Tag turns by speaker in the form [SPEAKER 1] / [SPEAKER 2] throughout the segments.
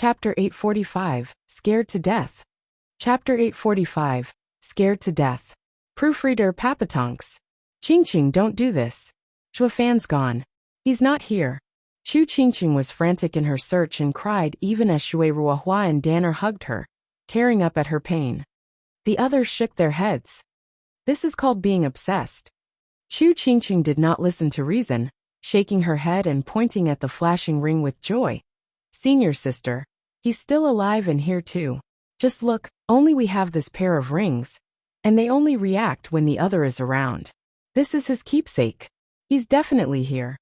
[SPEAKER 1] Chapter 845, Scared to Death. Chapter 845, Scared to Death. Proofreader Papatonks. Qingqing, don't do this. Zhuofan's gone. He's not here. Chu Qingqing was frantic in her search and cried even as Shui Ruohua and Danner hugged her, tearing up at her pain. The others shook their heads. This is called being obsessed. Chu Qingqing did not listen to reason, shaking her head and pointing at the flashing ring with joy. Senior sister, he's still alive and here too. Just look, only we have this pair of rings, and they only react when the other is around. This is his keepsake. He's definitely here.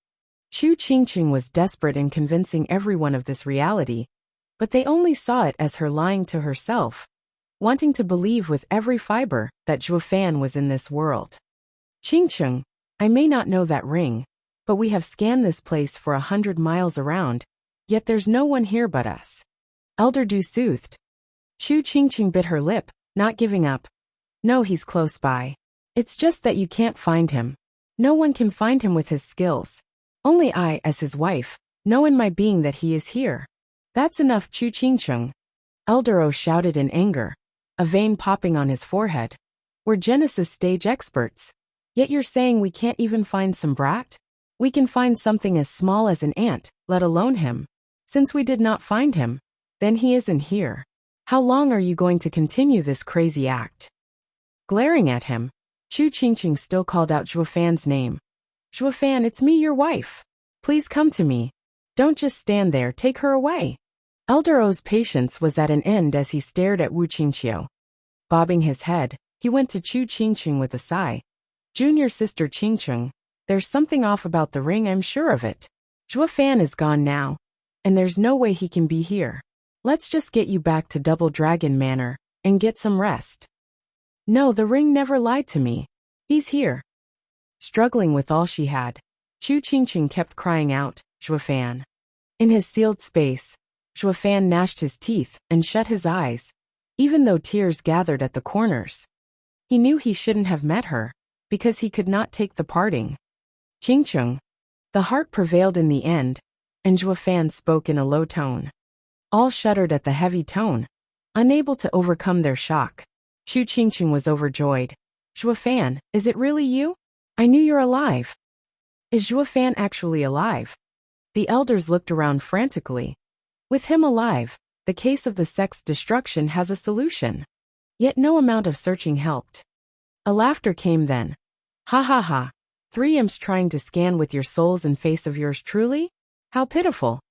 [SPEAKER 1] Chu Qingqing was desperate in convincing everyone of this reality, but they only saw it as her lying to herself, wanting to believe with every fiber that Zhuofan was in this world. Qingqing, I may not know that ring, but we have scanned this place for 100 miles around, yet there's no one here but us. Elder Du soothed. Chu Qingqing bit her lip, not giving up. No, he's close by. It's just that you can't find him. No one can find him with his skills. Only I, as his wife, know in my being that he is here. That's enough, Chu Qingqing. Elder O shouted in anger, a vein popping on his forehead. We're Genesis stage experts. Yet you're saying we can't even find some brat? We can find something as small as an ant, let alone him. Since we did not find him, then he isn't here. How long are you going to continue this crazy act? Glaring at him, Chu Qingqing still called out Zhuofan's name. Zhuofan, it's me, your wife. Please come to me. Don't just stand there, take her away. Elder O's patience was at an end as he stared at Wu Qingqiu. Bobbing his head, he went to Chu Qingqing with a sigh. Junior sister Qingqing, there's something off about the ring, I'm sure of it. Zhuofan is gone now, and there's no way he can be here. Let's just get you back to Double Dragon Manor, and get some rest. No, the ring never lied to me. He's here. Struggling with all she had, Chu Qingqing kept crying out, Zhuofan. In his sealed space, Zhuofan gnashed his teeth and shut his eyes, even though tears gathered at the corners. He knew he shouldn't have met her, because he could not take the parting. Qingqing. The heart prevailed in the end, and Zhuofan spoke in a low tone. All shuddered at the heavy tone, unable to overcome their shock. Chu Qingqing was overjoyed. Zhuofan, is it really you? I knew you're alive. Is Zhuofan actually alive? The elders looked around frantically. With him alive, the case of the sect's destruction has a solution. Yet no amount of searching helped. A laughter came then. Ha ha ha. 3 imps trying to scan with your souls and face of yours truly? How pitiful.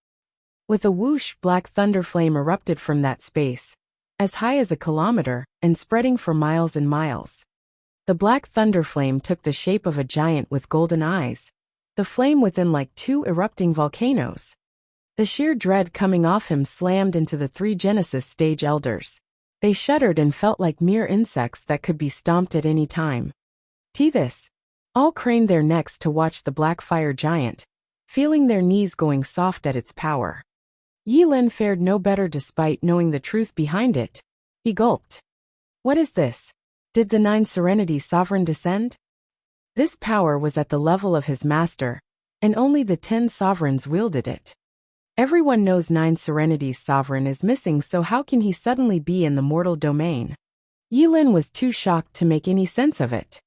[SPEAKER 1] With a whoosh, black thunder flame erupted from that space, as high as a kilometer, and spreading for miles and miles. The black thunder flame took the shape of a giant with golden eyes, the flame within like 2 erupting volcanoes. The sheer dread coming off him slammed into the 3 Genesis stage elders. They shuddered and felt like mere insects that could be stomped at any time. This. All craned their necks to watch the black fire giant, feeling their knees going soft at its power. Yi Lin fared no better despite knowing the truth behind it. He gulped. What is this? Did the 9 Serenities Sovereign descend? This power was at the level of his master, and only the 10 sovereigns wielded it. Everyone knows 9 Serenities Sovereign is missing, so how can he suddenly be in the mortal domain? Yi Lin was too shocked to make any sense of it.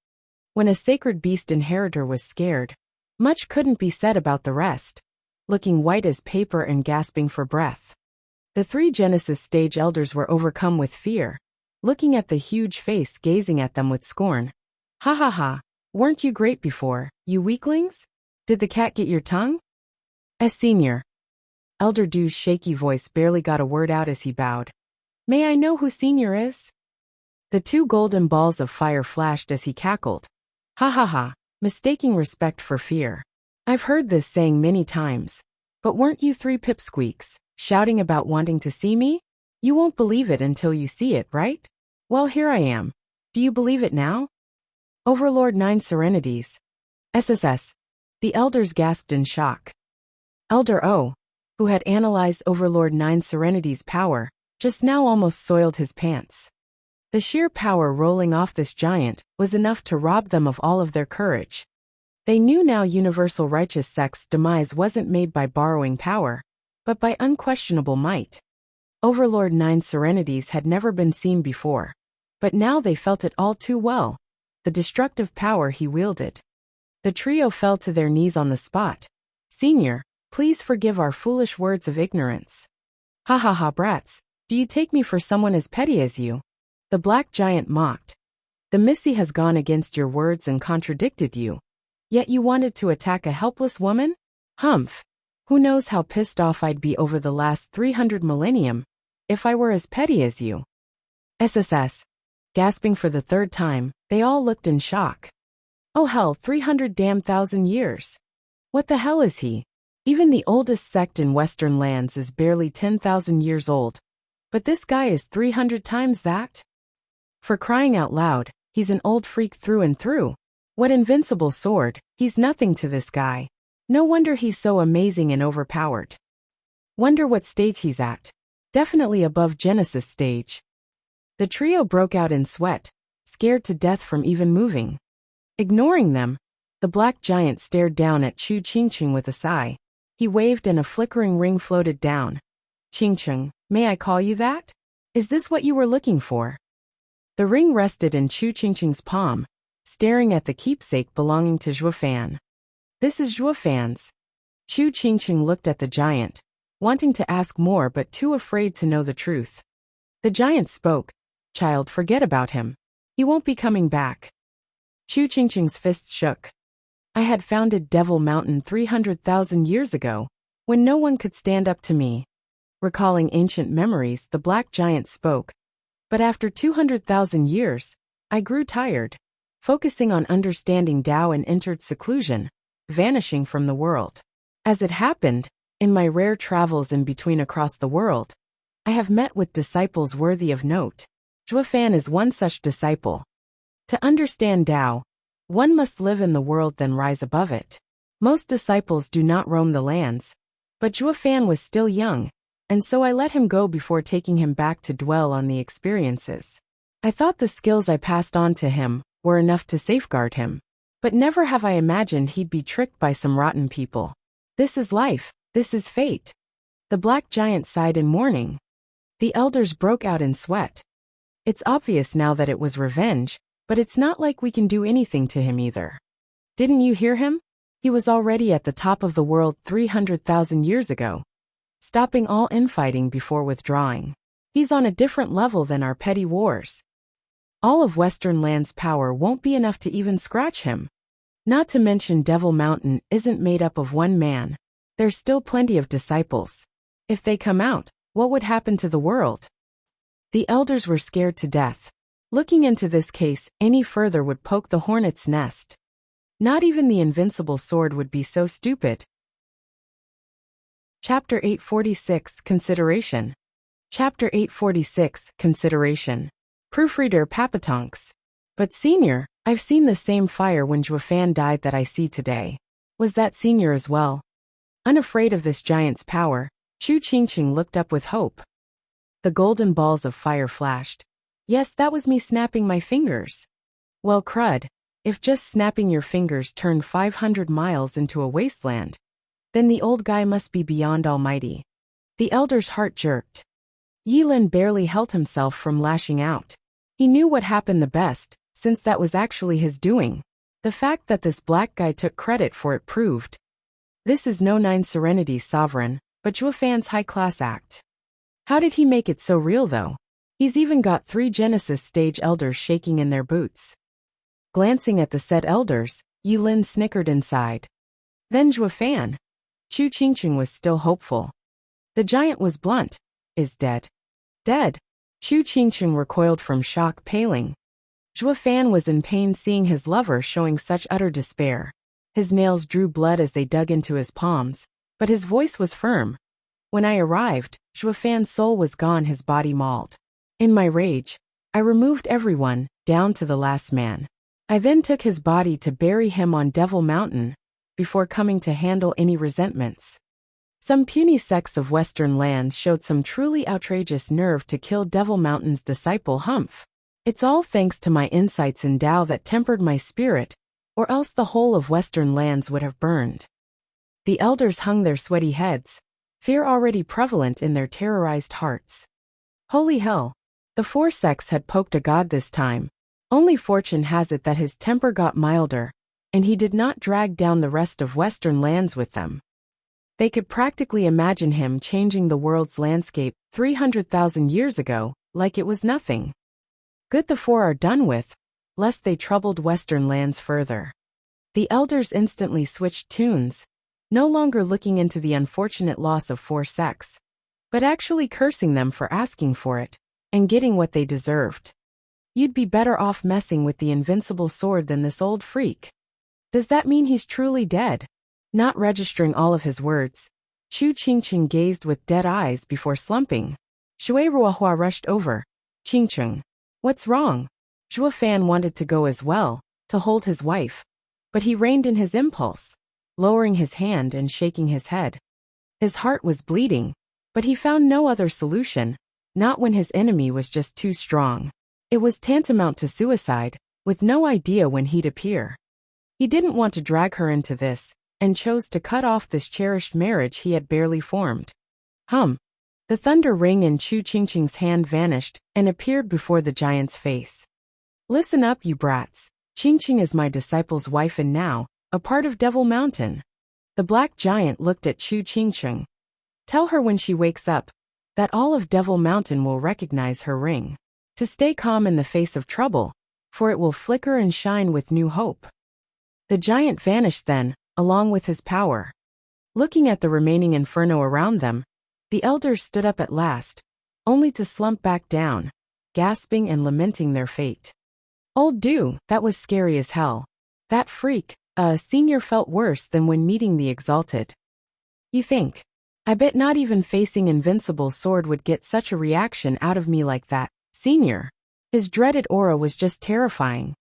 [SPEAKER 1] When a sacred beast inheritor was scared, much couldn't be said about the rest, looking white as paper and gasping for breath. The 3 Genesis stage elders were overcome with fear, looking at the huge face gazing at them with scorn. Ha ha ha, weren't you great before, you weaklings? Did the cat get your tongue? As senior. Elder Du's shaky voice barely got a word out as he bowed. May I know who senior is? The 2 golden balls of fire flashed as he cackled. Ha ha ha, mistaking respect for fear. I've heard this saying many times, but weren't you 3 pipsqueaks, shouting about wanting to see me? You won't believe it until you see it, right? Well, here I am. Do you believe it now? Overlord 9 Serenities. SSS. The elders gasped in shock. Elder O, who had analyzed Overlord 9 Serenities' power, just now almost soiled his pants. The sheer power rolling off this giant was enough to rob them of all of their courage. They knew now Universal Righteous Sect's demise wasn't made by borrowing power, but by unquestionable might. Overlord Nine Serenities had never been seen before. But now they felt it all too well. The destructive power he wielded. The trio fell to their knees on the spot. Senior, please forgive our foolish words of ignorance. Ha ha ha, brats. Do you take me for someone as petty as you? The black giant mocked. The Missy has gone against your words and contradicted you. Yet you wanted to attack a helpless woman? Humph. Who knows how pissed off I'd be over the last 300 millennium, if I were as petty as you. SSS. Gasping for the third time, they all looked in shock. Oh hell, 300,000 years. What the hell is he? Even the oldest sect in Western lands is barely 10,000 years old. But this guy is 300 times that? For crying out loud, he's an old freak through and through. What invincible sword, he's nothing to this guy. No wonder he's so amazing and overpowered. Wonder what stage he's at. Definitely above Genesis stage. The trio broke out in sweat, scared to death from even moving. Ignoring them, the black giant stared down at Chu Qingqing with a sigh. He waved and a flickering ring floated down. Qingqing, may I call you that? Is this what you were looking for? The ring rested in Chu Qingqing's palm, staring at the keepsake belonging to Zhuofan. This is Zhuofan's. Chu Qingqing looked at the giant, wanting to ask more but too afraid to know the truth. The giant spoke. Child, forget about him. He won't be coming back. Chu Qingqing's fist shook. I had founded Devil Mountain 300,000 years ago, when no one could stand up to me. Recalling ancient memories, the black giant spoke. But after 200,000 years, I grew tired, focusing on understanding Tao and entered seclusion, vanishing from the world. As it happened, in my rare travels in between across the world, I have met with disciples worthy of note. Zhuofan is one such disciple. To understand Tao, one must live in the world then rise above it. Most disciples do not roam the lands, but Zhuofan was still young, and so I let him go before taking him back to dwell on the experiences. I thought the skills I passed on to him were enough to safeguard him, but never have I imagined he'd be tricked by some rotten people. This is life, this is fate. The black giant sighed in mourning. The elders broke out in sweat. It's obvious now that it was revenge, but it's not like we can do anything to him either. Didn't you hear him? He was already at the top of the world 300,000 years ago, stopping all infighting before withdrawing. He's on a different level than our petty wars. All of Western Land's power won't be enough to even scratch him. Not to mention Devil Mountain isn't made up of one man. There's still plenty of disciples. If they come out, what would happen to the world? The elders were scared to death. Looking into this case any further would poke the hornet's nest. Not even the invincible sword would be so stupid. Chapter 846 Consideration. Chapter 846 Consideration. Proofreader Papatonks. But Senior, I've seen the same fire when Zhuofan died that I see today. Was that Senior as well? Unafraid of this giant's power, Chu Qingqing looked up with hope. The golden balls of fire flashed. Yes, that was me snapping my fingers. Well, crud, if just snapping your fingers turned 500 miles into a wasteland, then the old guy must be beyond almighty. The elder's heart jerked. Yilin barely held himself from lashing out. He knew what happened the best, since that was actually his doing. The fact that this black guy took credit for it proved. This is no Nine Serenities sovereign, but Zhuofan's high-class act. How did he make it so real though? He's even got 3 Genesis stage elders shaking in their boots. Glancing at the said elders, Yilin snickered inside. Then Zhuofan. Chu Qingqing was still hopeful. The giant was blunt. Is dead. Dead. Chu Qingqing recoiled from shock, paling. Zhuofan was in pain seeing his lover showing such utter despair. His nails drew blood as they dug into his palms, but his voice was firm. When I arrived, Zhuofan's soul was gone, his body mauled. In my rage, I removed everyone, down to the last man. I then took his body to bury him on Devil Mountain, before coming to handle any resentments. Some puny sects of Western lands showed some truly outrageous nerve to kill Devil Mountain's disciple Humph. It's all thanks to my insights in Tao that tempered my spirit, or else the whole of Western lands would have burned. The elders hung their sweaty heads, fear already prevalent in their terrorized hearts. Holy hell! The four sects had poked a god this time. Only fortune has it that his temper got milder, and he did not drag down the rest of Western lands with them. They could practically imagine him changing the world's landscape 300,000 years ago, like it was nothing. Good the four are done with, lest they troubled Western lands further. The elders instantly switched tunes, no longer looking into the unfortunate loss of four sects, but actually cursing them for asking for it, and getting what they deserved. You'd be better off messing with the invincible sword than this old freak. Does that mean he's truly dead? Not registering all of his words, Chu Qingqing gazed with dead eyes before slumping. Shui Ruohua rushed over. Qingqing. What's wrong? Zhuo Fan wanted to go as well, to hold his wife, but he reined in his impulse, lowering his hand and shaking his head. His heart was bleeding, but he found no other solution, not when his enemy was just too strong. It was tantamount to suicide, with no idea when he'd appear. He didn't want to drag her into this, and chose to cut off this cherished marriage he had barely formed. The thunder ring in Chu Qingqing's hand vanished and appeared before the giant's face. Listen up, you brats. Qingqing is my disciple's wife and now, a part of Devil Mountain. The black giant looked at Chu Qingqing. Tell her when she wakes up, that all of Devil Mountain will recognize her ring. To stay calm in the face of trouble, for it will flicker and shine with new hope. The giant vanished then, along with his power. Looking at the remaining inferno around them, the elders stood up at last, only to slump back down, gasping and lamenting their fate. Old Dew, that was scary as hell. That freak, senior felt worse than when meeting the exalted. You think? I bet not even facing invincible sword would get such a reaction out of me like that, senior. His dreaded aura was just terrifying.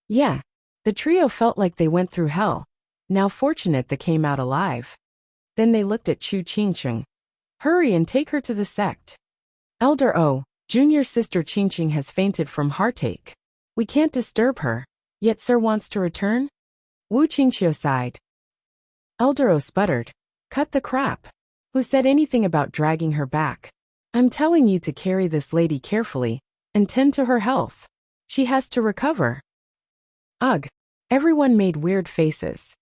[SPEAKER 1] Yeah, the trio felt like they went through hell. Now fortunate they came out alive. Then they looked at Chu Qingqing. Hurry and take her to the sect. Elder O, junior sister Qingqing has fainted from heartache. We can't disturb her, yet Sir wants to return? Wu Qingqiu sighed. Elder O sputtered. Cut the crap. Who said anything about dragging her back? I'm telling you to carry this lady carefully, and tend to her health. She has to recover. Ugh. Everyone made weird faces.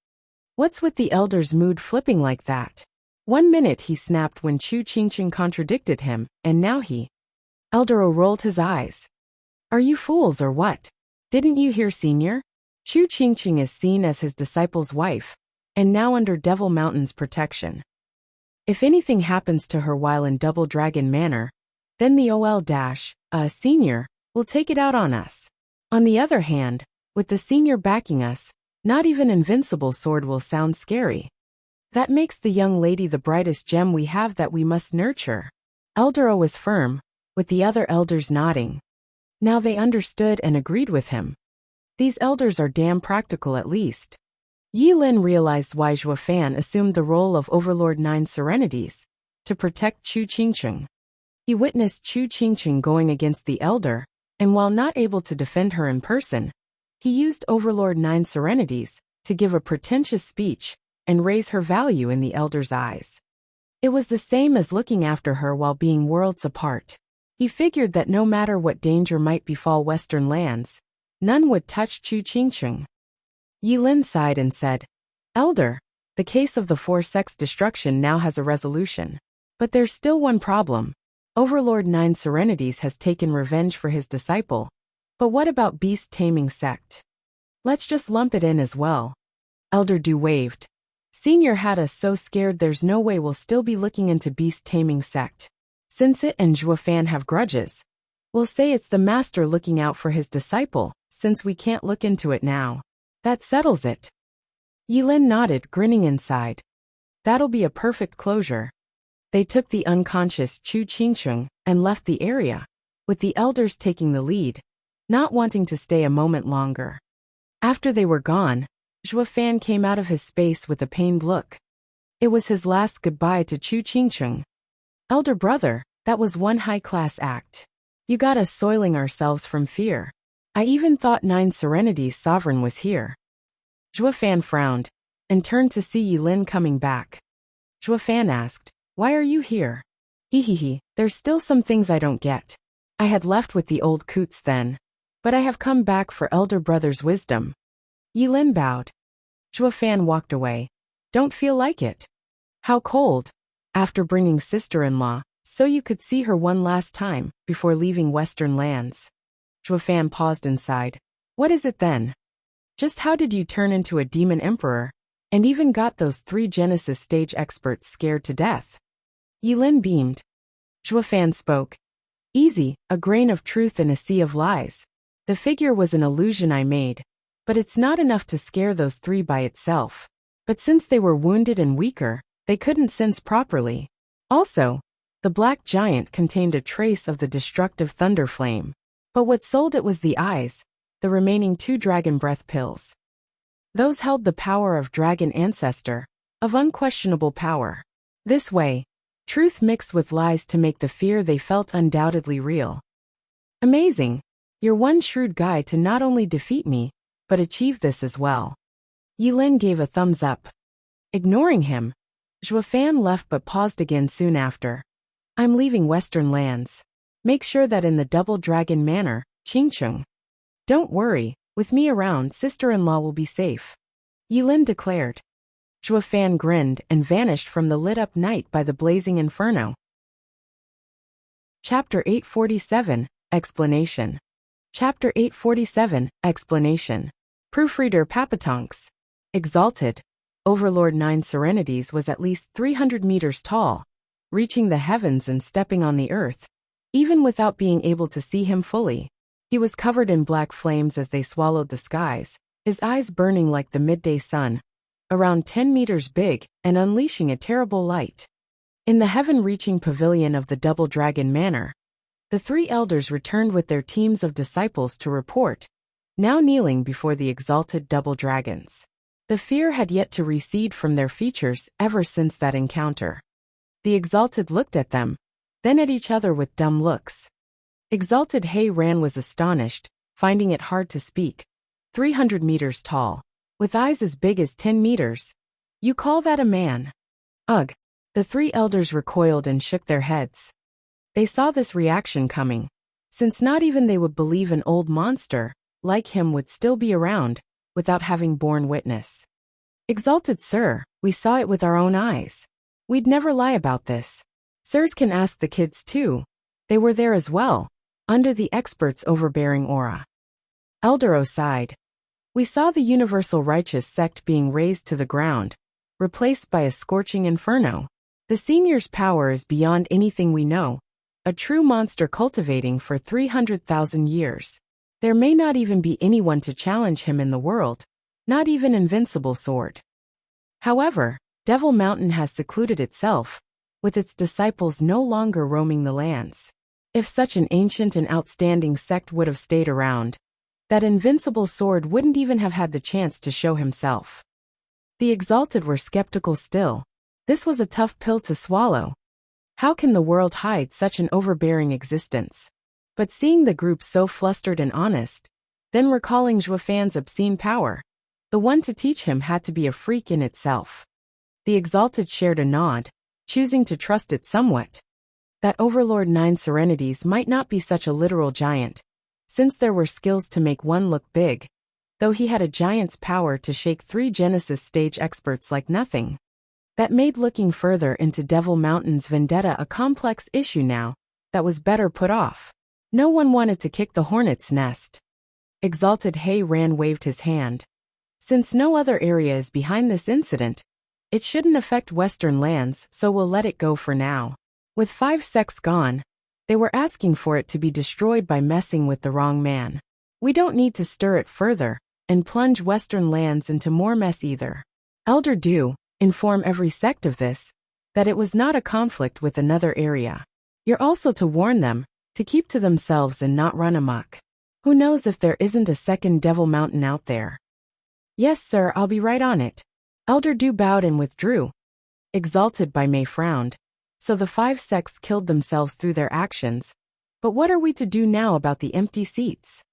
[SPEAKER 1] What's with the elder's mood flipping like that? 1 minute he snapped when Chu Qingqing contradicted him, and now he. Elder O rolled his eyes. Are you fools or what? Didn't you hear, senior? Chu Qingqing is seen as his disciple's wife, and now under Devil Mountain's protection. If anything happens to her while in Double Dragon Manor, then the senior, will take it out on us. On the other hand, with the senior backing us, not even invincible sword will sound scary. That makes the young lady the brightest gem we have that we must nurture. Elder O was firm, with the other elders nodding. Now they understood and agreed with him. These elders are damn practical at least. Yi Lin realized why Zhuo Fan assumed the role of Overlord Nine Serenities, to protect Chu Qingqing. He witnessed Chu Qingqing going against the elder, and while not able to defend her in person, he used Overlord Nine Serenities to give a pretentious speech and raise her value in the elder's eyes. It was the same as looking after her while being worlds apart. He figured that no matter what danger might befall Western lands, none would touch Chu Qingqing. Yi Lin sighed and said, Elder, the case of the four sects' destruction now has a resolution. But there's still one problem. Overlord Nine Serenities has taken revenge for his disciple. But what about Beast Taming Sect? Let's just lump it in as well. Elder Du waved. Senior had us so scared there's no way we'll still be looking into Beast Taming Sect. Since it and Zhuo Fan have grudges, we'll say it's the master looking out for his disciple, since we can't look into it now. That settles it. Yi Lin nodded, grinning inside. That'll be a perfect closure. They took the unconscious Chu Qingqing and left the area, with the elders taking the lead, not wanting to stay a moment longer. After they were gone, Zhuo Fan came out of his space with a pained look. It was his last goodbye to Chu Qingqing. Elder brother, that was one high-class act. You got us soiling ourselves from fear. I even thought Nine Serenities' sovereign was here. Zhuo Fan frowned, and turned to see Yi Lin coming back. Zhuo Fan asked, Why are you here? Hehehe, there's still some things I don't get. I had left with the old coots then, but I have come back for elder brother's wisdom. Yilin bowed. Zhuofan walked away. Don't feel like it. How cold. After bringing sister-in-law, so you could see her one last time, before leaving Western lands. Zhuofan paused and sighed. What is it then? Just how did you turn into a demon emperor, and even got those 3 Genesis stage experts scared to death? Yilin beamed. Zhuofan spoke. Easy, a grain of truth in a sea of lies. The figure was an illusion I made, but it's not enough to scare those 3 by itself. But since they were wounded and weaker, they couldn't sense properly. Also, the black giant contained a trace of the destructive thunder flame. But what sold it was the eyes, the remaining 2 dragon breath pills. Those held the power of dragon ancestor, of unquestionable power. This way, truth mixed with lies to make the fear they felt undoubtedly real. Amazing. You're one shrewd guy to not only defeat me, but achieve this as well. Yilin gave a thumbs up. Ignoring him, Zhuofan left but paused again soon after. I'm leaving Western lands. Make sure that in the Double Dragon Manor, Qingcheng. Don't worry, with me around, sister-in-law will be safe. Yilin declared. Zhuofan grinned and vanished from the lit-up night by the blazing inferno. Chapter 847, Explanation. Chapter 847, Explanation. Proofreader Papatonks. Exalted. Overlord 9 Serenities was at least 300 meters tall, reaching the heavens and stepping on the earth. Even without being able to see him fully, he was covered in black flames as they swallowed the skies, his eyes burning like the midday sun, around 10 meters big and unleashing a terrible light. In the heaven-reaching pavilion of the Double Dragon Manor, the 3 elders returned with their teams of disciples to report, now kneeling before the exalted double dragons. The fear had yet to recede from their features ever since that encounter. The exalted looked at them, then at each other with dumb looks. Exalted Hei Ran was astonished, finding it hard to speak. 300 meters tall, with eyes as big as 10 meters. You call that a man? Ugh. The 3 elders recoiled and shook their heads. They saw this reaction coming, since not even they would believe an old monster, like him, would still be around, without having borne witness. Exalted sir, we saw it with our own eyes. We'd never lie about this. Sirs can ask the kids too. They were there as well, under the expert's overbearing aura. Eldero sighed. We saw the universal righteous sect being razed to the ground, replaced by a scorching inferno. The senior's power is beyond anything we know, a true monster cultivating for 300,000 years. There may not even be anyone to challenge him in the world, not even Invincible Sword. However, Devil Mountain has secluded itself, with its disciples no longer roaming the lands. If such an ancient and outstanding sect would have stayed around, that Invincible Sword wouldn't even have had the chance to show himself. The exalted were skeptical still. This was a tough pill to swallow. How can the world hide such an overbearing existence? But seeing the group so flustered and honest, then recalling Zhuofan's obscene power, the one to teach him had to be a freak in itself. The exalted shared a nod, choosing to trust it somewhat. That Overlord 9 Serenities might not be such a literal giant, since there were skills to make one look big, though he had a giant's power to shake 3 Genesis stage experts like nothing. That made looking further into Devil Mountain's vendetta a complex issue now, that was better put off. No one wanted to kick the hornet's nest. Exalted Hei Ran waved his hand. Since no other area is behind this incident, it shouldn't affect Western lands, so we'll let it go for now. With 5 sects gone, they were asking for it to be destroyed by messing with the wrong man. We don't need to stir it further, and plunge Western lands into more mess either. Elder Du, inform every sect of this, that it was not a conflict with another area. You're also to warn them, to keep to themselves and not run amok. Who knows if there isn't a second Devil Mountain out there? Yes sir, I'll be right on it. Elder Du bowed and withdrew. Exalted by May frowned. So the 5 sects killed themselves through their actions. But what are we to do now about the empty seats?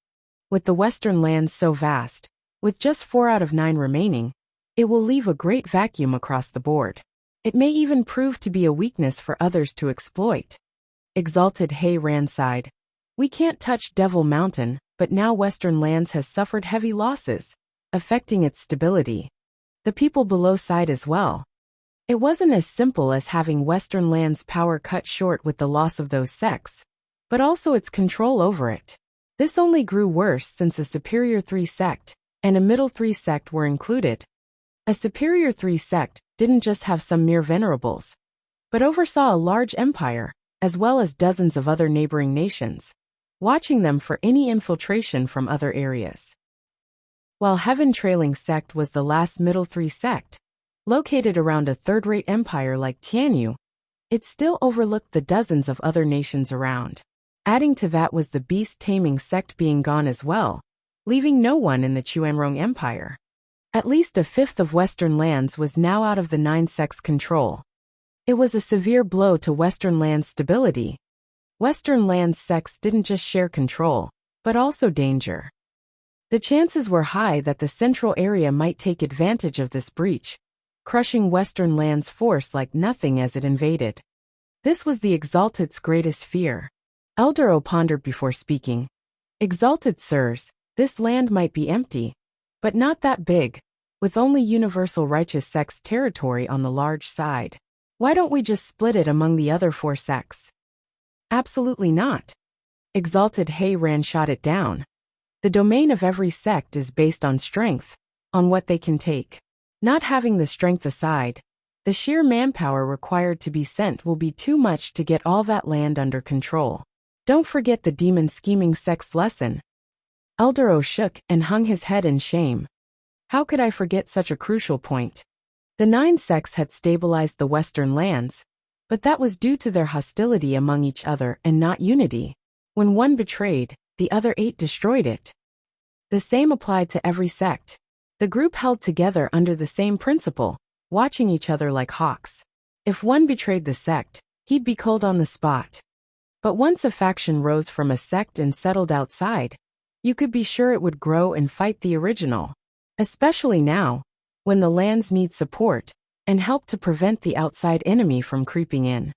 [SPEAKER 1] With the Western lands so vast, with just 4 out of 9 remaining, it will leave a great vacuum across the board. It may even prove to be a weakness for others to exploit. Exalted He Ran sighed. We can't touch Devil Mountain, but now Western Lands has suffered heavy losses, affecting its stability. The people below sighed as well. It wasn't as simple as having Western Lands' power cut short with the loss of those sects, but also its control over it. This only grew worse since a Superior 3 sect and a Middle 3 sect were included. A Superior 3 sect didn't just have some mere venerables, but oversaw a large empire, as well as dozens of other neighboring nations, watching them for any infiltration from other areas. While Heaven Trailing Sect was the last Middle 3 sect, located around a third-rate empire like Tianyu, it still overlooked the dozens of other nations around. Adding to that was the beast-taming sect being gone as well, leaving no one in the Chuanrong Empire. At least a fifth of Western Lands was now out of the 9 sects' control. It was a severe blow to Western Lands' stability. Western Lands sects didn't just share control, but also danger. The chances were high that the central area might take advantage of this breach, crushing Western Lands' force like nothing as it invaded. This was the Exalted's greatest fear. Elder O pondered before speaking. Exalted sirs, this land might be empty, but not that big, with only Universal Righteous Sect's territory on the large side. Why don't we just split it among the other 4 sects? Absolutely not. Exalted He Ran shot it down. The domain of every sect is based on strength, on what they can take. Not having the strength aside, the sheer manpower required to be sent will be too much to get all that land under control. Don't forget the demon scheming sect's lesson. Elder O shook and hung his head in shame. How could I forget such a crucial point? The 9 sects had stabilized the Western Lands, but that was due to their hostility among each other and not unity. When one betrayed, the other 8 destroyed it. The same applied to every sect. The group held together under the same principle, watching each other like hawks. If one betrayed the sect, he'd be killed on the spot. But once a faction rose from a sect and settled outside, you could be sure it would grow and fight the original. Especially now, when the lands need support and help to prevent the outside enemy from creeping in.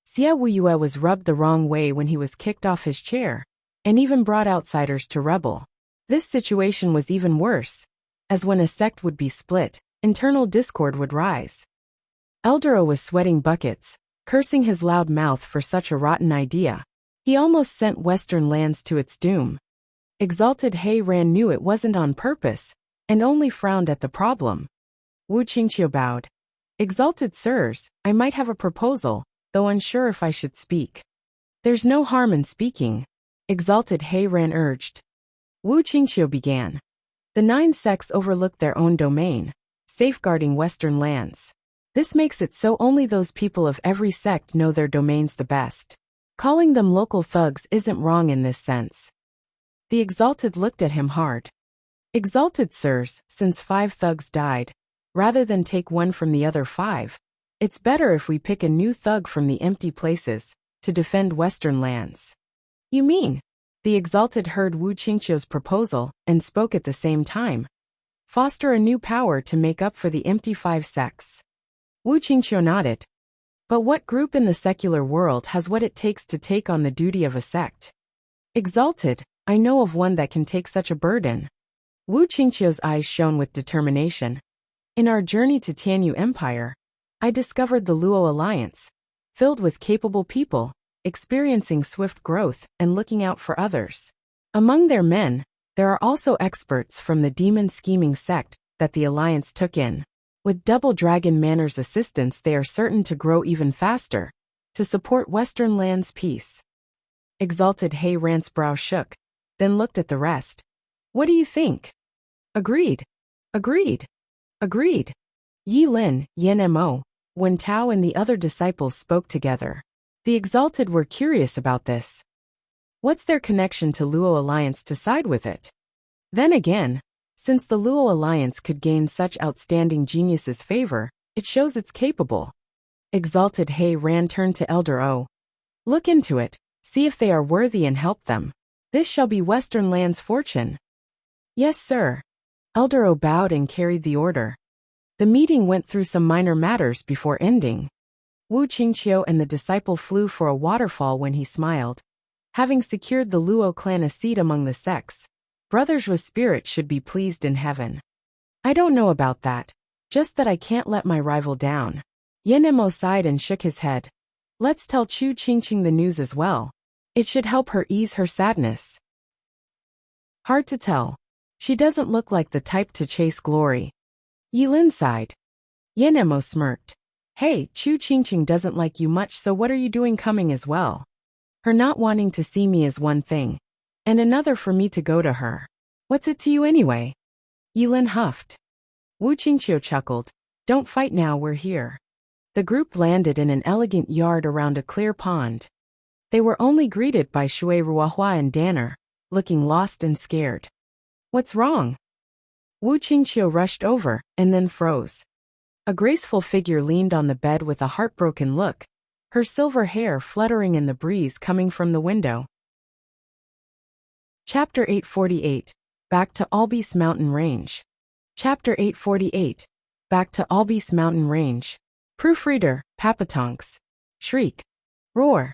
[SPEAKER 1] Xia Wuyue was rubbed the wrong way when he was kicked off his chair, and even brought outsiders to rebel. This situation was even worse, as when a sect would be split, internal discord would rise. Elder O was sweating buckets, cursing his loud mouth for such a rotten idea. He almost sent Western Lands to its doom. Exalted He Ran knew it wasn't on purpose, and only frowned at the problem. Wu Qingqiu bowed. Exalted sirs, I might have a proposal, though unsure if I should speak. There's no harm in speaking, Exalted He Ran urged. Wu Qingqiu began. The 9 sects overlook their own domain, safeguarding Western Lands. This makes it so only those people of every sect know their domains the best. Calling them local thugs isn't wrong in this sense. The Exalted looked at him hard. Exalted sirs, since 5 thugs died, rather than take one from the other 5, it's better if we pick a new thug from the empty places to defend Western Lands. You mean? The Exalted heard Wu Qingqiu's proposal and spoke at the same time. Foster a new power to make up for the empty 5 sects. Wu Qingqiu nodded. But what group in the secular world has what it takes to take on the duty of a sect? Exalted, I know of one that can take such a burden. Wu Qingqiu's eyes shone with determination. In our journey to Tianyu Empire, I discovered the Luo Alliance, filled with capable people, experiencing swift growth and looking out for others. Among their men, there are also experts from the demon scheming sect that the Alliance took in. With Double Dragon Manor's assistance, they are certain to grow even faster, to support Western Lands' peace. Exalted He Ran's brow shook, then looked at the rest. What do you think? Agreed. Agreed. Agreed. Yi Lin, Yan Mo, Wen Tao and the other disciples spoke together. The Exalted were curious about this. What's their connection to Luo Alliance to side with it? Then again, since the Luo Alliance could gain such outstanding geniuses' favor, it shows it's capable. Exalted He Ran turned to Elder O. Look into it, see if they are worthy and help them. This shall be Western Land's fortune. Yes, sir. Elder O bowed and carried the order. The meeting went through some minor matters before ending. Wu Qingqiu and the disciple flew for a waterfall when he smiled. Having secured the Luo clan a seat among the sects, brothers with spirit should be pleased in heaven. I don't know about that, just that I can't let my rival down. Yin Mo sighed and shook his head. Let's tell Chu Qingqing the news as well. It should help her ease her sadness. Hard to tell. She doesn't look like the type to chase glory. Yilin sighed. Yin Mo smirked. Hey, Chu Qingqing doesn't like you much, so what are you doing coming as well? Her not wanting to see me is one thing, and another for me to go to her. What's it to you anyway? Yilin huffed. Wu Qingqiu chuckled. Don't fight now, we're here. The group landed in an elegant yard around a clear pond. They were only greeted by Shui Ruohua and Danner, looking lost and scared. What's wrong? Wu Qingqiu rushed over, and then froze. A graceful figure leaned on the bed with a heartbroken look, her silver hair fluttering in the breeze coming from the window. Chapter 848. Back to Albice Mountain Range. Chapter 848. Back to Albice Mountain Range. Proofreader, Papatonks. Shriek. Roar.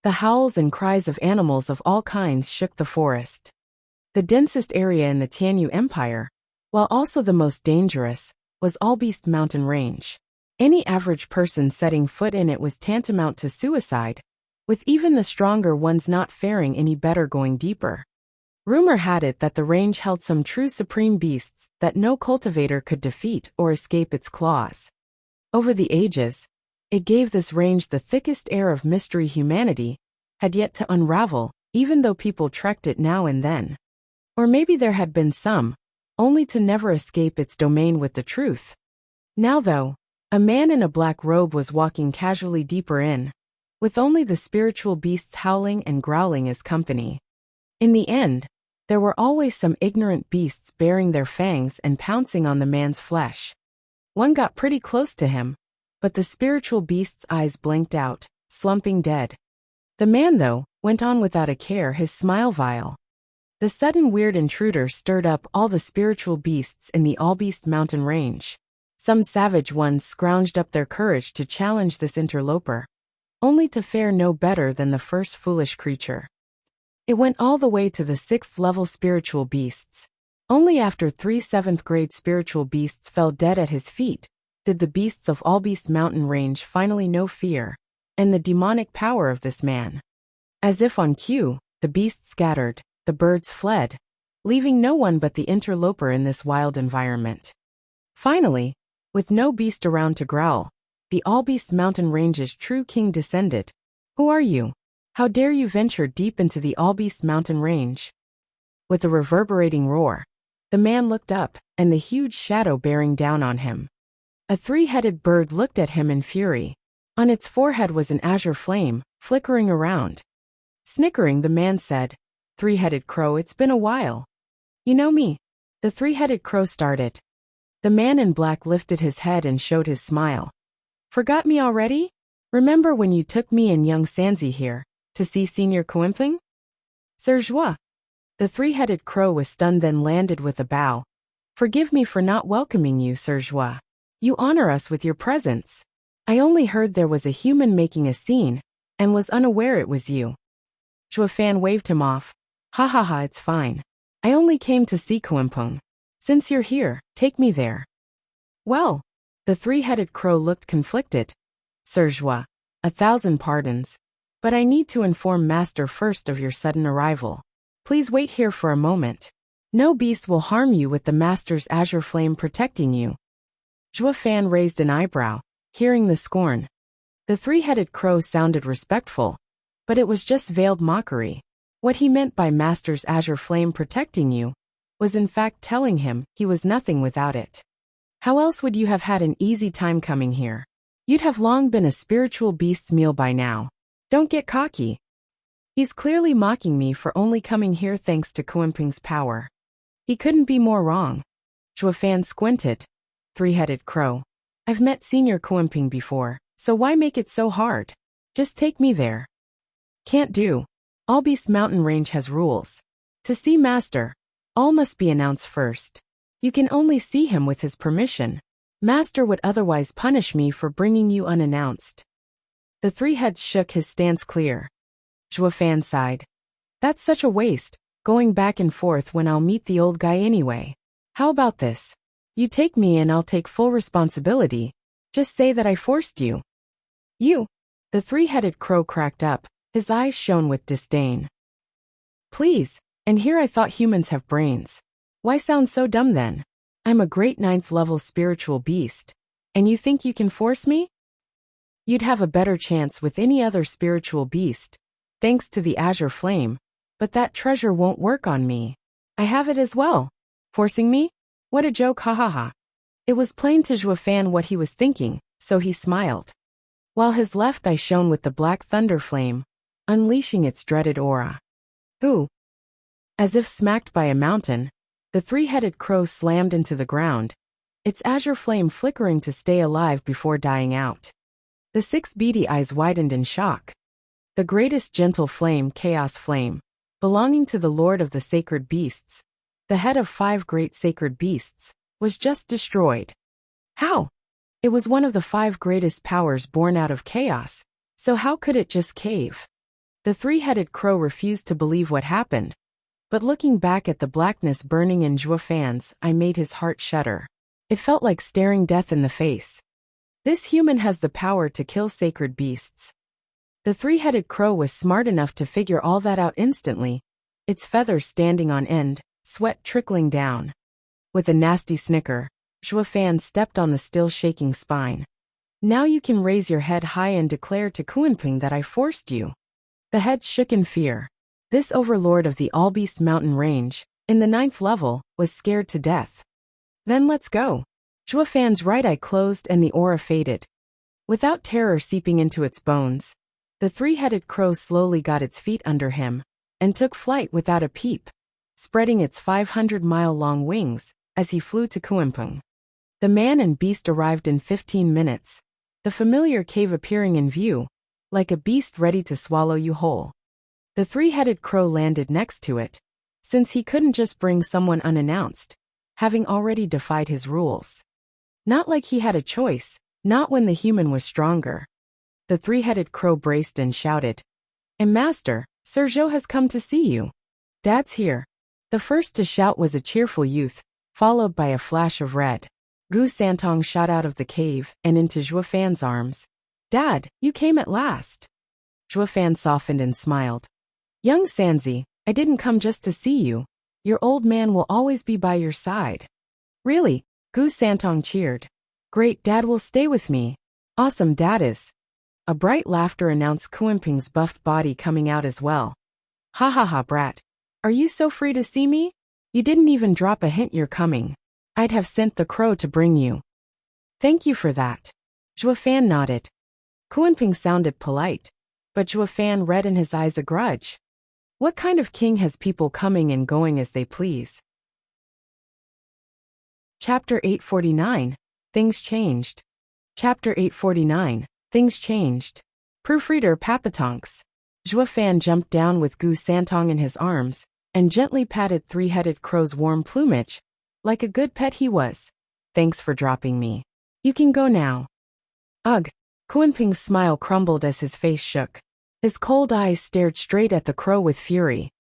[SPEAKER 1] The howls and cries of animals of all kinds shook the forest. The densest area in the Tianyu Empire, while also the most dangerous, was Albice Mountain Range. Any average person setting foot in it was tantamount to suicide, with even the stronger ones not faring any better going deeper. Rumor had it that the range held some true supreme beasts that no cultivator could defeat or escape its claws. Over the ages, it gave this range the thickest air of mystery humanity had yet to unravel, even though people trekked it now and then. Or maybe there had been some, only to never escape its domain with the truth. Now though, a man in a black robe was walking casually deeper in, with only the spiritual beasts howling and growling as company. In the end, there were always some ignorant beasts baring their fangs and pouncing on the man's flesh. One got pretty close to him, but the spiritual beast's eyes blinked out, slumping dead. The man, though, went on without a care, his smile vile. The sudden weird intruder stirred up all the spiritual beasts in the Albice Mountain Range. Some savage ones scrounged up their courage to challenge this interloper, only to fare no better than the first foolish creature. It went all the way to the 6th level spiritual beasts. Only after 3 7th-grade spiritual beasts fell dead at his feet did the beasts of Albice Mountain Range finally know fear and the demonic power of this man. As if on cue, the beasts scattered, the birds fled, leaving no one but the interloper in this wild environment. Finally, with no beast around to growl, the Albice Mountain Range's true king descended. Who are you? How dare you venture deep into the Albice Mountain Range? With a reverberating roar, the man looked up, and the huge shadow bearing down on him. A 3-headed bird looked at him in fury. On its forehead was an azure flame, flickering around. Snickering, the man said, 3-headed crow, it's been a while. You know me. The 3-headed crow started. The man in black lifted his head and showed his smile. Forgot me already? Remember when you took me and young Sanzi here to see Senior Kuimping? Sir Joie. The 3-headed crow was stunned, then landed with a bow. Forgive me for not welcoming you, Sir Joie. You honor us with your presence. I only heard there was a human making a scene, and was unaware it was you. Joie Fan waved him off. Ha ha ha, it's fine. I only came to see Kuimping. Since you're here, take me there. Well, the 3-headed crow looked conflicted. Sir Joie, 1,000 pardons, but I need to inform Master first of your sudden arrival. Please wait here for a moment. No beast will harm you with the Master's azure flame protecting you. Joie Fan raised an eyebrow, hearing the scorn. The 3-headed crow sounded respectful, but it was just veiled mockery. What he meant by Master's azure flame protecting you was in fact telling him he was nothing without it. How else would you have had an easy time coming here? You'd have long been a spiritual beast's meal by now. Don't get cocky. He's clearly mocking me for only coming here thanks to Kuimping's power. He couldn't be more wrong. Joie Fan squinted. 3-headed crow. I've met Senior Kuimping before, so why make it so hard? Just take me there. Can't do. Albice Mountain Range has rules. To see Master, all must be announced first. You can only see him with his permission. Master would otherwise punish me for bringing you unannounced. The three heads shook his stance clear. Zhuofan sighed. That's such a waste, going back and forth when I'll meet the old guy anyway. How about this? You take me and I'll take full responsibility. Just say that I forced you. You? The three-headed crow cracked up, his eyes shone with disdain. Please, and here I thought humans have brains. Why sound so dumb then? I'm a great 9th level spiritual beast, and you think you can force me? You'd have a better chance with any other spiritual beast, thanks to the azure flame, but that treasure won't work on me. I have it as well. Forcing me? What a joke, ha ha ha. It was plain to Zhuofan what he was thinking, so he smiled. While his left eye shone with the black thunder flame, unleashing its dreaded aura. Ooh! As if smacked by a mountain, the three-headed crow slammed into the ground, its azure flame flickering to stay alive before dying out. The 6 beady eyes widened in shock. The greatest gentle flame, chaos flame, belonging to the lord of the sacred beasts, the head of 5 great sacred beasts, was just destroyed. How? It was one of the 5 greatest powers born out of chaos, so how could it just cave? The three-headed crow refused to believe what happened, but looking back at the blackness burning in Zhuofan's eye made his heart shudder. It felt like staring death in the face. This human has the power to kill sacred beasts. The three-headed crow was smart enough to figure all that out instantly, its feathers standing on end, sweat trickling down. With a nasty snicker, Zhuofan stepped on the still shaking spine. Now you can raise your head high and declare to Kunping that I forced you. The head shook in fear. This overlord of the All-Beast mountain range, in the 9th level, was scared to death. Then let's go. Zhuofan's right eye closed and the aura faded. Without terror seeping into its bones, the three-headed crow slowly got its feet under him, and took flight without a peep, spreading its 500-mile-long wings, as he flew to Kunping. The man and beast arrived in 15 minutes, the familiar cave appearing in view, like a beast ready to swallow you whole. The three-headed crow landed next to it, since he couldn't just bring someone unannounced, having already defied his rules. Not like he had a choice, not when the human was stronger. The three-headed crow braced and shouted, "And Master, Sir Zhou has come to see you. Dad's here." The first to shout was a cheerful youth, followed by a flash of red. Gu Santong shot out of the cave and into Zhuofan's arms. "Dad, you came at last." Zhuofan softened and smiled. "Young Sanzi, I didn't come just to see you. Your old man will always be by your side." "Really?" Gu Santong cheered. "Great, Dad will stay with me. Awesome, Dad is." A bright laughter announced Kunping's buffed body coming out as well. "Ha ha ha, brat. Are you so free to see me? You didn't even drop a hint you're coming. I'd have sent the crow to bring you." "Thank you for that." Zhuofan nodded. Kunping sounded polite, but Zhuofan read in his eyes a grudge. What kind of king has people coming and going as they please? Chapter 849. Things changed. Chapter 849. Things changed. Proofreader Papatonks. Zhuofan jumped down with Gu Santong in his arms, and gently patted three-headed crow's warm plumage, like a good pet he was. "Thanks for dropping me. You can go now." Ugh. Kunping's smile crumbled as his face shook. His cold eyes stared straight at the crow with fury.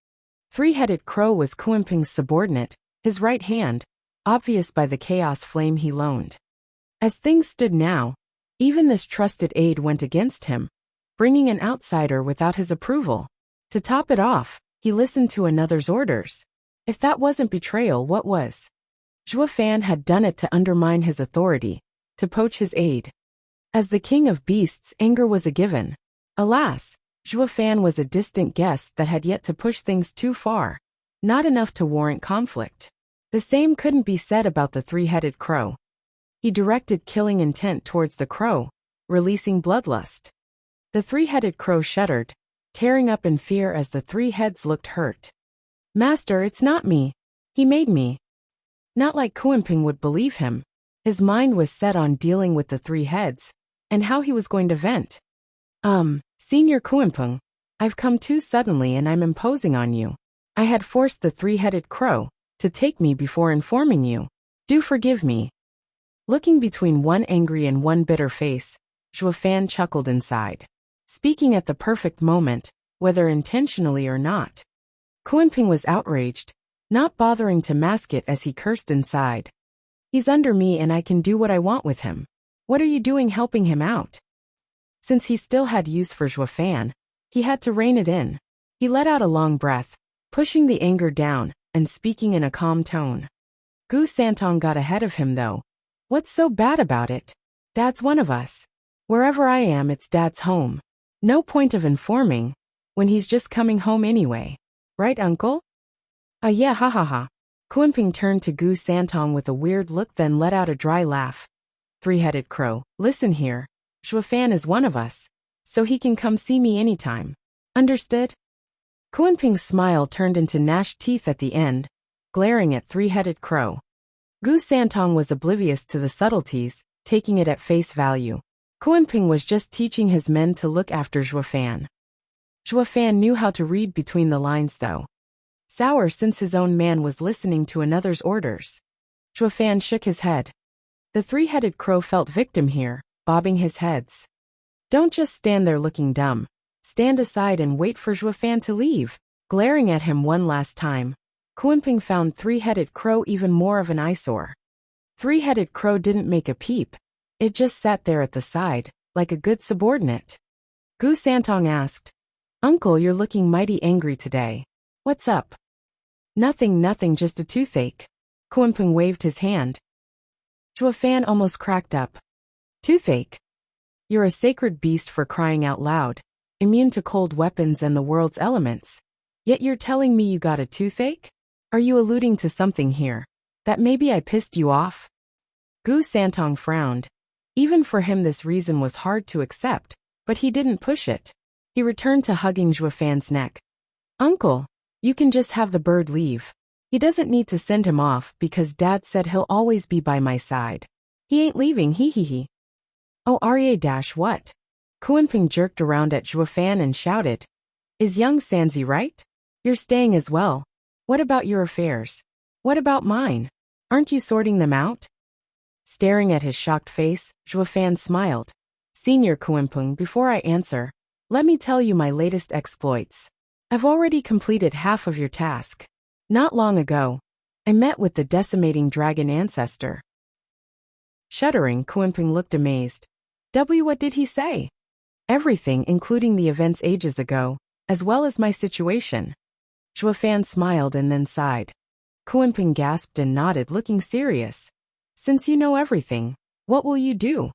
[SPEAKER 1] Three-headed crow was Kunping's subordinate, his right hand, obvious by the chaos flame he loaned. As things stood now, even this trusted aide went against him, bringing an outsider without his approval. To top it off, he listened to another's orders. If that wasn't betrayal, what was? Zhuofan had done it to undermine his authority, to poach his aide. As the king of beasts, anger was a given. Alas, Zhuofan was a distant guest that had yet to push things too far, not enough to warrant conflict. The same couldn't be said about the three-headed crow. He directed killing intent towards the crow, releasing bloodlust. The three-headed crow shuddered, tearing up in fear as the 3 heads looked hurt. "Master, it's not me. He made me." Not like Kunping would believe him. His mind was set on dealing with the 3 heads, and how he was going to vent. Senior Kunping, I've come too suddenly and I'm imposing on you. I had forced the 3-headed crow to take me before informing you. Do forgive me." Looking between one angry and one bitter face, Zhuo Fan chuckled inside. Speaking at the perfect moment, whether intentionally or not. Kunping was outraged, not bothering to mask it as he cursed inside. He's under me and I can do what I want with him. What are you doing helping him out? Since he still had use for Zhuo Fan, he had to rein it in. He let out a long breath, pushing the anger down, and speaking in a calm tone. Gu Santong got ahead of him though. What's so bad about it? Dad's one of us. Wherever I am, it's Dad's home. No point of informing, when he's just coming home anyway. Right, Uncle? Yeah, ha ha ha. Kunping turned to Gu Santong with a weird look, then let out a dry laugh. Three-headed crow, listen here. Zhuo Fan is one of us, so he can come see me anytime. Understood? Kunping's smile turned into gnashed teeth at the end, glaring at Three-headed crow. Gu Santong was oblivious to the subtleties, taking it at face value. Kunping was just teaching his men to look after Zhuo Fan. Zhuo Fan knew how to read between the lines though. Sour since his own man was listening to another's orders. Zhuo Fan shook his head. The three-headed crow felt victim here, bobbing his heads. Don't just stand there looking dumb. Stand aside and wait for Zhuo Fan to leave. Glaring at him one last time, Kunping found Three-headed crow even more of an eyesore. Three-headed crow didn't make a peep. It just sat there at the side, like a good subordinate. Gu Santong asked, Uncle, you're looking mighty angry today. What's up? Nothing, just a toothache. Kunping waved his hand. Zhuo Fan almost cracked up. Toothache? You're a sacred beast for crying out loud, immune to cold weapons and the world's elements. Yet you're telling me you got a toothache? Are you alluding to something here? That maybe I pissed you off? Gu Santong frowned. Even for him this reason was hard to accept, but he didn't push it. He returned to hugging Zhuo Fan's neck. Uncle, you can just have the bird leave. He doesn't need to send him off because Dad said he'll always be by my side. He ain't leaving, he. Oh, what? Kunping jerked around at Zhuo Fan and shouted. Is young Sanzi right? You're staying as well. What about your affairs? What about mine? Aren't you sorting them out? Staring at his shocked face, Zhuo Fan smiled. Senior Kunping, before I answer, let me tell you my latest exploits. I've already completed half of your task. Not long ago, I met with the decimating dragon ancestor. Shuddering, Kunping looked amazed. What did he say? Everything, including the events ages ago, as well as my situation. Zhuo Fan smiled and then sighed. Kunping gasped and nodded, looking serious. Since you know everything, what will you do?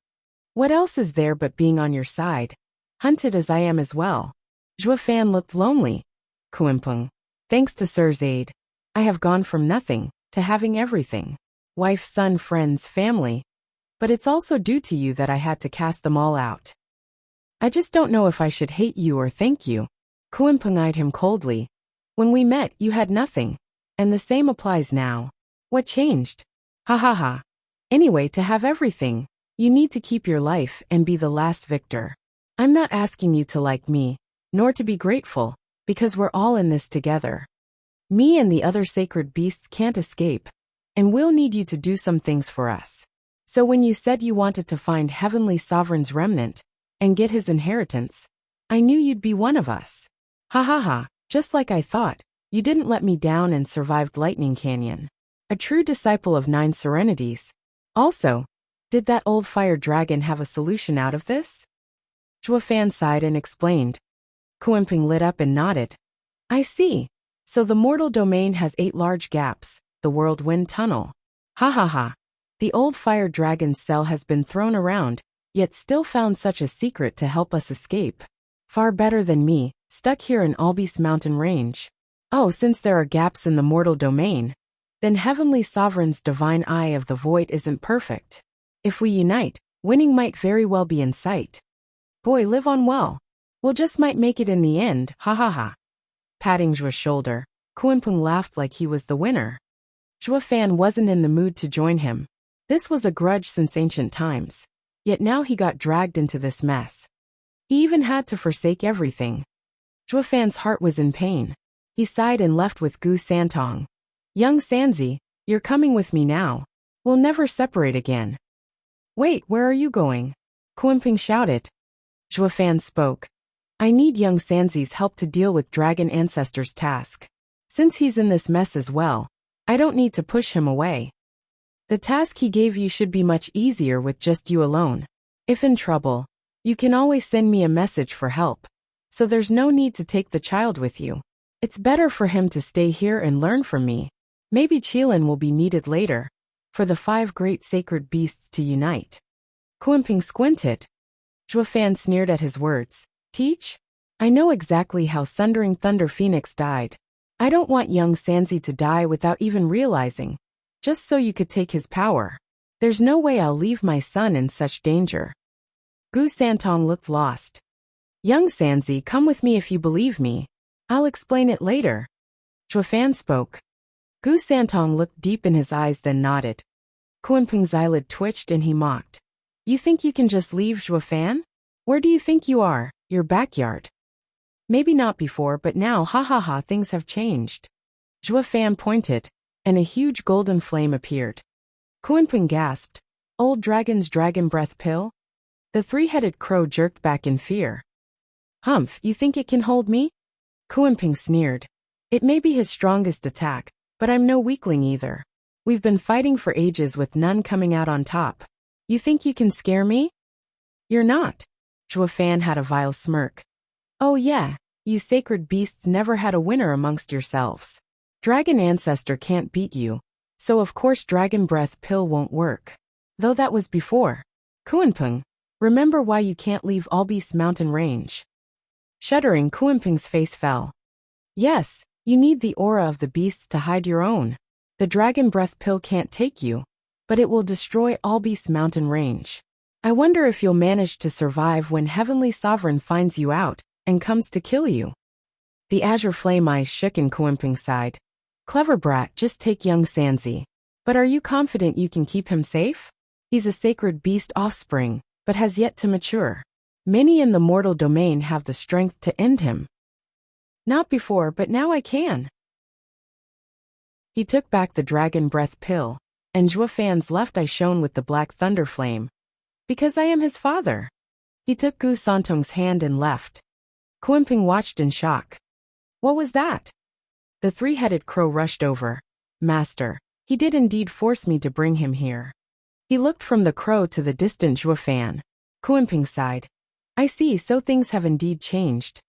[SPEAKER 1] What else is there but being on your side? Hunted as I am as well. Zhuo Fan looked lonely. Kunping, thanks to Sir's aid, I have gone from nothing to having everything. Wife, son, friends, family. But it's also due to you that I had to cast them all out. I just don't know if I should hate you or thank you. Kunping eyed him coldly. When we met, you had nothing. And the same applies now. What changed? Ha ha ha. Anyway, to have everything, you need to keep your life and be the last victor. I'm not asking you to like me, nor to be grateful, because we're all in this together. Me and the other sacred beasts can't escape, and we'll need you to do some things for us. So when you said you wanted to find Heavenly Sovereign's remnant, and get his inheritance, I knew you'd be one of us. Ha ha ha, just like I thought, you didn't let me down and survived Lightning Canyon. A true disciple of 9 serenities. Also, did that old fire dragon have a solution out of this? Zhuo Fan sighed and explained. Kunping lit up and nodded. I see. So the mortal domain has 8 large gaps, the whirlwind tunnel. Ha ha ha. The old fire dragon's cell has been thrown around, yet still found such a secret to help us escape. Far better than me, stuck here in Albis mountain range. Oh, since there are gaps in the mortal domain, then Heavenly Sovereign's divine eye of the void isn't perfect. If we unite, winning might very well be in sight. Boy, live on well. We'll just might make it in the end, ha ha ha. Patting Zhuo's shoulder, Kunping laughed like he was the winner. Zhuo Fan wasn't in the mood to join him. This was a grudge since ancient times. Yet now he got dragged into this mess. He even had to forsake everything. Zhuo Fan's heart was in pain. He sighed and left with Gu Santong. Young Sanzi, you're coming with me now. We'll never separate again. Wait, where are you going? Kuimping shouted. Zhuofan spoke. I need young Sanzi's help to deal with Dragon Ancestor's task. Since he's in this mess as well, I don't need to push him away. The task he gave you should be much easier with just you alone. If in trouble, you can always send me a message for help. So there's no need to take the child with you. It's better for him to stay here and learn from me. Maybe Qilin will be needed later, for the 5 great sacred beasts to unite. Kuimping squinted. Zhuofan sneered at his words. Teach? I know exactly how Sundering Thunder Phoenix died. I don't want young Sanzi to die without even realizing, just so you could take his power. There's no way I'll leave my son in such danger. Gu Santong looked lost. Young Sanzi, come with me if you believe me. I'll explain it later. Zhuofan spoke. Gu Santong looked deep in his eyes then nodded. Kuimping's eyelid twitched and he mocked. You think you can just leave Zhuofan? Where do you think you are? Your backyard. Maybe not before, but now things have changed. Zhuofan pointed, and a huge golden flame appeared. Kuimping gasped. Old dragon's dragon breath pill? The 3-headed crow jerked back in fear. Humph, you think it can hold me? Kuimping sneered. It may be his strongest attack, but I'm no weakling either. We've been fighting for ages with none coming out on top. You think you can scare me? You're not. Zhuofan had a vile smirk. Oh yeah, you sacred beasts never had a winner amongst yourselves. Dragon Ancestor can't beat you, so of course Dragon Breath Pill won't work. Though that was before. Kuimping, remember why you can't leave Allbeast Mountain Range. Shuddering, Kuimping's face fell. Yes, you need the aura of the beasts to hide your own. The Dragon Breath Pill can't take you, but it will destroy Allbeast Mountain Range. I wonder if you'll manage to survive when Heavenly Sovereign finds you out and comes to kill you. The azure flame eyes shook and Kuimping sighed. Clever brat, just take young Sanzi. But are you confident you can keep him safe? He's a sacred beast offspring, but has yet to mature. Many in the mortal domain have the strength to end him. Not before, but now I can. He took back the dragon breath pill, and Zhuofan's left eye shone with the black thunder flame. Because I am his father. He took Gu Santong's hand and left. Kuimping watched in shock. What was that? The 3-headed crow rushed over. Master, he did indeed force me to bring him here. He looked from the crow to the distant Zhuofan. Kuimping sighed. I see, so things have indeed changed.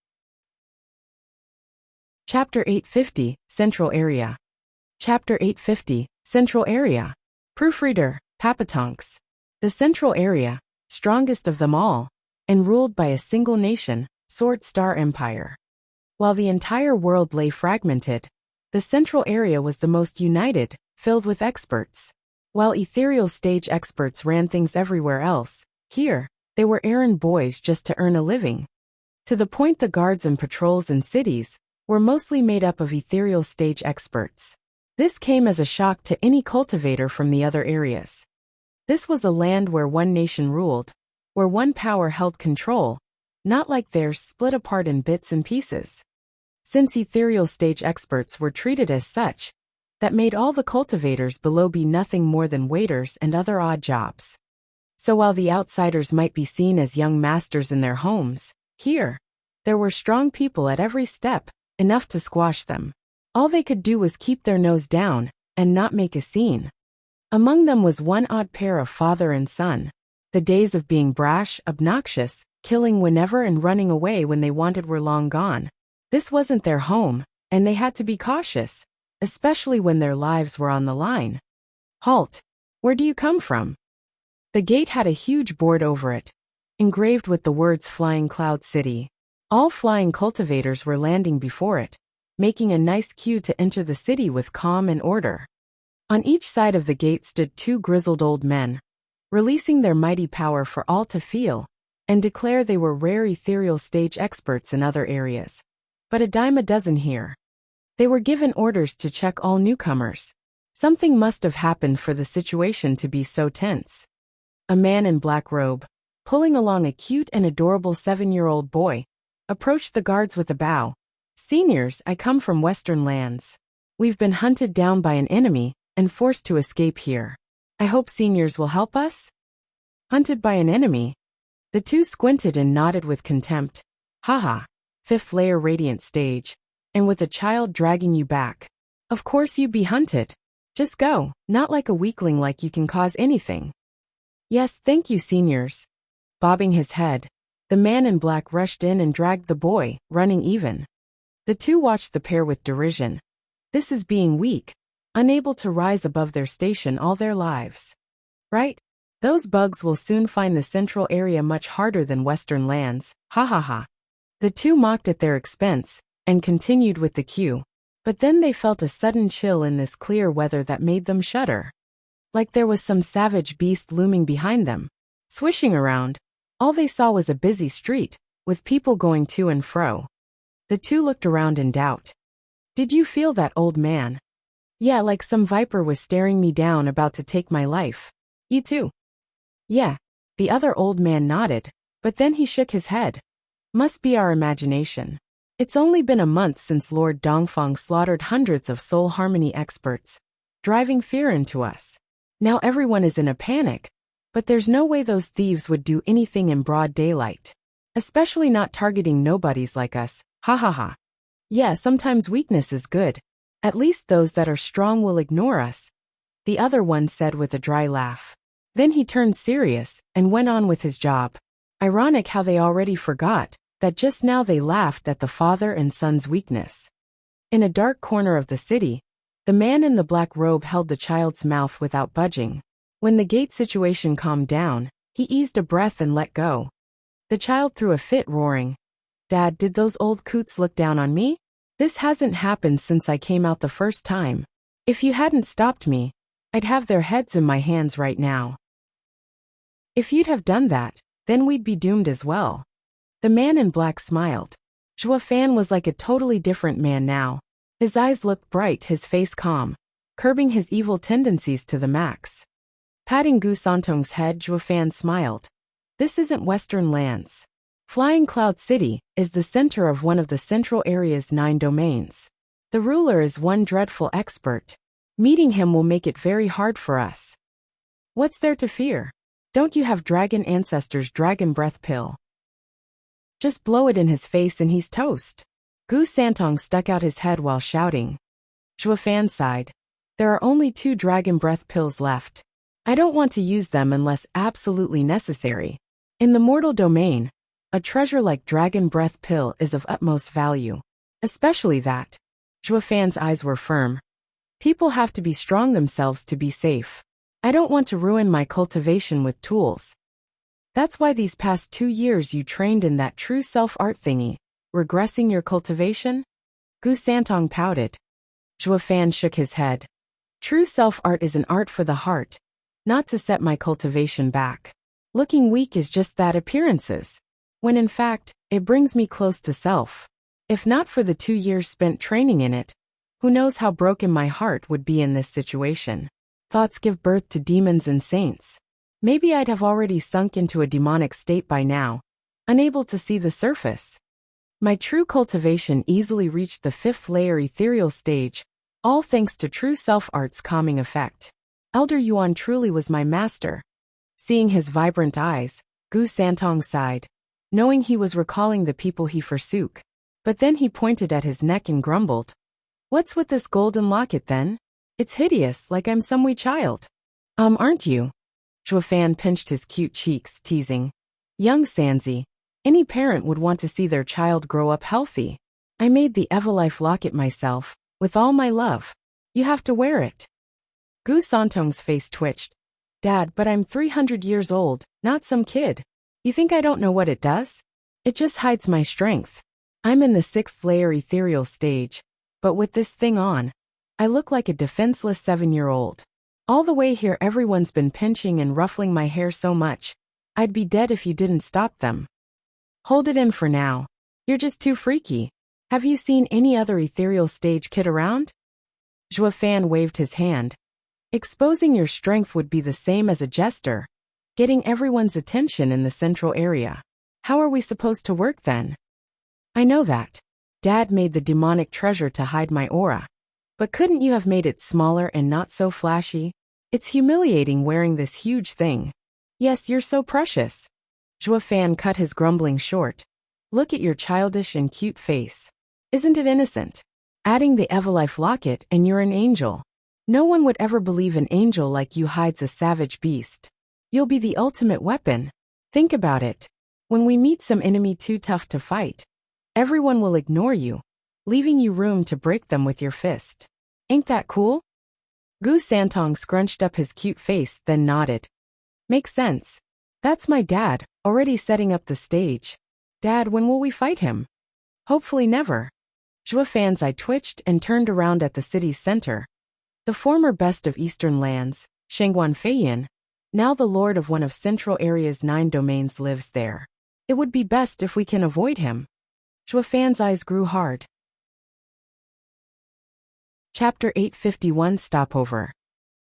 [SPEAKER 1] Chapter 850, Central Area. Chapter 850, Central Area. Proofreader, Papatonks. The Central Area, strongest of them all, and ruled by a single nation, Sword Star Empire. While the entire world lay fragmented, the Central Area was the most united, filled with experts. While ethereal stage experts ran things everywhere else, here, they were errand boys just to earn a living. To the point the guards and patrols in cities were mostly made up of ethereal stage experts. This came as a shock to any cultivator from the other areas. This was a land where one nation ruled, where one power held control, not like theirs split apart in bits and pieces. Since ethereal stage experts were treated as such, that made all the cultivators below be nothing more than waiters and other odd jobs. So while the outsiders might be seen as young masters in their homes, here, there were strong people at every step, enough to squash them. All they could do was keep their nose down, and not make a scene. Among them was one odd pair of father and son. The days of being brash, obnoxious, killing whenever and running away when they wanted were long gone. This wasn't their home, and they had to be cautious, especially when their lives were on the line. Halt! Where do you come from? The gate had a huge board over it, engraved with the words Flying Cloud City. All flying cultivators were landing before it, making a nice queue to enter the city with calm and order. On each side of the gate stood 2 grizzled old men, releasing their mighty power for all to feel, and declare they were rare ethereal stage experts in other areas. But a dime a dozen here. They were given orders to check all newcomers. Something must have happened for the situation to be so tense. A man in black robe, pulling along a cute and adorable 7-year-old boy, approached the guards with a bow. Seniors, I come from Western lands. We've been hunted down by an enemy and forced to escape here. I hope seniors will help us? Hunted by an enemy? The two squinted and nodded with contempt. Haha. Fifth layer radiant stage. And with a child dragging you back. Of course you'd be hunted. Just go, not like a weakling like you can cause anything. Yes, thank you, seniors. Bobbing his head, the man in black rushed in and dragged the boy, running even. The two watched the pair with derision. This is being weak, unable to rise above their station all their lives. Right? Those bugs will soon find the central area much harder than Western lands, ha ha ha. The two mocked at their expense, and continued with the queue. But then they felt a sudden chill in this clear weather that made them shudder. Like there was some savage beast looming behind them. Swishing around, all they saw was a busy street, with people going to and fro. The two looked around in doubt. Did you feel that, old man? Yeah, like some viper was staring me down about to take my life. You too? Yeah. The other old man nodded, but then he shook his head. Must be our imagination. It's only been a month since Lord Dongfang slaughtered hundreds of soul harmony experts, driving fear into us. Now everyone is in a panic, but there's no way those thieves would do anything in broad daylight. Especially not targeting nobodies like us, ha ha ha. Yeah, sometimes weakness is good. At least those that are strong will ignore us, the other one said with a dry laugh. Then he turned serious and went on with his job. Ironic how they already forgot that just now they laughed at the father and son's weakness. In a dark corner of the city, the man in the black robe held the child's mouth without budging. When the gate situation calmed down, he eased a breath and let go. The child threw a fit, roaring, "Dad, did those old coots look down on me? This hasn't happened since I came out the first time. If you hadn't stopped me, I'd have their heads in my hands right now." If you'd have done that, then we'd be doomed as well. The man in black smiled. Zhua Fan was like a totally different man now. His eyes looked bright, his face calm, curbing his evil tendencies to the max. Patting Gu Santong's head, Zhua Fan smiled. This isn't Western lands. Flying Cloud City is the center of one of the central area's 9 domains. The ruler is one dreadful expert. Meeting him will make it very hard for us. What's there to fear? Don't you have dragon ancestors' dragon breath pill? Just blow it in his face and he's toast. Gu Santong stuck out his head while shouting. Zhua Fan sighed. There are only 2 dragon breath pills left. I don't want to use them unless absolutely necessary. In the mortal domain, a treasure like dragon breath pill is of utmost value. Especially that. Zhua Fan's eyes were firm. People have to be strong themselves to be safe. I don't want to ruin my cultivation with tools. That's why these past 2 years you trained in that true self-art thingy, regressing your cultivation? Gu Santong pouted. Zhua Fan shook his head. True self-art is an art for the heart, not to set my cultivation back. Looking weak is just that, appearances, when in fact, it brings me close to self. If not for the 2 years spent training in it, who knows how broken my heart would be in this situation. Thoughts give birth to demons and saints. Maybe I'd have already sunk into a demonic state by now, unable to see the surface. My true cultivation easily reached the 5th layer ethereal stage, all thanks to true self-art's calming effect. Elder Yuan truly was my master. Seeing his vibrant eyes, Gu Santong sighed, knowing he was recalling the people he forsook. But then he pointed at his neck and grumbled. What's with this golden locket then? It's hideous, like I'm some wee child. Aren't you? Zhua Fan pinched his cute cheeks, teasing. Young Sanzi, any parent would want to see their child grow up healthy. I made the Evalife locket myself, with all my love. You have to wear it. Gu Santong's face twitched. Dad, but I'm 300 years old, not some kid. You think I don't know what it does? It just hides my strength. I'm in the 6th layer ethereal stage, but with this thing on, I look like a defenseless 7-year-old. All the way here everyone's been pinching and ruffling my hair so much, I'd be dead if you didn't stop them. Hold it in for now. You're just too freaky. Have you seen any other ethereal stage kid around? Zhua Fan waved his hand. Exposing your strength would be the same as a jester, getting everyone's attention in the central area. How are we supposed to work then? I know that. Dad made the demonic treasure to hide my aura. But couldn't you have made it smaller and not so flashy? It's humiliating wearing this huge thing. Yes, you're so precious. Zhua Fan cut his grumbling short. Look at your childish and cute face. Isn't it innocent? Adding the Evilife locket and you're an angel. No one would ever believe an angel like you hides a savage beast. You'll be the ultimate weapon. Think about it. When we meet some enemy too tough to fight, everyone will ignore you, leaving you room to break them with your fist. Ain't that cool? Gu Santong scrunched up his cute face, then nodded. Makes sense. That's my dad, already setting up the stage. Dad, when will we fight him? Hopefully never. Zhua Fan's eye twitched and turned around at the city's center. The former best of Eastern lands, Shengguan Feiyin, now the lord of one of Central Area's 9 domains, lives there. It would be best if we can avoid him. Zhua Fan's eyes grew hard. Chapter 851 Stopover.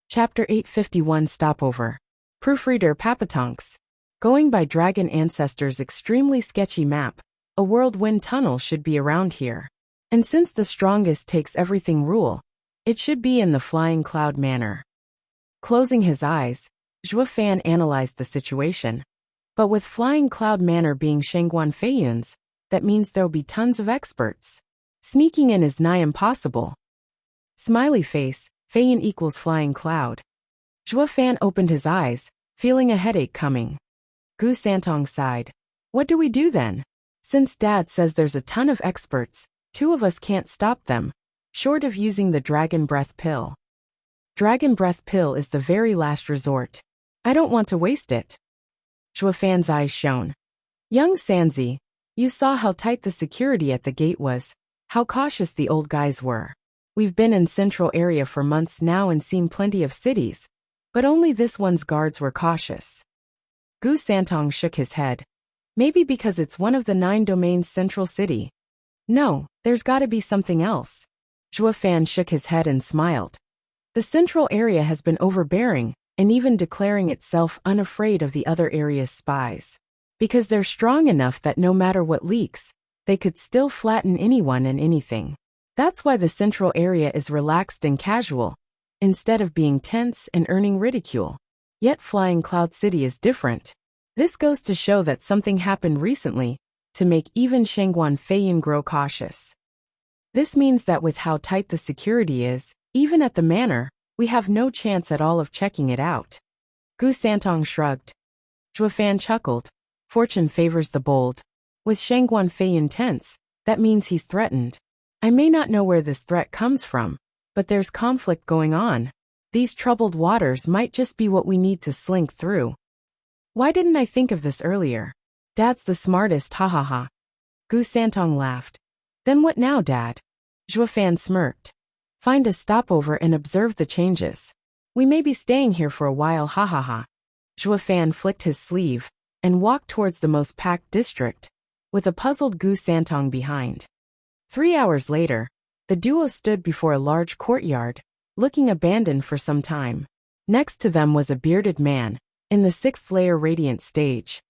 [SPEAKER 1] Chapter 851 Stopover. Proofreader Papatonks. Going by Dragon Ancestors' extremely sketchy map, a whirlwind tunnel should be around here. And since the strongest takes everything rule, it should be in the Flying Cloud manner. Closing his eyes, Zhua Fan analyzed the situation. But with Flying Cloud manner being Shengguan Feiyun's, that means there'll be tons of experts. Sneaking in is nigh impossible. Smiley face, Feiyin equals Flying Cloud. Zhua Fan opened his eyes, feeling a headache coming. Gu Santong sighed. What do we do then? Since Dad says there's a ton of experts, 2 of us can't stop them, short of using the Dragon Breath Pill. Dragon Breath Pill is the very last resort. I don't want to waste it. Zhua Fan's eyes shone. Young Sanzi, you saw how tight the security at the gate was, how cautious the old guys were. We've been in Central Area for months now and seen plenty of cities, but only this one's guards were cautious. Gu Santong shook his head. Maybe because it's one of the 9 domains' central city. No, there's gotta be something else. Zhua Fan shook his head and smiled. The Central Area has been overbearing, and even declaring itself unafraid of the other area's spies. Because they're strong enough that no matter what leaks, they could still flatten anyone and anything. That's why the Central Area is relaxed and casual, instead of being tense and earning ridicule. Yet Flying Cloud City is different. This goes to show that something happened recently, to make even Shengguan Feiyin grow cautious. This means that with how tight the security is, even at the manor, we have no chance at all of checking it out. Gu Santong shrugged. Zhua Fan chuckled. Fortune favors the bold. With Shengguan Feiyin tense, that means he's threatened. I may not know where this threat comes from, but there's conflict going on. These troubled waters might just be what we need to slink through. Why didn't I think of this earlier? Dad's the smartest, ha ha ha. Gu Santong laughed. Then what now, Dad? Zhua Fan smirked. Find a stopover and observe the changes. We may be staying here for a while, ha ha ha. Zhua Fan flicked his sleeve and walked towards the most packed district, with a puzzled Gu Santong behind. 3 hours later, the duo stood before a large courtyard, looking abandoned for some time. Next to them was a bearded man, in the 6th layer radiant stage.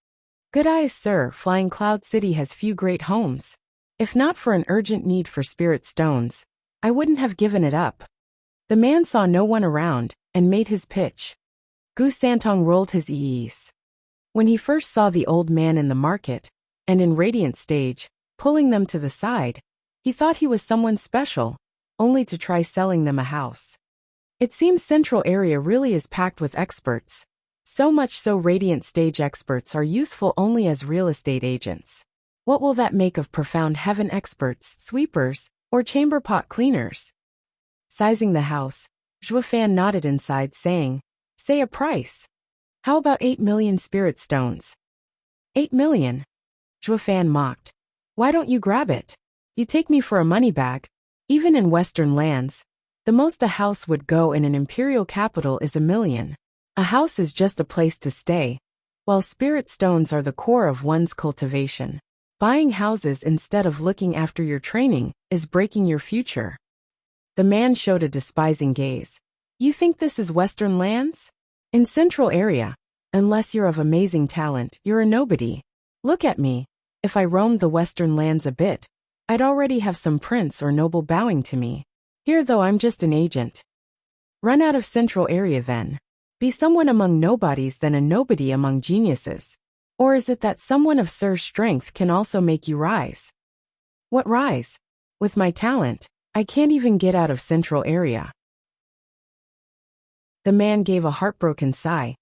[SPEAKER 1] Good eyes, sir. Flying Cloud City has few great homes. If not for an urgent need for spirit stones, I wouldn't have given it up. The man saw no one around, and made his pitch. Gu Santong rolled his eyes. When he first saw the old man in the market, and in radiant stage, pulling them to the side, he thought he was someone special, only to try selling them a house. It seems Central Area really is packed with experts. So much so radiant stage experts are useful only as real estate agents. What will that make of profound heaven experts, sweepers, or chamber pot cleaners? Sizing the house, Zhua Fan nodded inside, saying, Say a price. How about 8 million spirit stones? 8 million? Zhua Fan mocked. Why don't you grab it? You take me for a money bag. Even in Western lands, the most a house would go in an imperial capital is 1 million. A house is just a place to stay, while spirit stones are the core of one's cultivation. Buying houses instead of looking after your training is breaking your future. The man showed a despising gaze. You think this is Western lands? In Central Area, unless you're of amazing talent, you're a nobody. Look at me. If I roamed the Western lands a bit, I'd already have some prince or noble bowing to me. Here though I'm just an agent. Run out of Central Area then. Be someone among nobodies than a nobody among geniuses. Or is it that someone of Sir's strength can also make you rise? What rise? With my talent, I can't even get out of central area. The man gave a heartbroken sigh.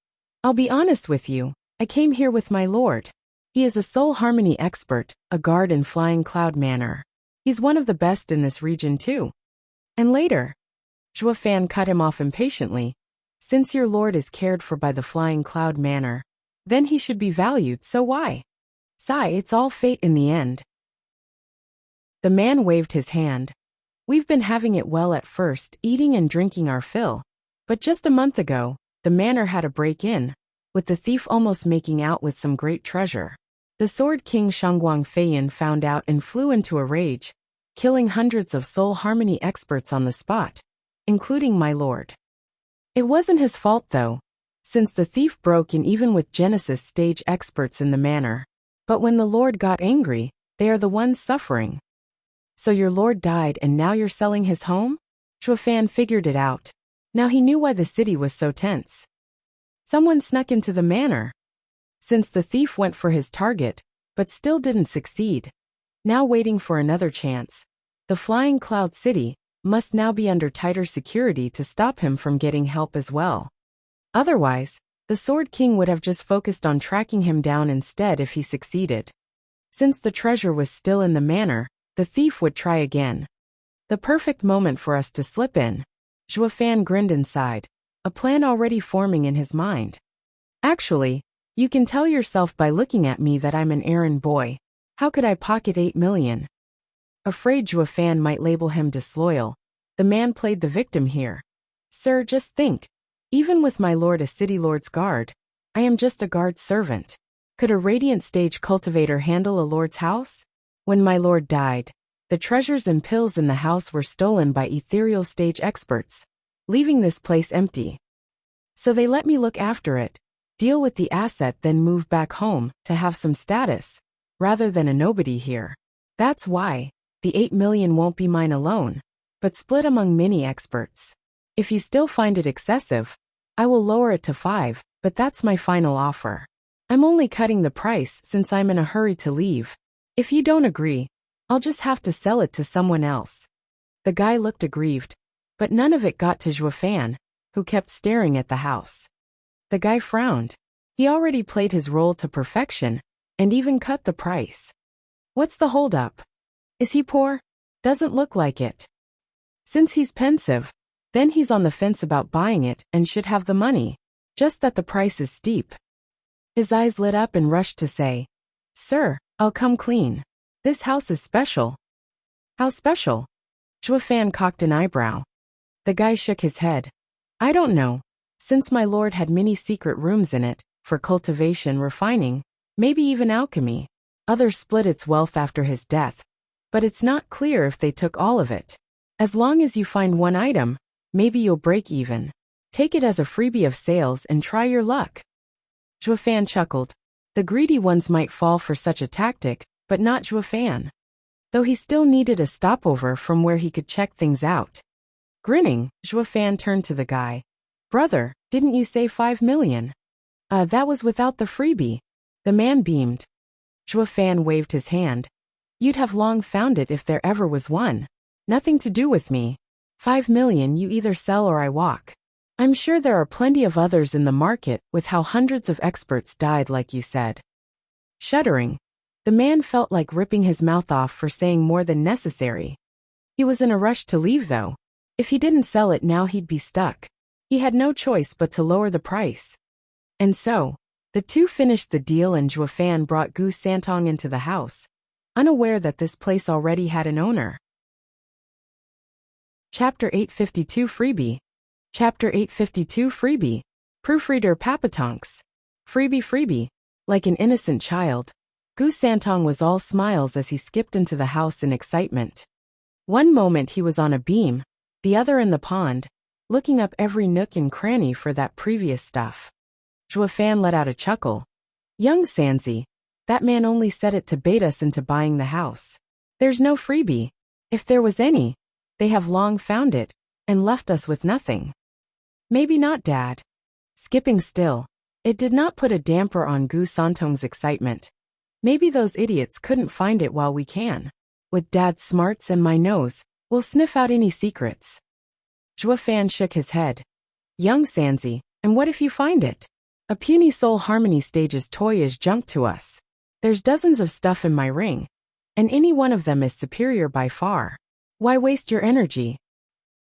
[SPEAKER 1] I'll be honest with you, I came here with my lord. He is a soul harmony expert, a guard in Flying Cloud Manor. He's one of the best in this region too. And later, Zhuo Fan cut him off impatiently. Since your lord is cared for by the Flying Cloud Manor, then he should be valued, so why? Sigh, it's all fate in the end. The man waved his hand. We've been having it well at first, eating and drinking our fill. But just a month ago, the manor had a break-in, with the thief almost making out with some great treasure. The Sword King Shangguang Feiyan found out and flew into a rage, killing hundreds of soul harmony experts on the spot, including my lord. It wasn't his fault though, since the thief broke in even with Genesis stage experts in the manor. But when the lord got angry, they are the ones suffering. So your lord died and now you're selling his home? Zhuo Fan figured it out. Now he knew why the city was so tense. Someone snuck into the manor. Since the thief went for his target, but still didn't succeed, now waiting for another chance, the Flying Cloud City must now be under tighter security to stop him from getting help as well. Otherwise, the Sword King would have just focused on tracking him down instead if he succeeded. Since the treasure was still in the manor, the thief would try again. The perfect moment for us to slip in. Zhuo Fan grinned inside, a plan already forming in his mind. Actually, you can tell yourself by looking at me that I'm an errand boy. How could I pocket 8 million? Afraid Zhuo Fan might label him disloyal, the man played the victim here. Sir, just think. Even with my lord a city lord's guard, I am just a guard servant. Could a radiant stage cultivator handle a lord's house? When my lord died, the treasures and pills in the house were stolen by ethereal stage experts, leaving this place empty. So they let me look after it, deal with the asset, then move back home to have some status, rather than a nobody here. That's why the 8 million won't be mine alone, but split among many experts. If you still find it excessive, I will lower it to 5, but that's my final offer. I'm only cutting the price since I'm in a hurry to leave. If you don't agree, I'll just have to sell it to someone else. The guy looked aggrieved, but none of it got to Zhuo Fan, who kept staring at the house. The guy frowned. He already played his role to perfection, and even cut the price. What's the holdup? Is he poor? Doesn't look like it. Since he's pensive, then he's on the fence about buying it and should have the money, just that the price is steep. His eyes lit up and rushed to say, Sir, I'll come clean. This house is special. How special? Zhuo Fan cocked an eyebrow. The guy shook his head. I don't know. Since my lord had many secret rooms in it, for cultivation, refining, maybe even alchemy. Others split its wealth after his death. But it's not clear if they took all of it. As long as you find one item, maybe you'll break even. Take it as a freebie of sales and try your luck. Zhuo Fan chuckled. The greedy ones might fall for such a tactic, but not Zhuo Fan. Though he still needed a stopover from where he could check things out. Grinning, Zhuo Fan turned to the guy. Brother, didn't you say 5 million? That was without the freebie. The man beamed. Zhuo Fan waved his hand. You'd have long found it if there ever was one. Nothing to do with me. 5 million you either sell or I walk. I'm sure there are plenty of others in the market with how hundreds of experts died like you said. Shuddering, the man felt like ripping his mouth off for saying more than necessary. He was in a rush to leave though. If he didn't sell it now he'd be stuck. He had no choice but to lower the price. And so, the two finished the deal and Zhuo Fan brought Gu Santong into the house, unaware that this place already had an owner. Chapter 852 Freebie. Chapter 852 Freebie. Proofreader Papatonks. Freebie. Like an innocent child, Gu Santong was all smiles as he skipped into the house in excitement. One moment he was on a beam, the other in the pond, looking up every nook and cranny for that previous stuff. Zhuo Fan let out a chuckle. Young Sanzi, that man only said it to bait us into buying the house. There's no freebie. If there was any, they have long found it, and left us with nothing. Maybe not, Dad. skipping still. It did not put a damper on Gu Santong's excitement. Maybe those idiots couldn't find it while we can. With Dad's smarts and my nose, we'll sniff out any secrets. Zhuo Fan shook his head. Young Sanzi, and what if you find it? A puny soul harmony stage's toy is junk to us. There's dozens of stuff in my ring, and any one of them is superior by far. Why waste your energy?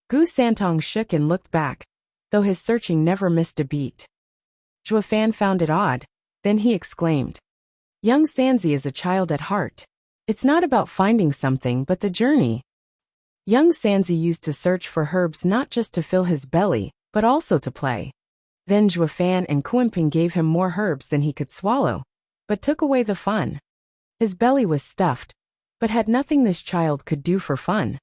[SPEAKER 1] Gu Santong shook and looked back, though his searching never missed a beat. Zhuo Fan found it odd, then he exclaimed. Young Sanzi is a child at heart. It's not about finding something but the journey. Young Sanzi used to search for herbs not just to fill his belly, but also to play. Then Zhuo Fan and Kuanping gave him more herbs than he could swallow, but took away the fun. His belly was stuffed, but had nothing this child could do for fun.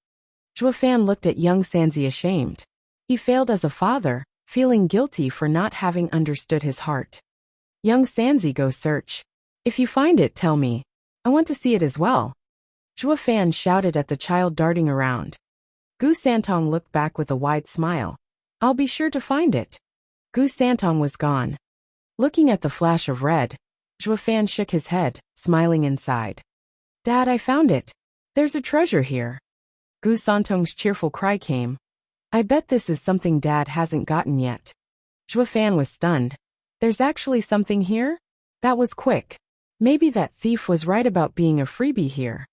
[SPEAKER 1] Zhuo Fan looked at young Sanzi ashamed. He failed as a father, feeling guilty for not having understood his heart. Young Sanzi, go search. If you find it, tell me. I want to see it as well. Zhuo Fan shouted at the child darting around. Gu Santong looked back with a wide smile. I'll be sure to find it. Gu Santong was gone. Looking at the flash of red, Zhuo Fan shook his head, smiling inside. Dad, I found it. There's a treasure here. Gu Santong's cheerful cry came. I bet this is something Dad hasn't gotten yet. Zhuo Fan was stunned. There's actually something here? That was quick. Maybe that thief was right about being a freebie here.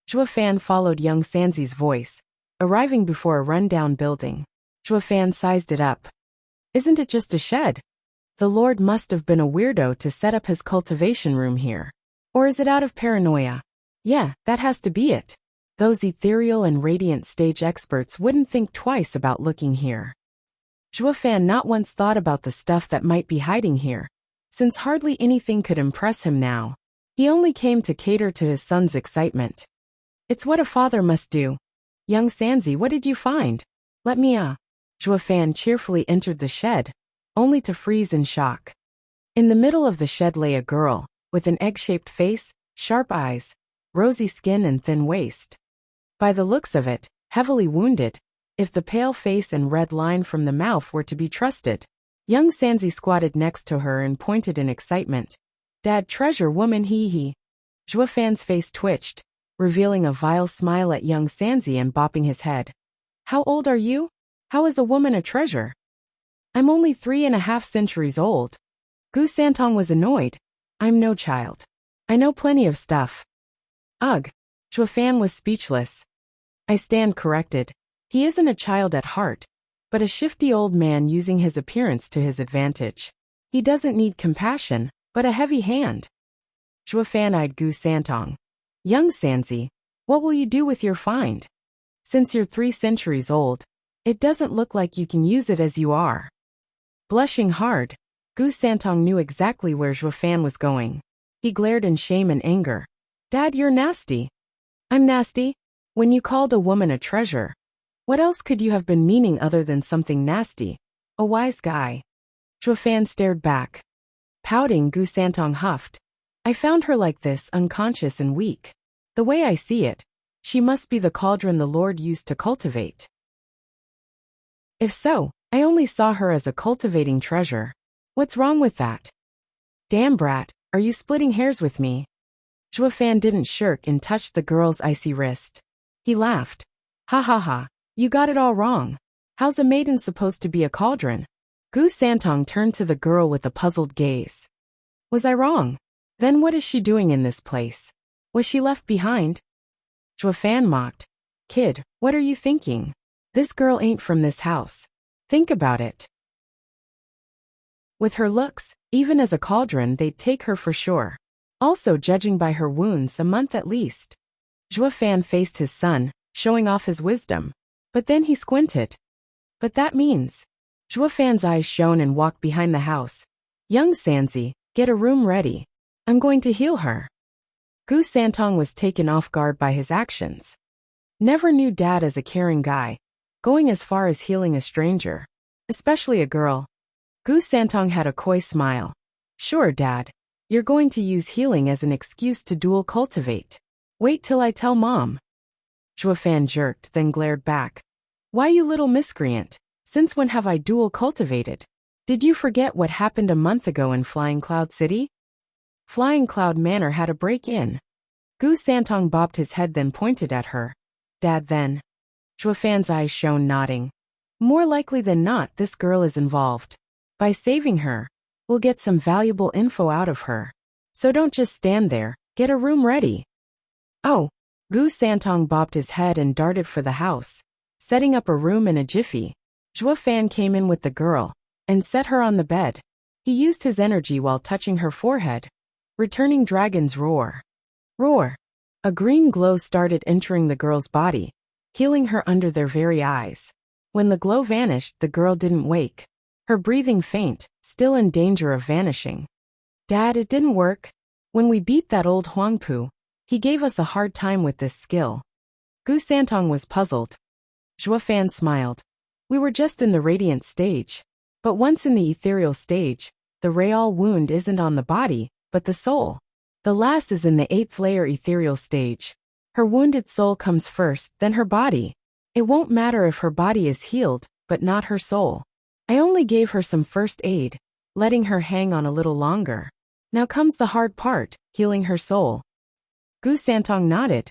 [SPEAKER 1] Zhuo Fan followed young Sanzi's voice, arriving before a run-down building. Zhuo Fan sized it up. Isn't it just a shed? The Lord must have been a weirdo to set up his cultivation room here. Or is it out of paranoia? Yeah, that has to be it. Those ethereal and radiant stage experts wouldn't think twice about looking here. Zhuo Fan not once thought about the stuff that might be hiding here, since hardly anything could impress him now. He only came to cater to his son's excitement. It's what a father must do. Young Sanzi, what did you find? Let me Zhuo Fan cheerfully entered the shed, only to freeze in shock. In the middle of the shed lay a girl, with an egg-shaped face, sharp eyes, rosy skin and thin waist. By the looks of it, heavily wounded, if the pale face and red line from the mouth were to be trusted. Young Sanzi squatted next to her and pointed in excitement. Dad, treasure woman, hee. Zhuo Fan's face twitched, revealing a vile smile at young Sanzi and bopping his head. How old are you? How is a woman a treasure? I'm only 3.5 centuries old. Gu Santong was annoyed. I'm no child. I know plenty of stuff. Ugh. Zhuo Fan was speechless. I stand corrected. He isn't a child at heart, but a shifty old man using his appearance to his advantage. He doesn't need compassion, but a heavy hand. Zhuo Fan eyed Gu Santong. Young Sanzi, what will you do with your find? Since you're 3 centuries old, it doesn't look like you can use it as you are. Blushing hard, Gu Santong knew exactly where Zhuo Fan was going. He glared in shame and anger. Dad, you're nasty. I'm nasty? When you called a woman a treasure, what else could you have been meaning other than something nasty? A wise guy. Zhuo Fan stared back. Pouting, Gu Santong huffed. I found her like this, unconscious and weak. The way I see it, she must be the cauldron the Lord used to cultivate. If so, I only saw her as a cultivating treasure. What's wrong with that? Damn brat, are you splitting hairs with me? Zhuo Fan didn't shirk and touched the girl's icy wrist. He laughed. Ha ha ha, you got it all wrong. How's a maiden supposed to be a cauldron? Gu Santong turned to the girl with a puzzled gaze. Was I wrong? Then what is she doing in this place? Was she left behind? Zhuo Fan mocked. Kid, what are you thinking? This girl ain't from this house. Think about it. With her looks, even as a cauldron they'd take her for sure. Also judging by her wounds, a month at least. Zhuo Fan faced his son, showing off his wisdom. But then he squinted. But that means. Zhuo Fan's eyes shone and walked behind the house. Young Sanzi, get a room ready. I'm going to heal her. Gu Santong was taken off guard by his actions. Never knew Dad as a caring guy, going as far as healing a stranger, especially a girl. Gu Santong had a coy smile. Sure, Dad. You're going to use healing as an excuse to dual cultivate. Wait till I tell Mom. Zhuo Fan jerked, then glared back. Why, you little miscreant? Since when have I dual cultivated? Did you forget what happened a month ago in Flying Cloud City? Flying Cloud Manor had a break-in. Gu Santong bobbed his head then pointed at her. Dad then. Zhuofan's eyes shone nodding. More likely than not this girl is involved. By saving her, we'll get some valuable info out of her. So don't just stand there, get a room ready. Oh. Gu Santong bobbed his head and darted for the house, setting up a room in a jiffy. Zhuofan came in with the girl and set her on the bed. He used his energy while touching her forehead, returning dragon's roar. Roar. A green glow started entering the girl's body, healing her under their very eyes. When the glow vanished, the girl didn't wake. Her breathing faint, still in danger of vanishing. Dad, it didn't work. When we beat that old Huangpu, he gave us a hard time with this skill. Gu Santong was puzzled. Zhuofan smiled. We were just in the radiant stage. But once in the ethereal stage, the real wound isn't on the body, but the soul. The last is in the 8th layer ethereal stage. Her wounded soul comes first, then her body. It won't matter if her body is healed, but not her soul. I only gave her some first aid, letting her hang on a little longer. Now comes the hard part, healing her soul. Gu Santong nodded.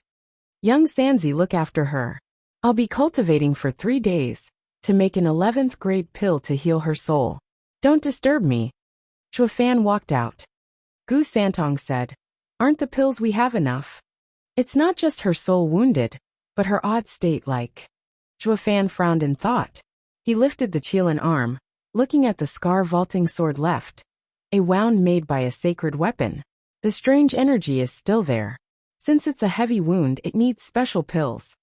[SPEAKER 1] Young Sanzi, look after her. I'll be cultivating for 3 days, to make an 11th grade pill to heal her soul. Don't disturb me. Zhuofan walked out. Gu Santong said, aren't the pills we have enough? It's not just her soul wounded, but her odd state like. Zhuofan frowned in thought. He lifted the Qilin arm, looking at the scar vaulting sword left. A wound made by a sacred weapon. The strange energy is still there. Since it's a heavy wound, it needs special pills.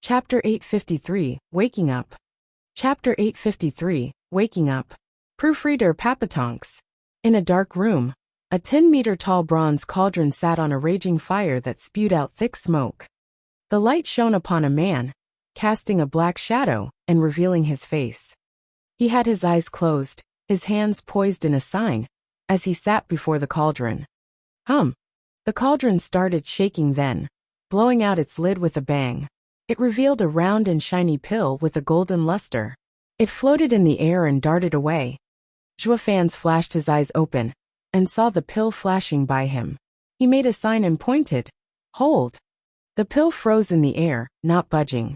[SPEAKER 1] Chapter 853, Waking Up. Chapter 853, Waking Up. Proofreader Papatonks. In a dark room, a 10-meter-tall bronze cauldron sat on a raging fire that spewed out thick smoke. The light shone upon a man, casting a black shadow and revealing his face. He had his eyes closed, his hands poised in a sign, as he sat before the cauldron. The cauldron started shaking then, blowing out its lid with a bang. It revealed a round and shiny pill with a golden luster. It floated in the air and darted away. Zhuofan flashed his eyes open, and saw the pill flashing by him. He made a sign and pointed. Hold. The pill froze in the air, not budging.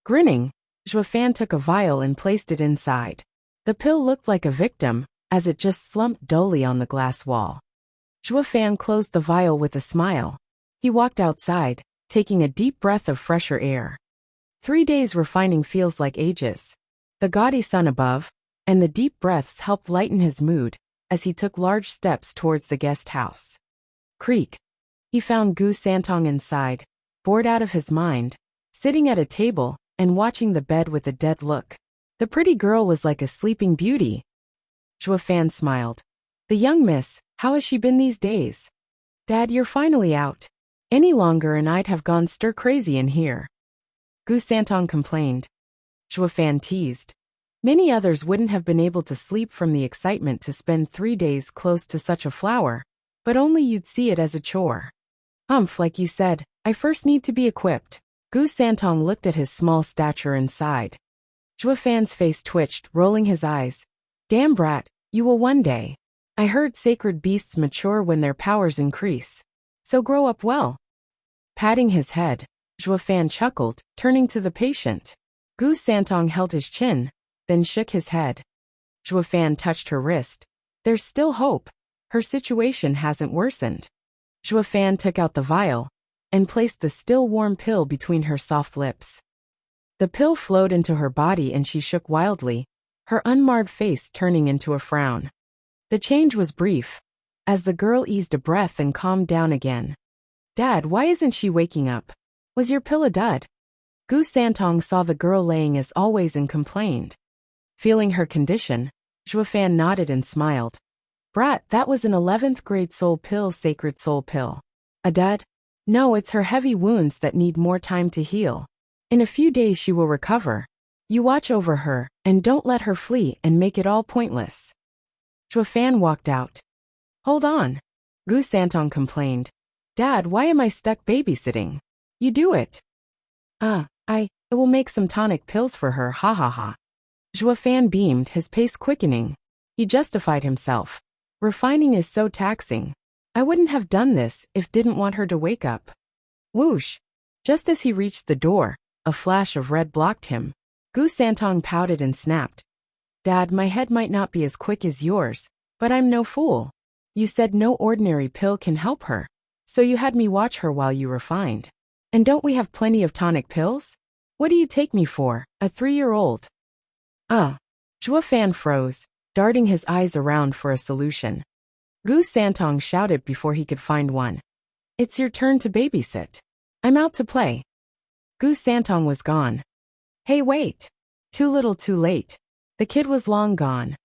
[SPEAKER 1] Grinning, Zhuofan took a vial and placed it inside. The pill looked like a victim, as it just slumped dully on the glass wall. Zhuofan closed the vial with a smile. He walked outside, taking a deep breath of fresher air. 3 days refining feels like ages. The gaudy sun above, and the deep breaths helped lighten his mood, as he took large steps towards the guest house. Creak. He found Gu Santong inside, bored out of his mind, sitting at a table, and watching the bed with a dead look. The pretty girl was like a sleeping beauty. Zhuofan smiled. The young miss, how has she been these days? Dad, you're finally out. Any longer and I'd have gone stir-crazy in here. Gu Santong complained. Zhuofan teased. Many others wouldn't have been able to sleep from the excitement to spend 3 days close to such a flower, but only you'd see it as a chore. Like you said, I first need to be equipped. Gu Santong looked at his small stature and sighed. Zhuofan's face twitched, rolling his eyes. Damn brat, you will one day. I heard sacred beasts mature when their powers increase. So grow up well. Patting his head, Zhuofan chuckled, turning to the patient. Gu Santong held his chin, then shook his head. Zhuofan touched her wrist. There's still hope. Her situation hasn't worsened. Zhuofan took out the vial and placed the still warm pill between her soft lips. The pill flowed into her body and she shook wildly, her unmarred face turning into a frown. The change was brief, as the girl eased a breath and calmed down again. Dad, why isn't she waking up? Was your pill a dud? Gu Santong saw the girl laying as always and complained. Feeling her condition, Zhuofan nodded and smiled. Brat, that was an 11th grade soul pill, sacred soul pill. A dud? No, it's her heavy wounds that need more time to heal. In a few days she will recover. You watch over her, and don't let her flee and make it all pointless. Zhuofan walked out. Hold on. Gu Santong complained. Dad, why am I stuck babysitting? You do it. It will make some tonic pills for her, ha ha ha. Fan beamed, his pace quickening. He justified himself. Refining is so taxing. I wouldn't have done this if didn't want her to wake up. Whoosh! Just as he reached the door, a flash of red blocked him. Gu Santong pouted and snapped. Dad, my head might not be as quick as yours, but I'm no fool. You said no ordinary pill can help her, so you had me watch her while you refined. And don't we have plenty of tonic pills? What do you take me for, a 3-year-old? Fan froze, darting his eyes around for a solution. Gu Santong shouted before he could find one. It's your turn to babysit. I'm out to play. Gu Santong was gone. Hey, wait. Too little too late. The kid was long gone.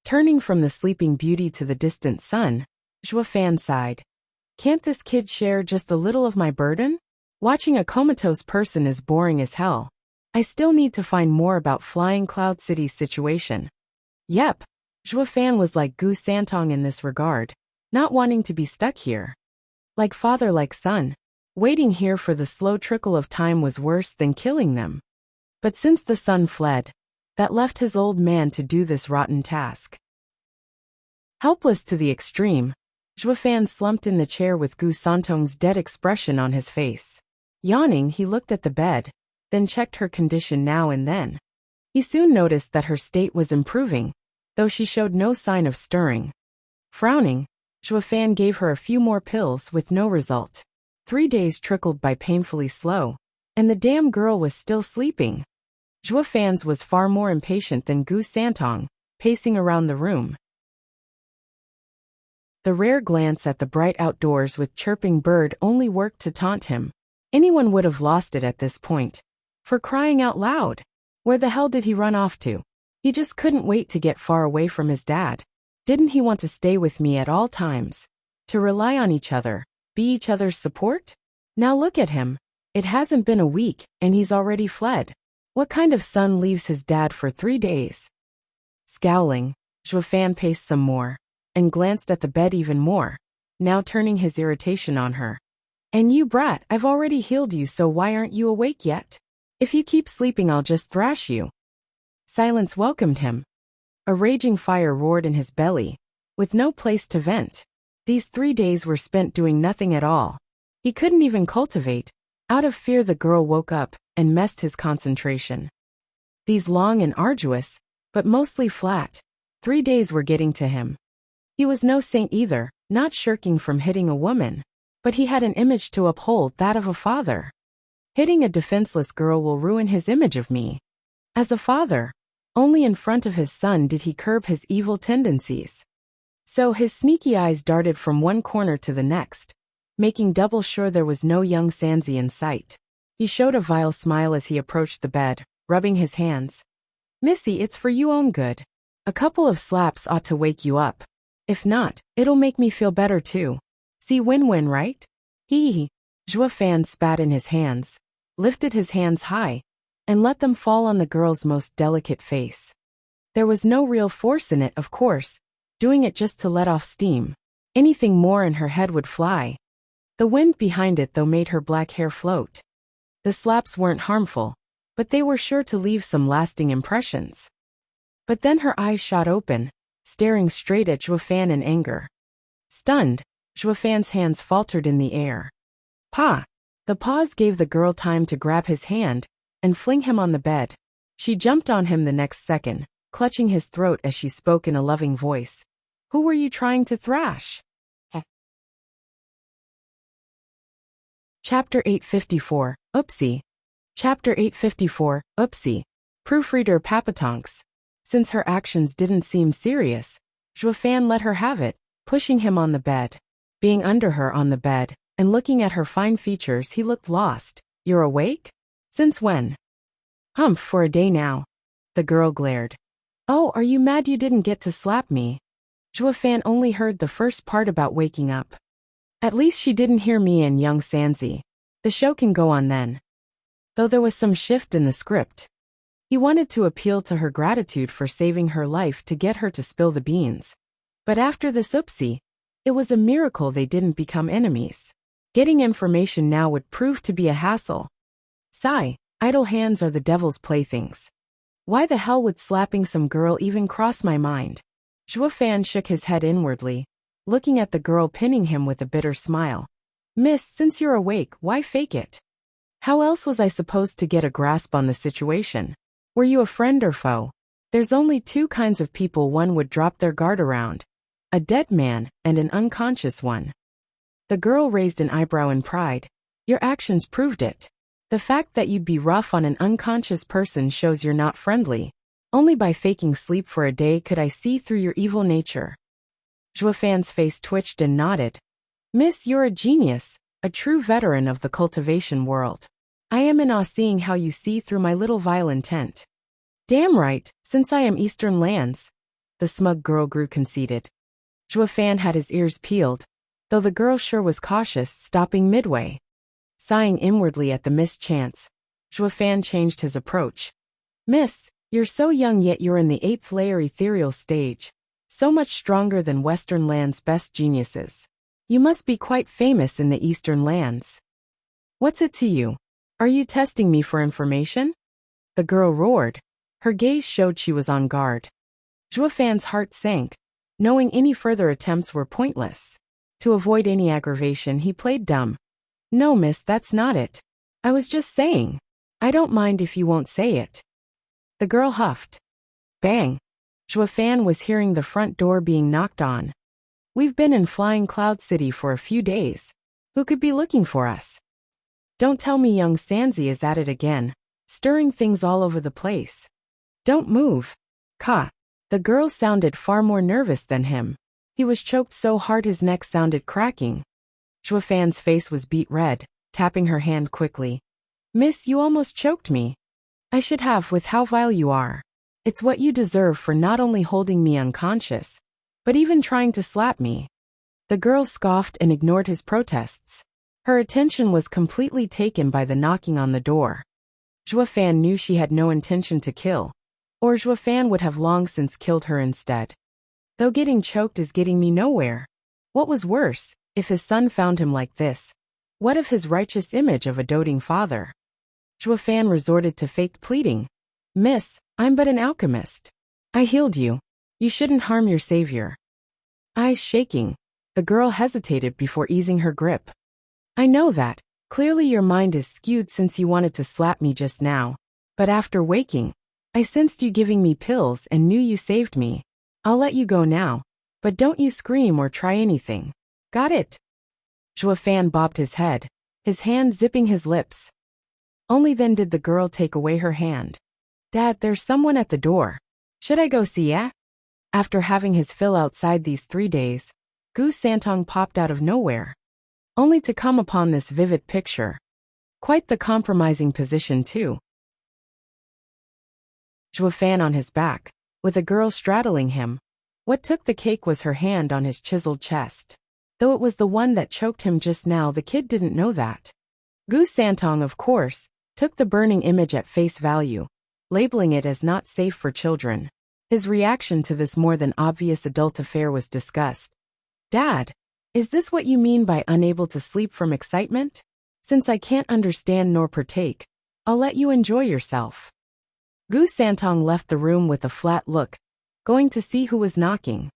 [SPEAKER 1] Turning from the sleeping beauty to the distant sun, Fan sighed. Can't this kid share just a little of my burden? Watching a comatose person is boring as hell. I still need to find more about Flying Cloud City's situation. Yep. Fan was like Gu Santong in this regard, not wanting to be stuck here. Like father like son, waiting here for the slow trickle of time was worse than killing them. But since the son fled, that left his old man to do this rotten task. Helpless to the extreme, Fan slumped in the chair with Gu Santong's dead expression on his face. Yawning, he looked at the bed, then checked her condition now and then. He soon noticed that her state was improving, though she showed no sign of stirring. Frowning, Fan gave her a few more pills with no result. 3 days trickled by painfully slow, and the damn girl was still sleeping. Fan's was far more impatient than Gu Santong, pacing around the room. The rare glance at the bright outdoors with chirping bird only worked to taunt him. Anyone would have lost it at this point. For crying out loud! Where the hell did he run off to? He just couldn't wait to get far away from his dad. Didn't he want to stay with me at all times? To rely on each other, be each other's support? Now look at him. It hasn't been a week, and he's already fled. What kind of son leaves his dad for 3 days? Scowling, Fan paced some more, and glanced at the bed even more, now turning his irritation on her. And you brat, I've already healed you, so why aren't you awake yet? If you keep sleeping, I'll just thrash you. Silence welcomed him. A raging fire roared in his belly, with no place to vent. These 3 days were spent doing nothing at all. He couldn't even cultivate. Out of fear, the girl woke up and messed his concentration. These long and arduous, but mostly flat, 3 days were getting to him. He was no saint either, not shirking from hitting a woman, but he had an image to uphold, that of a father. Hitting a defenseless girl will ruin his image of me. As a father, only in front of his son did he curb his evil tendencies. So his sneaky eyes darted from one corner to the next, making double sure there was no young Sanzi in sight. He showed a vile smile as he approached the bed, rubbing his hands. Missy, it's for you own good. A couple of slaps ought to wake you up. If not, it'll make me feel better too. See, win-win, right? Hee. Fan spat in his hands, lifted his hands high, and let them fall on the girl's most delicate face. There was no real force in it, of course, doing it just to let off steam. Anything more and her head would fly. The wind behind it, though, made her black hair float. The slaps weren't harmful, but they were sure to leave some lasting impressions. But then her eyes shot open, staring straight at Fan in anger. Stunned, Fan's hands faltered in the air. Pa! The pause gave the girl time to grab his hand and fling him on the bed. She jumped on him the next second, clutching his throat as she spoke in a loving voice. Who were you trying to thrash? Chapter 854, Oopsie. Chapter 854, Oopsie. Proofreader Papatonks. Since her actions didn't seem serious, Fan let her have it, pushing him on the bed. Being under her on the bed, and looking at her fine features, he looked lost. You're awake? Since when? Humph, for a day now. The girl glared. Oh, are you mad you didn't get to slap me? Fan only heard the first part about waking up. At least she didn't hear me and young Sanzi. The show can go on then. Though there was some shift in the script. He wanted to appeal to her gratitude for saving her life to get her to spill the beans. But after this oopsie, it was a miracle they didn't become enemies. Getting information now would prove to be a hassle. Sigh, idle hands are the devil's playthings. Why the hell would slapping some girl even cross my mind? Zhuo Fan shook his head inwardly, looking at the girl pinning him with a bitter smile. Miss, since you're awake, why fake it? How else was I supposed to get a grasp on the situation? Were you a friend or foe? There's only two kinds of people one would drop their guard around. A dead man and an unconscious one. The girl raised an eyebrow in pride. Your actions proved it. The fact that you'd be rough on an unconscious person shows you're not friendly. Only by faking sleep for a day could I see through your evil nature. Zhuo Fan's face twitched and nodded. Miss, you're a genius, a true veteran of the cultivation world. I am in awe seeing how you see through my little vile intent. Damn right, since I am Eastern Lands. The smug girl grew conceited. Zhuo Fan had his ears peeled, though the girl sure was cautious, stopping midway. Sighing inwardly at the missed chance, Zhuo Fan changed his approach. Miss, you're so young yet you're in the 8th layer ethereal stage, so much stronger than Western Lands' best geniuses. You must be quite famous in the Eastern Lands. What's it to you? Are you testing me for information? The girl roared. Her gaze showed she was on guard. Zhuo Fan's heart sank, knowing any further attempts were pointless. To avoid any aggravation, he played dumb. No, miss, that's not it. I was just saying. I don't mind if you won't say it. The girl huffed. Bang. Zhuo Fan was hearing the front door being knocked on. We've been in Flying Cloud City for a few days. Who could be looking for us? Don't tell me young Sanzi is at it again, stirring things all over the place. Don't move. Ka. The girl sounded far more nervous than him. He was choked so hard his neck sounded cracking. Zhuo Fan's face was beet red, tapping her hand quickly. Miss, you almost choked me. I should have with how vile you are. It's what you deserve for not only holding me unconscious, but even trying to slap me. The girl scoffed and ignored his protests. Her attention was completely taken by the knocking on the door. Zhuo Fan knew she had no intention to kill, or Zhuo Fan would have long since killed her instead. Though getting choked is getting me nowhere. What was worse, if his son found him like this? What of his righteous image of a doting father? Zhuo Fan resorted to fake pleading. Miss, I'm but an alchemist. I healed you. You shouldn't harm your savior. Eyes shaking, the girl hesitated before easing her grip. I know that. Clearly your mind is skewed since you wanted to slap me just now. But after waking, I sensed you giving me pills and knew you saved me. I'll let you go now, but don't you scream or try anything. Got it? Zhuo Fan bobbed his head, his hand zipping his lips. Only then did the girl take away her hand. Dad, there's someone at the door. Should I go see ya? After having his fill outside these 3 days, Gu Santong popped out of nowhere. Only to come upon this vivid picture. Quite the compromising position too. Zhuo Fan on his back, with a girl straddling him. What took the cake was her hand on his chiseled chest. Though it was the one that choked him just now, the kid didn't know that. Gu Santong, of course, took the burning image at face value, labeling it as not safe for children. His reaction to this more than obvious adult affair was disgust. Dad, is this what you mean by unable to sleep from excitement? Since I can't understand nor partake, I'll let you enjoy yourself. Gu Santong left the room with a flat look, going to see who was knocking.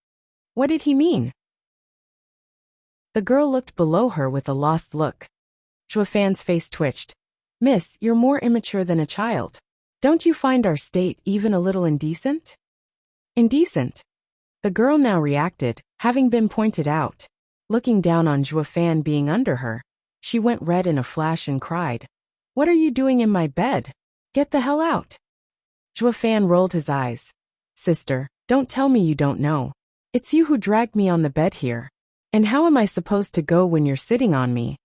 [SPEAKER 1] What did he mean? The girl looked below her with a lost look. Zhuo Fan's face twitched. Miss, you're more immature than a child. Don't you find our state even a little indecent? Indecent? The girl now reacted, having been pointed out. Looking down on Zhuo Fan being under her, she went red in a flash and cried. What are you doing in my bed? Get the hell out. Zhuo Fan rolled his eyes. Sister, don't tell me you don't know. It's you who dragged me on the bed here. And how am I supposed to go when you're sitting on me?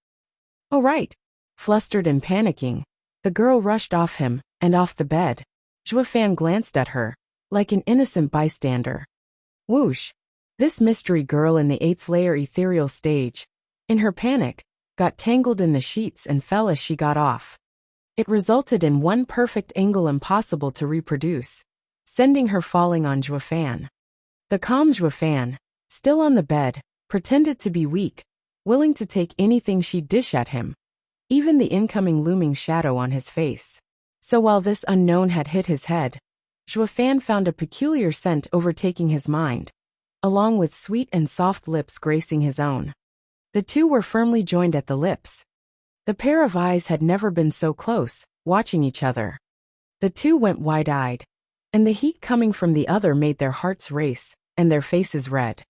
[SPEAKER 1] Oh right. Flustered and panicking, the girl rushed off him, and off the bed. Zhuo Fan glanced at her, like an innocent bystander. Whoosh. This mystery girl in the 8th layer ethereal stage, in her panic, got tangled in the sheets and fell as she got off. It resulted in one perfect angle impossible to reproduce, sending her falling on Zhuo Fan. The calm Zhuo Fan, still on the bed, pretended to be weak, willing to take anything she'd dish at him, even the incoming looming shadow on his face. So while this unknown had hit his head, Fan found a peculiar scent overtaking his mind, along with sweet and soft lips gracing his own. The two were firmly joined at the lips. The pair of eyes had never been so close, watching each other. The two went wide-eyed, and the heat coming from the other made their hearts race, and their faces red.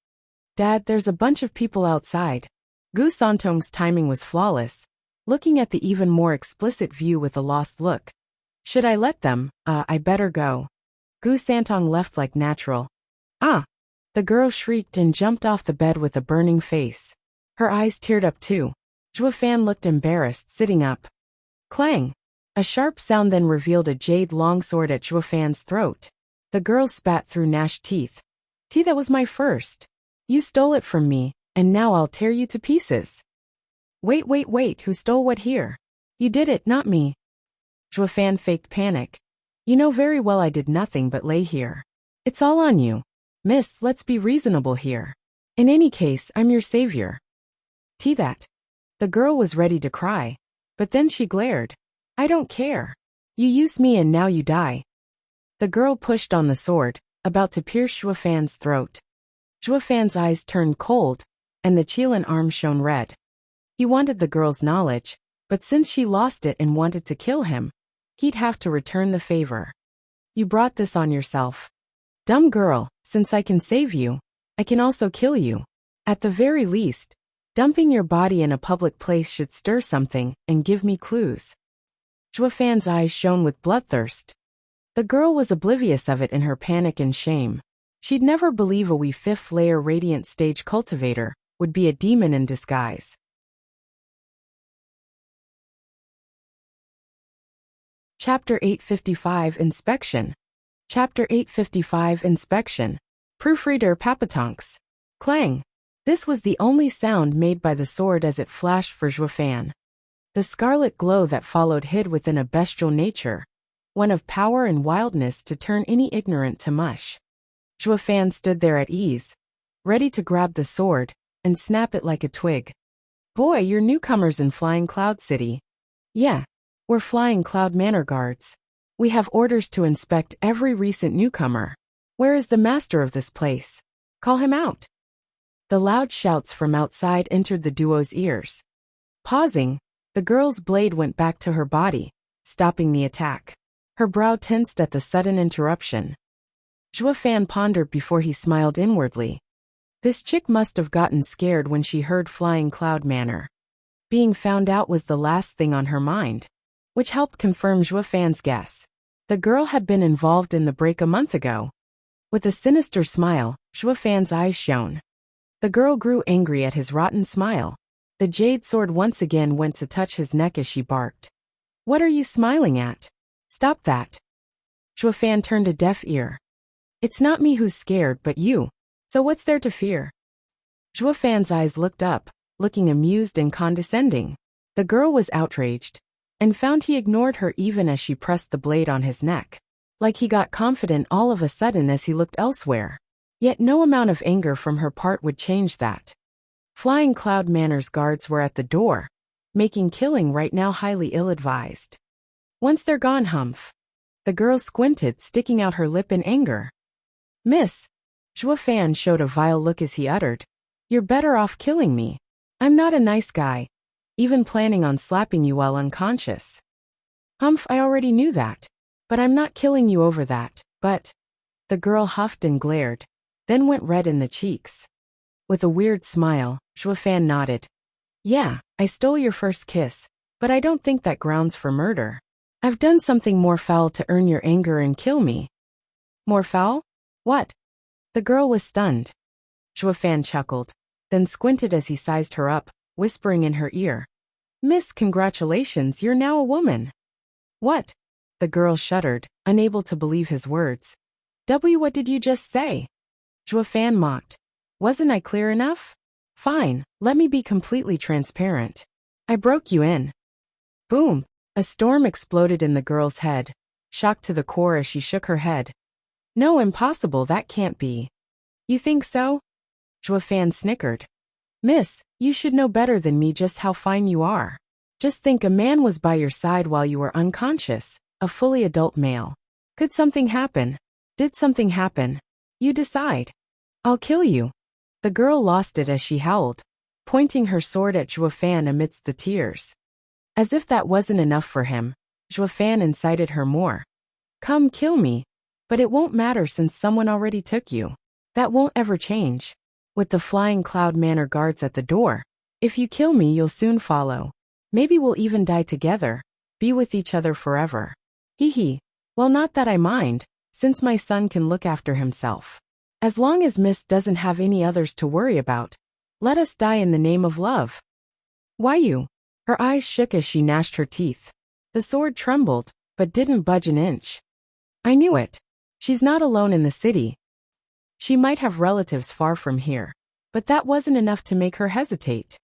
[SPEAKER 1] "Dad, there's a bunch of people outside." Gu Santong's timing was flawless, looking at the even more explicit view with a lost look. "Should I let them? I better go." Gu Santong left like natural. "Ah!" The girl shrieked and jumped off the bed with a burning face. Her eyes teared up too. Fan looked embarrassed, sitting up. Clang! A sharp sound then revealed a jade longsword at Fan's throat. The girl spat through gnashed teeth. That was my first. You stole it from me, and now I'll tear you to pieces." Wait, who stole what here?" "You did it, not me." Fan faked panic. "You know very well I did nothing but lay here. It's all on you. Miss, let's be reasonable here. In any case, I'm your savior." That. The girl was ready to cry. But then she glared. "I don't care. You used me and now you die." The girl pushed on the sword, about to pierce Fan's throat. Fan's eyes turned cold, and the Qilin arm shone red. He wanted the girl's knowledge, but since she lost it and wanted to kill him, he'd have to return the favor. "You brought this on yourself. Dumb girl, since I can save you, I can also kill you. At the very least, dumping your body in a public place should stir something and give me clues." Fan's eyes shone with bloodthirst. The girl was oblivious of it in her panic and shame. She'd never believe a wee fifth-layer radiant stage cultivator would be a demon in disguise. Chapter 855 Inspection. Chapter 855 Inspection. Proofreader Papatonks. Clang. This was the only sound made by the sword as it flashed for Fan. The scarlet glow that followed hid within a bestial nature, one of power and wildness to turn any ignorant to mush. Fan stood there at ease, ready to grab the sword and snap it like a twig. "Boy, you're newcomers in Flying Cloud City." "Yeah, we're Flying Cloud Manor Guards. We have orders to inspect every recent newcomer. Where is the master of this place? Call him out." The loud shouts from outside entered the duo's ears. Pausing, the girl's blade went back to her body, stopping the attack. Her brow tensed at the sudden interruption. Fan pondered before he smiled inwardly. This chick must have gotten scared when she heard Flying Cloud Manor. Being found out was the last thing on her mind, which helped confirm Fan's guess. The girl had been involved in the break a month ago. With a sinister smile, Fan's eyes shone. The girl grew angry at his rotten smile. The jade sword once again went to touch his neck as she barked. "What are you smiling at? Stop that." Fan turned a deaf ear. "It's not me who's scared but you. So what's there to fear?" Fan's eyes looked up, looking amused and condescending. The girl was outraged, and found he ignored her even as she pressed the blade on his neck. Like he got confident all of a sudden as he looked elsewhere. Yet no amount of anger from her part would change that. Flying Cloud Manor's guards were at the door, making killing right now highly ill-advised. "Once they're gone, humph." The girl squinted, sticking out her lip in anger. "Miss." Fan showed a vile look as he uttered. "You're better off killing me. I'm not a nice guy, even planning on slapping you while unconscious." "Humph, I already knew that. But I'm not killing you over that, but..." The girl huffed and glared, then went red in the cheeks. With a weird smile, Fan nodded. "Yeah, I stole your first kiss, but I don't think that grounds for murder. I've done something more foul to earn your anger and kill me." "More foul? What?" The girl was stunned. Fan chuckled, then squinted as he sized her up, whispering in her ear. "Miss, congratulations, you're now a woman." "What?" The girl shuddered, unable to believe his words. What did you just say?" Fan mocked. "Wasn't I clear enough? Fine, let me be completely transparent. I broke you in." Boom! A storm exploded in the girl's head, shocked to the core as she shook her head. "No, impossible, that can't be." "You think so?" Fan snickered. "Miss, you should know better than me just how fine you are. Just think, a man was by your side while you were unconscious, a fully adult male. Could something happen, Did something happen? You decide. I'll kill you. The girl lost it as she howled, pointing her sword at Zhuofan amidst the tears. As if that wasn't enough for him, Zhuofan incited her more. Come kill me. But it won't matter since someone already took you. That won't ever change. With the Flying Cloud Manor guards at the door. If you kill me, you'll soon follow. Maybe we'll even die together, be with each other forever. Hee hee. Well, not that I mind, since my son can look after himself. As long as Miss doesn't have any others to worry about. Let us die in the name of love. Why you? Her eyes shook as she gnashed her teeth. The sword trembled, but didn't budge an inch. I knew it. She's not alone in the city. She might have relatives far from here, but that wasn't enough to make her hesitate.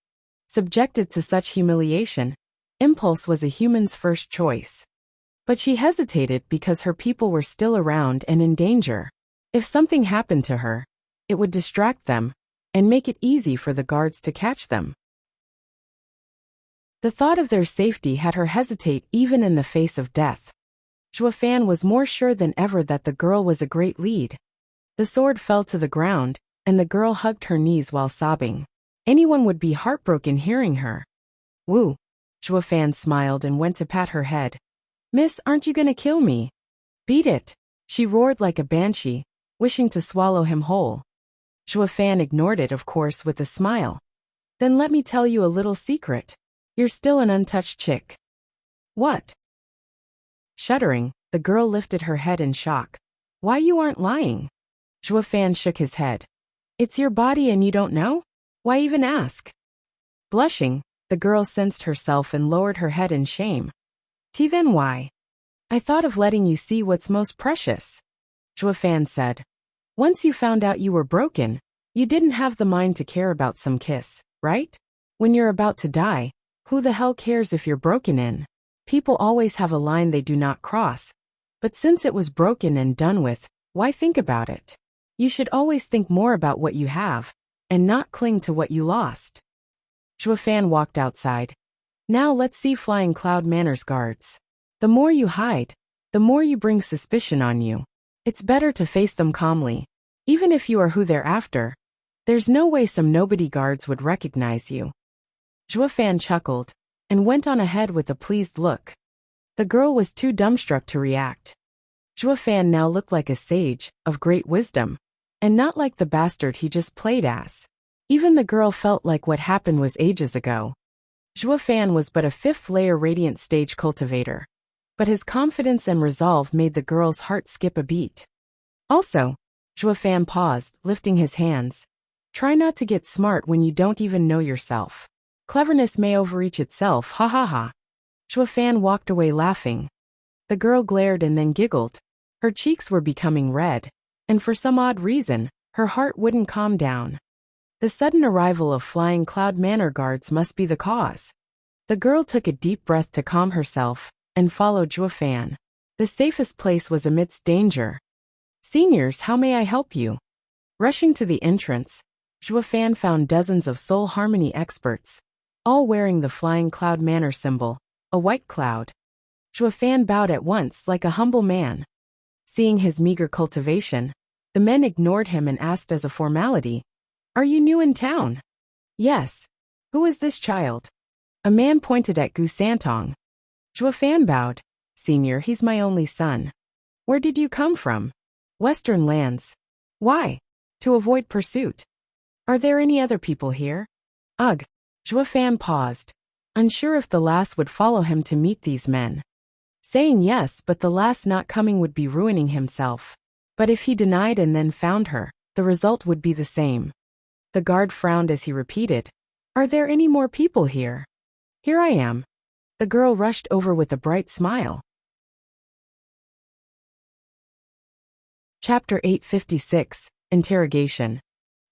[SPEAKER 1] Subjected to such humiliation, impulse was a human's first choice. But she hesitated because her people were still around and in danger. If something happened to her, it would distract them and make it easy for the guards to catch them. The thought of their safety had her hesitate even in the face of death. Zhuofan was more sure than ever that the girl was a great lead. The sword fell to the ground, and the girl hugged her knees while sobbing. Anyone would be heartbroken hearing her. Woo! Zhuofan smiled and went to pat her head. Miss, aren't you gonna kill me? Beat it! She roared like a banshee, wishing to swallow him whole. Zhuofan ignored it, of course, with a smile. Then let me tell you a little secret. You're still an untouched chick. What? Shuddering, the girl lifted her head in shock. Why, you aren't lying? Zhuofan shook his head. It's your body and you don't know? Why even ask? Blushing, the girl sensed herself and lowered her head in shame. Then why? I thought of letting you see what's most precious. Zhuofan said. Once you found out you were broken, you didn't have the mind to care about some kiss, right? When you're about to die, who the hell cares if you're broken in? People always have a line they do not cross. But since it was broken and done with, why think about it? You should always think more about what you have, and not cling to what you lost. Zhuofan walked outside. Now let's see Flying Cloud Manor's guards. The more you hide, the more you bring suspicion on you. It's better to face them calmly. Even if you are who they're after, there's no way some nobody guards would recognize you. Zhuofan chuckled, and went on ahead with a pleased look. The girl was too dumbstruck to react. Zhuofan now looked like a sage, of great wisdom, and not like the bastard he just played as. Even the girl felt like what happened was ages ago. Zhuofan was but a fifth-layer radiant stage cultivator, but his confidence and resolve made the girl's heart skip a beat. Also, Zhuofan paused, lifting his hands. Try not to get smart when you don't even know yourself. Cleverness may overreach itself, ha ha ha. Zhuofan walked away laughing. The girl glared and then giggled. Her cheeks were becoming red, and for some odd reason, her heart wouldn't calm down. The sudden arrival of Flying Cloud Manor guards must be the cause. The girl took a deep breath to calm herself, and followed Zhuofan. The safest place was amidst danger. Seniors, how may I help you? Rushing to the entrance, Zhuofan found dozens of soul harmony experts, all wearing the Flying Cloud Manor symbol, a white cloud. Zhuofan bowed at once like a humble man. Seeing his meager cultivation, the men ignored him and asked as a formality, Are you new in town? Yes. Who is this child? A man pointed at Gu Santong. Zhuofan bowed. Senior, he's my only son. Where did you come from? Western lands. Why? To avoid pursuit. Are there any other people here? Ugh. Zhuofan paused, unsure if the lass would follow him to meet these men. Saying yes, but the lass not coming would be ruining himself. But if he denied and then found her, the result would be the same. The guard frowned as he repeated, Are there any more people here? Here I am. The girl rushed over with a bright smile. Chapter 856, Interrogation.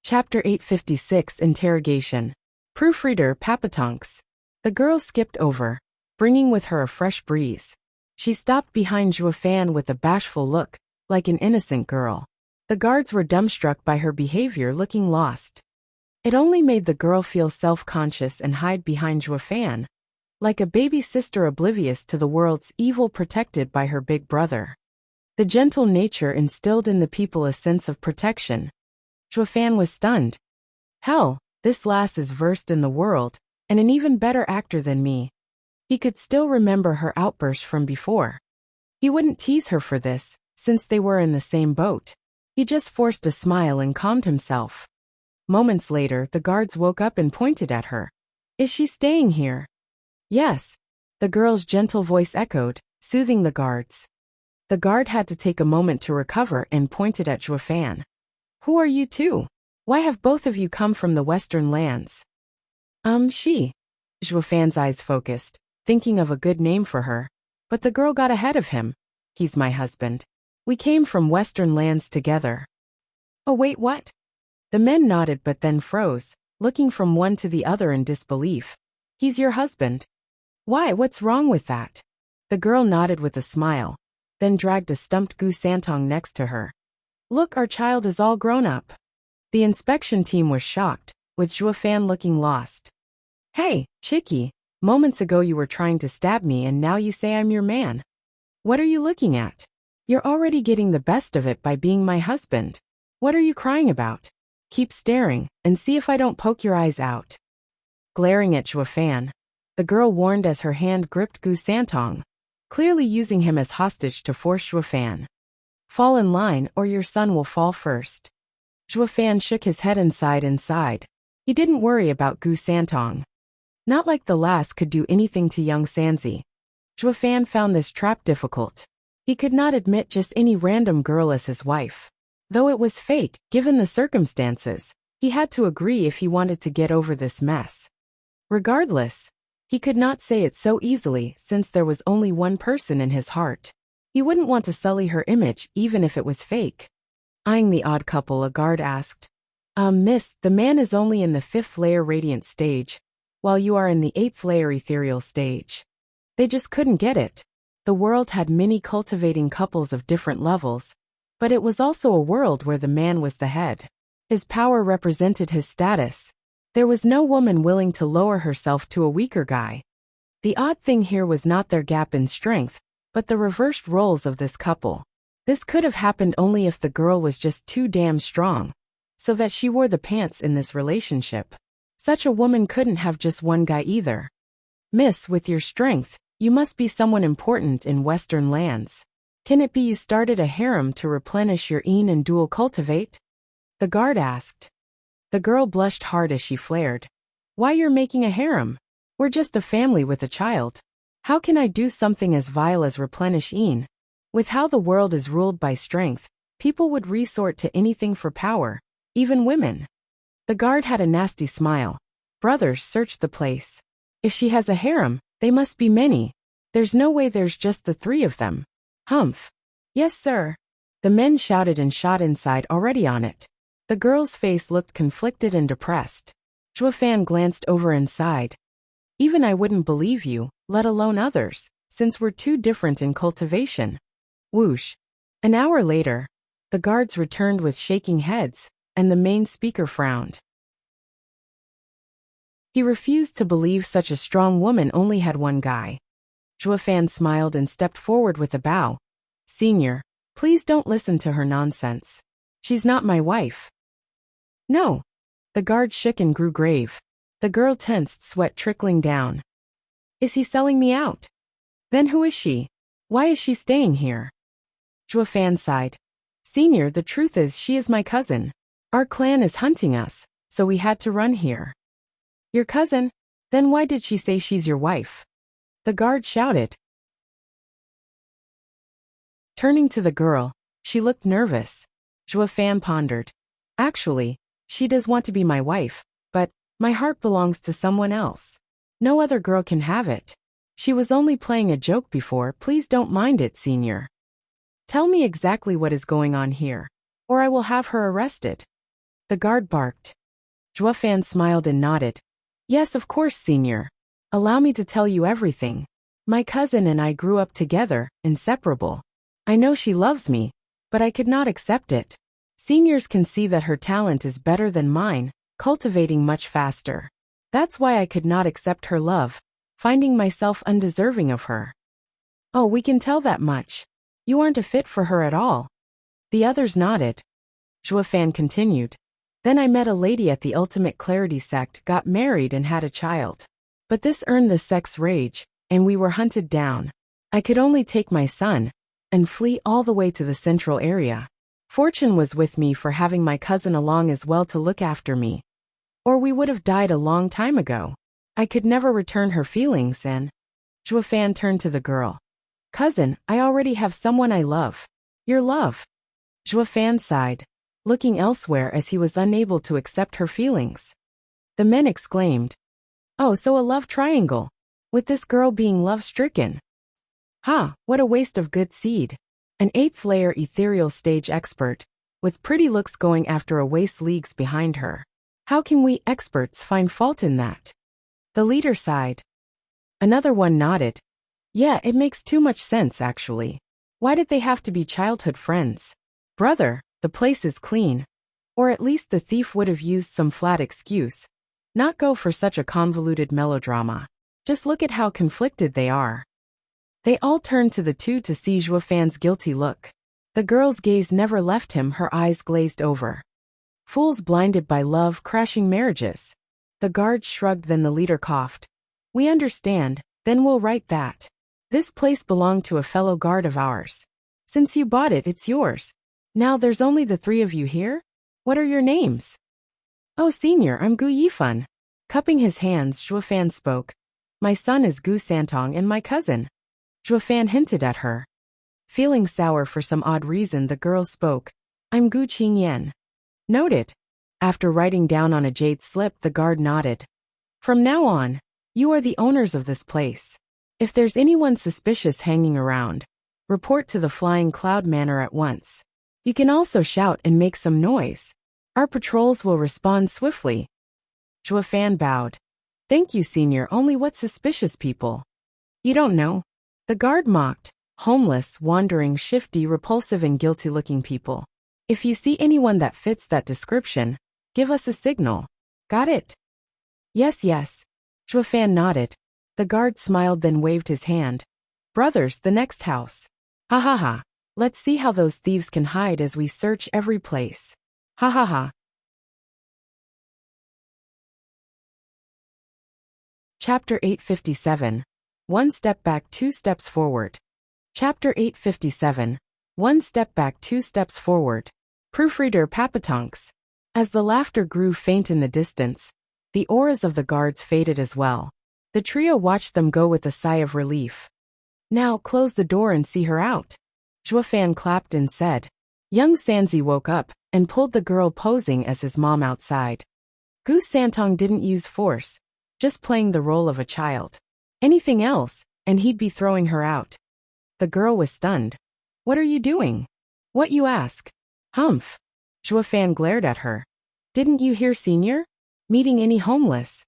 [SPEAKER 1] Chapter 856, Interrogation. Proofreader Papatonks. The girl skipped over, bringing with her a fresh breeze. She stopped behind Zhuofan with a bashful look, like an innocent girl. The guards were dumbstruck by her behavior, looking lost. It only made the girl feel self-conscious and hide behind Zhuofan, like a baby sister oblivious to the world's evil protected by her big brother. The gentle nature instilled in the people a sense of protection. Zhuofan was stunned. Hell, this lass is versed in the world, and an even better actor than me. He could still remember her outburst from before. He wouldn't tease her for this, since they were in the same boat. He just forced a smile and calmed himself. Moments later, the guards woke up and pointed at her. Is she staying here? Yes, the girl's gentle voice echoed, soothing the guards. The guard had to take a moment to recover and pointed at Zhuofan. Who are you two? Why have both of you come from the western lands? She. Zhuofan's eyes focused, thinking of a good name for her. But the girl got ahead of him. He's my husband. We came from western lands together. Oh wait, what? The men nodded but then froze, looking from one to the other in disbelief. He's your husband. Why, what's wrong with that? The girl nodded with a smile, then dragged a stumped Gu Santong next to her. Look, our child is all grown up. The inspection team was shocked, with Zhuofan looking lost. Hey, chickie, moments ago you were trying to stab me and now you say I'm your man. What are you looking at? You're already getting the best of it by being my husband. What are you crying about? Keep staring, and see if I don't poke your eyes out. Glaring at Zhuofan, the girl warned as her hand gripped Gu Santong, clearly using him as hostage to force Zhuofan. Fall in line or your son will fall first. Zhuofan shook his head inside. He didn't worry about Gu Santong. Not like the lass could do anything to young Sanzi. Zhuofan found this trap difficult. He could not admit just any random girl as his wife. Though it was fate, given the circumstances, he had to agree if he wanted to get over this mess. Regardless, he could not say it so easily since there was only one person in his heart. He wouldn't want to sully her image even if it was fake. Eyeing the odd couple, a guard asked, Miss, the man is only in the 5th layer radiant stage, while you are in the 8th layer ethereal stage. They just couldn't get it. The world had many cultivating couples of different levels, but it was also a world where the man was the head. His power represented his status. There was no woman willing to lower herself to a weaker guy. The odd thing here was not their gap in strength, but the reversed roles of this couple. This could have happened only if the girl was just too damn strong, so that she wore the pants in this relationship. Such a woman couldn't have just one guy either. Miss, with your strength, you must be someone important in western lands. Can it be you started a harem to replenish your yin and dual cultivate? The guard asked. The girl blushed hard as she flared. Why you're making a harem? We're just a family with a child. How can I do something as vile as replenish yin? With how the world is ruled by strength, people would resort to anything for power, even women. The guard had a nasty smile. Brothers searched the place. If she has a harem, they must be many. There's no way there's just the 3 of them. Humph. Yes, sir. The men shouted and shot inside already on it. The girl's face looked conflicted and depressed. Zhuofan glanced over inside. Even I wouldn't believe you, let alone others, since we're too different in cultivation. Whoosh. An hour later, the guards returned with shaking heads, and the main speaker frowned. He refused to believe such a strong woman only had one guy. Zhuofan smiled and stepped forward with a bow. Senior, please don't listen to her nonsense. She's not my wife. No. The guard shook and grew grave. The girl tensed, sweat trickling down. Is he selling me out? Then who is she? Why is she staying here? Zhuofan sighed. Senior, the truth is she is my cousin. Our clan is hunting us, so we had to run here. Your cousin? Then why did she say she's your wife? The guard shouted. Turning to the girl, she looked nervous. Zhuofan pondered. Actually, she does want to be my wife, but my heart belongs to someone else. No other girl can have it. She was only playing a joke before, please don't mind it, Senior. Tell me exactly what is going on here, or I will have her arrested. The guard barked. Zhuofan smiled and nodded. Yes, of course, Senior. Allow me to tell you everything. My cousin and I grew up together, inseparable. I know she loves me, but I could not accept it. Seniors can see that her talent is better than mine, cultivating much faster. That's why I could not accept her love, finding myself undeserving of her. Oh, we can tell that much. You aren't a fit for her at all. The others nodded. Zhuofan continued. Then I met a lady at the Ultimate Clarity sect, got married and had a child. But this earned the sect's rage, and we were hunted down. I could only take my son and flee all the way to the central area. Fortune was with me for having my cousin along as well to look after me. Or we would have died a long time ago. I could never return her feelings and… Zhuofan turned to the girl. Cousin, I already have someone I love. Your love. Zhuofan sighed, looking elsewhere as he was unable to accept her feelings. The men exclaimed. Oh, so a love triangle, with this girl being love-stricken. Ha, what a waste of good seed. An 8th-layer ethereal stage expert, with pretty looks going after a waste leagues behind her. How can we experts find fault in that? The leader sighed. Another one nodded. Yeah, it makes too much sense actually. Why did they have to be childhood friends? Brother, the place is clean. Or at least the thief would have used some flat excuse. Not go for such a convoluted melodrama. Just look at how conflicted they are. They all turned to the two to see Zhuofan's guilty look. The girl's gaze never left him, her eyes glazed over. Fools blinded by love, crashing marriages. The guard shrugged, then the leader coughed. We understand, then we'll write that. This place belonged to a fellow guard of ours. Since you bought it, it's yours. Now there's only the 3 of you here? What are your names? Oh, senior, I'm Gu Yifan. Cupping his hands, Zhuofan spoke. My son is Gu Santong and my cousin. Zhuofan hinted at her. Feeling sour for some odd reason, the girl spoke. I'm Gu Qingyan. Noted. After writing down on a jade slip, the guard nodded. From now on, you are the owners of this place. If there's anyone suspicious hanging around, report to the Flying Cloud Manor at once. You can also shout and make some noise. Our patrols will respond swiftly. Zhuofan bowed. Thank you, senior. Only what suspicious people? You don't know. The guard mocked. Homeless, wandering, shifty, repulsive and guilty-looking people. If you see anyone that fits that description, give us a signal. Got it? Yes, yes. Zhuofan nodded. The guard smiled, then waved his hand. Brothers, the next house. Ha ha ha. Let's see how those thieves can hide as we search every place. Ha ha ha. Chapter 857. 1 step back, 2 steps forward. Chapter 857. 1 step back, 2 steps forward. Proofreader Papatonks. As the laughter grew faint in the distance, the auras of the guards faded as well. The trio watched them go with a sigh of relief. Now close the door and see her out. Zhuofan clapped and said. Young Sanzi woke up and pulled the girl posing as his mom outside. Gu Santong didn't use force, just playing the role of a child. Anything else, and he'd be throwing her out. The girl was stunned. What are you doing? What you ask? Humph. Zhuofan glared at her. Didn't you hear, senior? Meeting any homeless?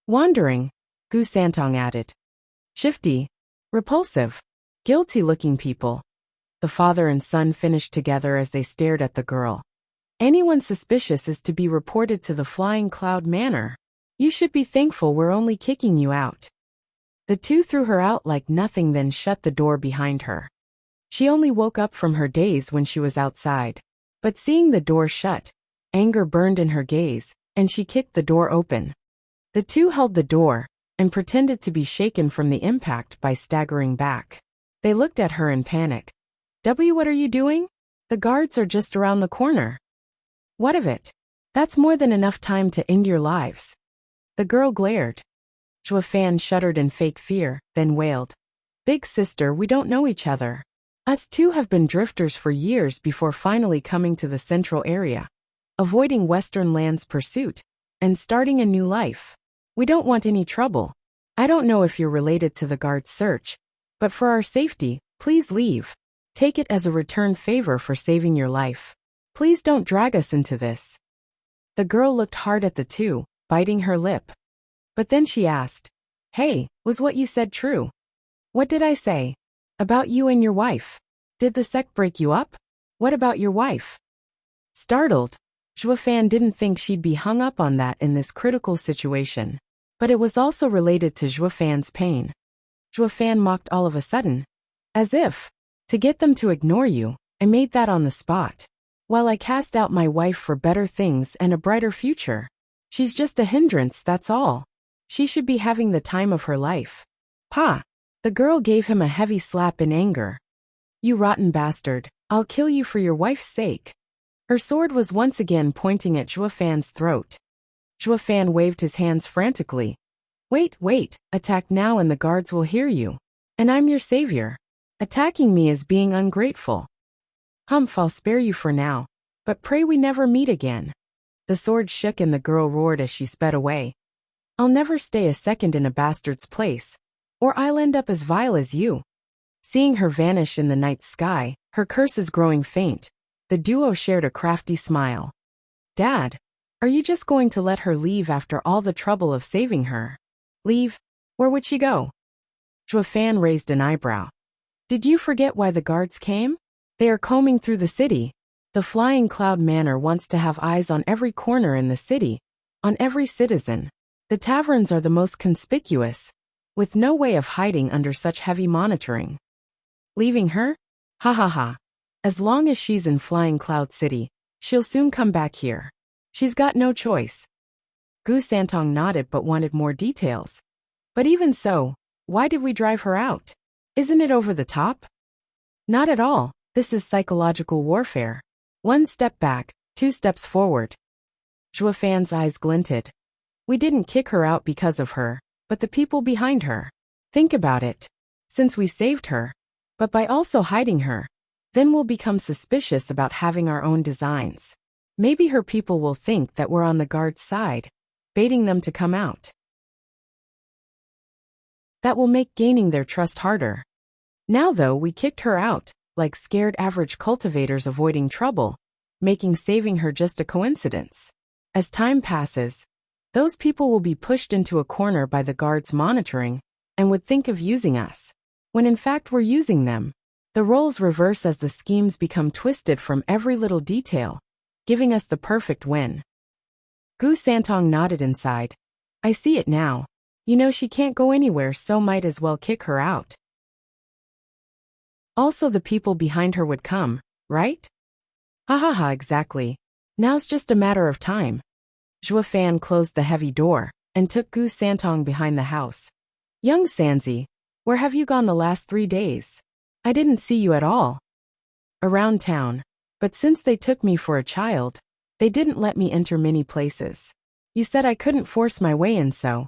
[SPEAKER 1] Wandering, Gu Santong added. Shifty. Repulsive. Guilty-looking people. The father and son finished together as they stared at the girl. Anyone suspicious is to be reported to the Flying Cloud Manor. You should be thankful we're only kicking you out. The two threw her out like nothing, then shut the door behind her. She only woke up from her daze when she was outside. But seeing the door shut, anger burned in her gaze, and she kicked the door open. The two held the door and pretended to be shaken from the impact by staggering back. They looked at her in panic. What are you doing? The guards are just around the corner. What of it? That's more than enough time to end your lives. The girl glared. Zhuofan shuddered in fake fear, then wailed. Big sister, we don't know each other. Us two have been drifters for years before finally coming to the central area, avoiding Western Land's pursuit, and starting a new life. We don't want any trouble. I don't know if you're related to the guard's search, but for our safety, please leave. Take it as a return favor for saving your life. Please don't drag us into this. The girl looked hard at the two, biting her lip. But then she asked, Hey, was what you said true? What did I say? About you and your wife. Did the sect break you up? What about your wife? Startled, Zhuofan didn't think she'd be hung up on that in this critical situation. But it was also related to Zhuofan's pain. Zhuofan mocked all of a sudden. As if. To get them to ignore you, I made that on the spot. While I cast out my wife for better things and a brighter future. She's just a hindrance, that's all. She should be having the time of her life. Pa! The girl gave him a heavy slap in anger. You rotten bastard, I'll kill you for your wife's sake. Her sword was once again pointing at Zhuofan's throat. Zhuofan waved his hands frantically. Wait, attack now and the guards will hear you. And I'm your savior. Attacking me is being ungrateful. Humph, I'll spare you for now, but pray we never meet again. The sword shook and the girl roared as she sped away. I'll never stay a second in a bastard's place, or I'll end up as vile as you. Seeing her vanish in the night sky, her curses growing faint, the duo shared a crafty smile. Dad, are you just going to let her leave after all the trouble of saving her? Leave? Where would she go? Zhuofan raised an eyebrow. Did you forget why the guards came? They are combing through the city. The Flying Cloud Manor wants to have eyes on every corner in the city, on every citizen. The taverns are the most conspicuous, with no way of hiding under such heavy monitoring. Leaving her? Ha ha ha. As long as she's in Flying Cloud City, she'll soon come back here. She's got no choice. Gu Santong nodded but wanted more details. But even so, why did we drive her out? Isn't it over the top? Not at all. This is psychological warfare. 1 step back, 2 steps forward. Zhuofan's eyes glinted. We didn't kick her out because of her, but the people behind her. Think about it. Since we saved her, but by also hiding her, then we'll become suspicious about having our own designs. Maybe her people will think that we're on the guard's side, baiting them to come out. That will make gaining their trust harder. Now though, we kicked her out, like scared average cultivators avoiding trouble, making saving her just a coincidence. As time passes, those people will be pushed into a corner by the guards monitoring, and would think of using us, when in fact we're using them. The roles reverse as the schemes become twisted from every little detail, giving us the perfect win. Gu Santong nodded inside. I see it now. You know she can't go anywhere, so might as well kick her out. Also the people behind her would come, right? Ha ha ha, exactly. Now's just a matter of time. Zhuofan closed the heavy door, and took Gu Santong behind the house. Young Sanzi, where have you gone the last 3 days? I didn't see you at all. Around town, but since they took me for a child, they didn't let me enter many places. You said I couldn't force my way in, so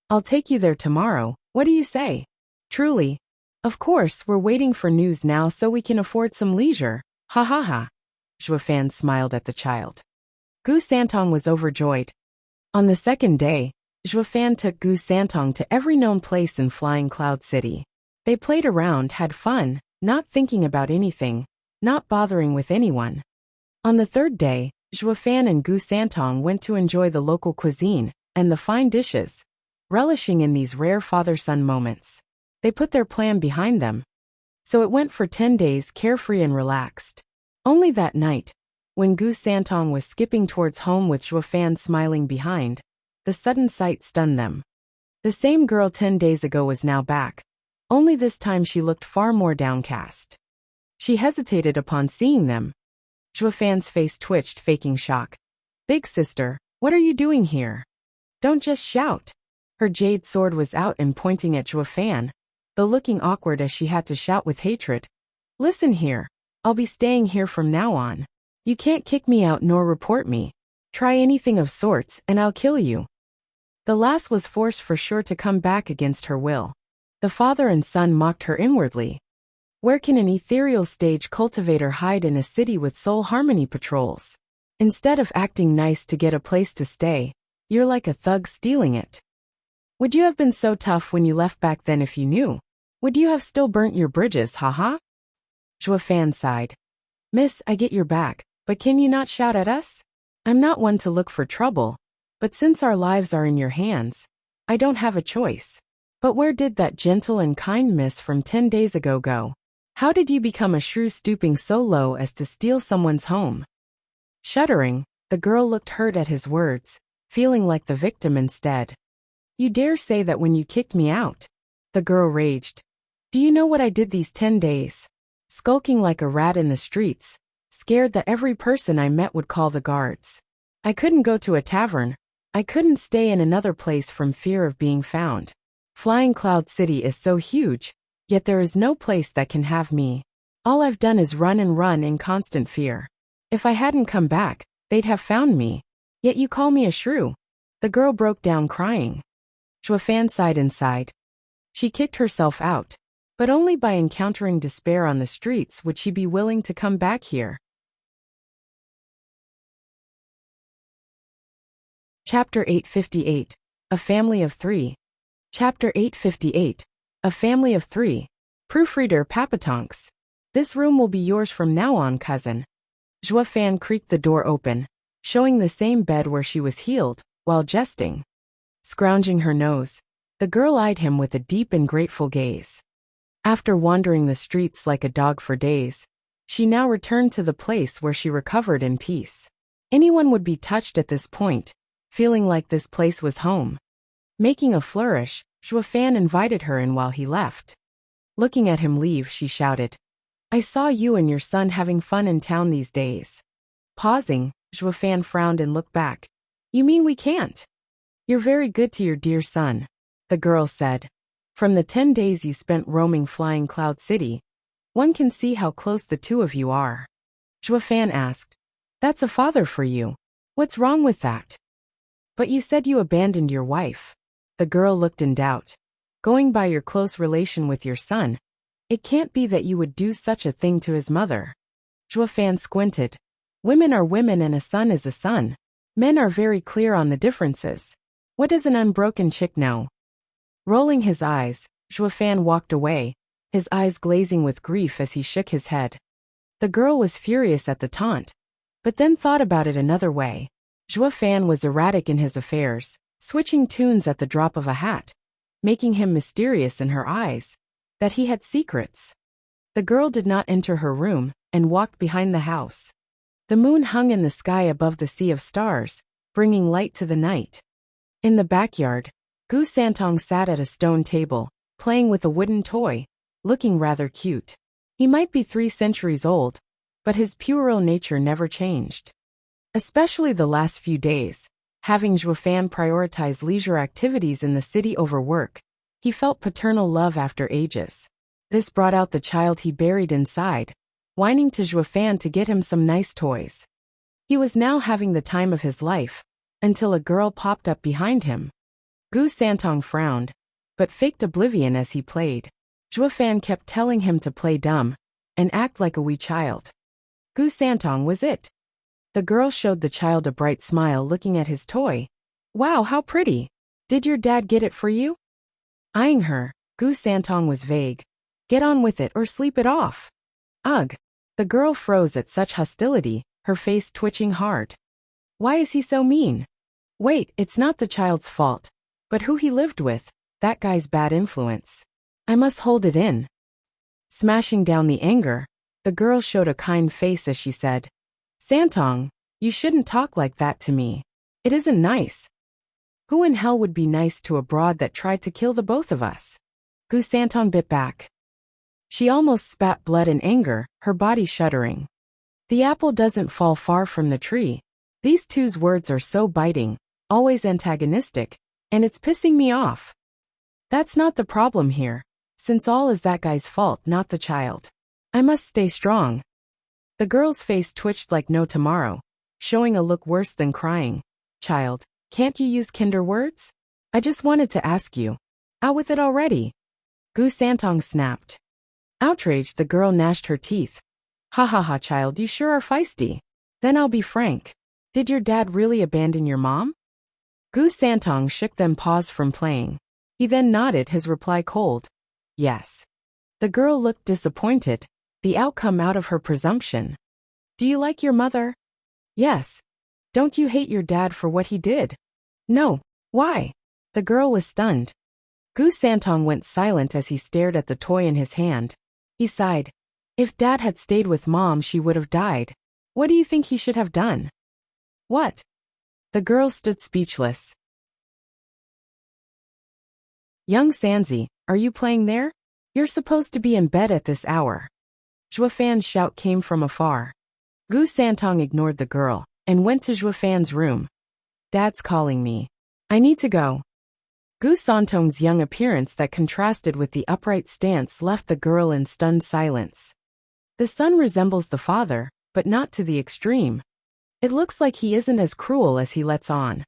[SPEAKER 1] I'll take you there tomorrow, what do you say? Truly. Of course, we're waiting for news now so we can afford some leisure. Ha ha ha. Zhuofan smiled at the child. Gu Santong was overjoyed. On the second day, Zhuofan took Gu Santong to every known place in Flying Cloud City. They played around, had fun, not thinking about anything, not bothering with anyone. On the third day, Zhuofan and Gu Santong went to enjoy the local cuisine and the fine dishes, relishing in these rare father-son moments. They put their plan behind them. So it went for 10 days carefree and relaxed. Only that night, when Gu Santong was skipping towards home with Zhuofan smiling behind, the sudden sight stunned them. The same girl 10 days ago was now back, only this time she looked far more downcast. She hesitated upon seeing them. Zhuofan's face twitched, faking shock. Big sister, what are you doing here? Don't just shout. Her jade sword was out and pointing at Zhuofan, though looking awkward as she had to shout with hatred. Listen here, I'll be staying here from now on. You can't kick me out nor report me. Try anything of sorts and I'll kill you. The lass was forced for sure to come back against her will. The father and son mocked her inwardly. Where can an ethereal stage cultivator hide in a city with soul harmony patrols? Instead of acting nice to get a place to stay, you're like a thug stealing it. Would you have been so tough when you left back then if you knew? Would you have still burnt your bridges, haha? Zhuofan sighed. Miss, I get your back, but can you not shout at us? I'm not one to look for trouble, but since our lives are in your hands, I don't have a choice. But where did that gentle and kind miss from 10 days ago go? How did you become a shrew stooping so low as to steal someone's home? Shuddering, the girl looked hurt at his words, feeling like the victim instead. You dare say that when you kicked me out? The girl raged. Do you know what I did these 10 days? skulking like a rat in the streets, scared that every person I met would call the guards. I couldn't go to a tavern. I couldn't stay in another place from fear of being found. Flying Cloud City is so huge, yet there is no place that can have me. All I've done is run and run in constant fear. If I hadn't come back, they'd have found me. Yet you call me a shrew. The girl broke down crying. Zhuofan sighed inside. She kicked herself out, but only by encountering despair on the streets would she be willing to come back here. Chapter 858. A Family of Three. Chapter 858. A Family of Three. Proofreader Papatonks. This room will be yours from now on, cousin. Zhuofan creaked the door open, showing the same bed where she was healed, while jesting. Scrounging her nose, the girl eyed him with a deep and grateful gaze. After wandering the streets like a dog for days, she now returned to the place where she recovered in peace. Anyone would be touched at this point, feeling like this place was home. Making a flourish, Zhuofan invited her in while he left. Looking at him leave, she shouted, "I saw you and your son having fun in town these days." Pausing, Zhuofan frowned and looked back. "You mean we can't?" "You're very good to your dear son," the girl said. "From the 10 days you spent roaming Flying Cloud City, one can see how close the two of you are." Zhuofan asked, "That's a father for you. What's wrong with that?" "But you said you abandoned your wife." The girl looked in doubt. "Going by your close relation with your son, it can't be that you would do such a thing to his mother." Zhuofan squinted. "Women are women and a son is a son. Men are very clear on the differences. What does an unbroken chick know?" Rolling his eyes, Zhuofan walked away, his eyes glazing with grief as he shook his head. The girl was furious at the taunt, but then thought about it another way. Zhuofan was erratic in his affairs, switching tunes at the drop of a hat, making him mysterious in her eyes, that he had secrets. The girl did not enter her room and walked behind the house. The moon hung in the sky above the sea of stars, bringing light to the night. In the backyard, Gu Santong sat at a stone table, playing with a wooden toy, looking rather cute. He might be 3 centuries old, but his puerile nature never changed. Especially the last few days, having Zhuofan prioritize leisure activities in the city over work, he felt paternal love after ages. This brought out the child he buried inside, whining to Zhuofan to get him some nice toys. He was now having the time of his life, until a girl popped up behind him. Gu Santong frowned, but faked oblivion as he played. Zhuofan kept telling him to play dumb and act like a wee child. Gu Santong was it. The girl showed the child a bright smile looking at his toy. "Wow, how pretty. Did your dad get it for you?" Eyeing her, Gu Santong was vague. "Get on with it or sleep it off." Ugh. The girl froze at such hostility, her face twitching hard. Why is he so mean? Wait, it's not the child's fault, but who he lived with, that guy's bad influence. I must hold it in. Smashing down the anger, the girl showed a kind face as she said, "Santong, you shouldn't talk like that to me. It isn't nice. Who in hell would be nice to a broad that tried to kill the both of us?" Gu Santong bit back. She almost spat blood in anger, her body shuddering. The apple doesn't fall far from the tree. These two's words are so biting, always antagonistic, and it's pissing me off. That's not the problem here, since all is that guy's fault, not the child. I must stay strong. The girl's face twitched like no tomorrow, showing a look worse than crying. "Child, can't you use kinder words? I just wanted to ask you. Out with it already." Gu Santong snapped. Outraged, the girl gnashed her teeth. "Ha ha ha, child, you sure are feisty. Then I'll be frank. Did your dad really abandon your mom?" Gu Santong shook, then paused from playing. He then nodded, his reply cold. "Yes." The girl looked disappointed, the outcome out of her presumption. "Do you like your mother?" "Yes." "Don't you hate your dad for what he did?" "No." "Why?" The girl was stunned. Gu Santong went silent as he stared at the toy in his hand. He sighed. "If Dad had stayed with Mom, she would have died. What do you think he should have done?" "What?" The girl stood speechless. "Young Sanzi, are you playing there? You're supposed to be in bed at this hour." Zhuofan's shout came from afar. Gu Santong ignored the girl and went to Zhuofan's room. Dad's calling me. I need to go. Gu Santong's young appearance that contrasted with the upright stance left the girl in stunned silence. The son resembles the father, but not to the extreme. It looks like he isn't as cruel as he lets on.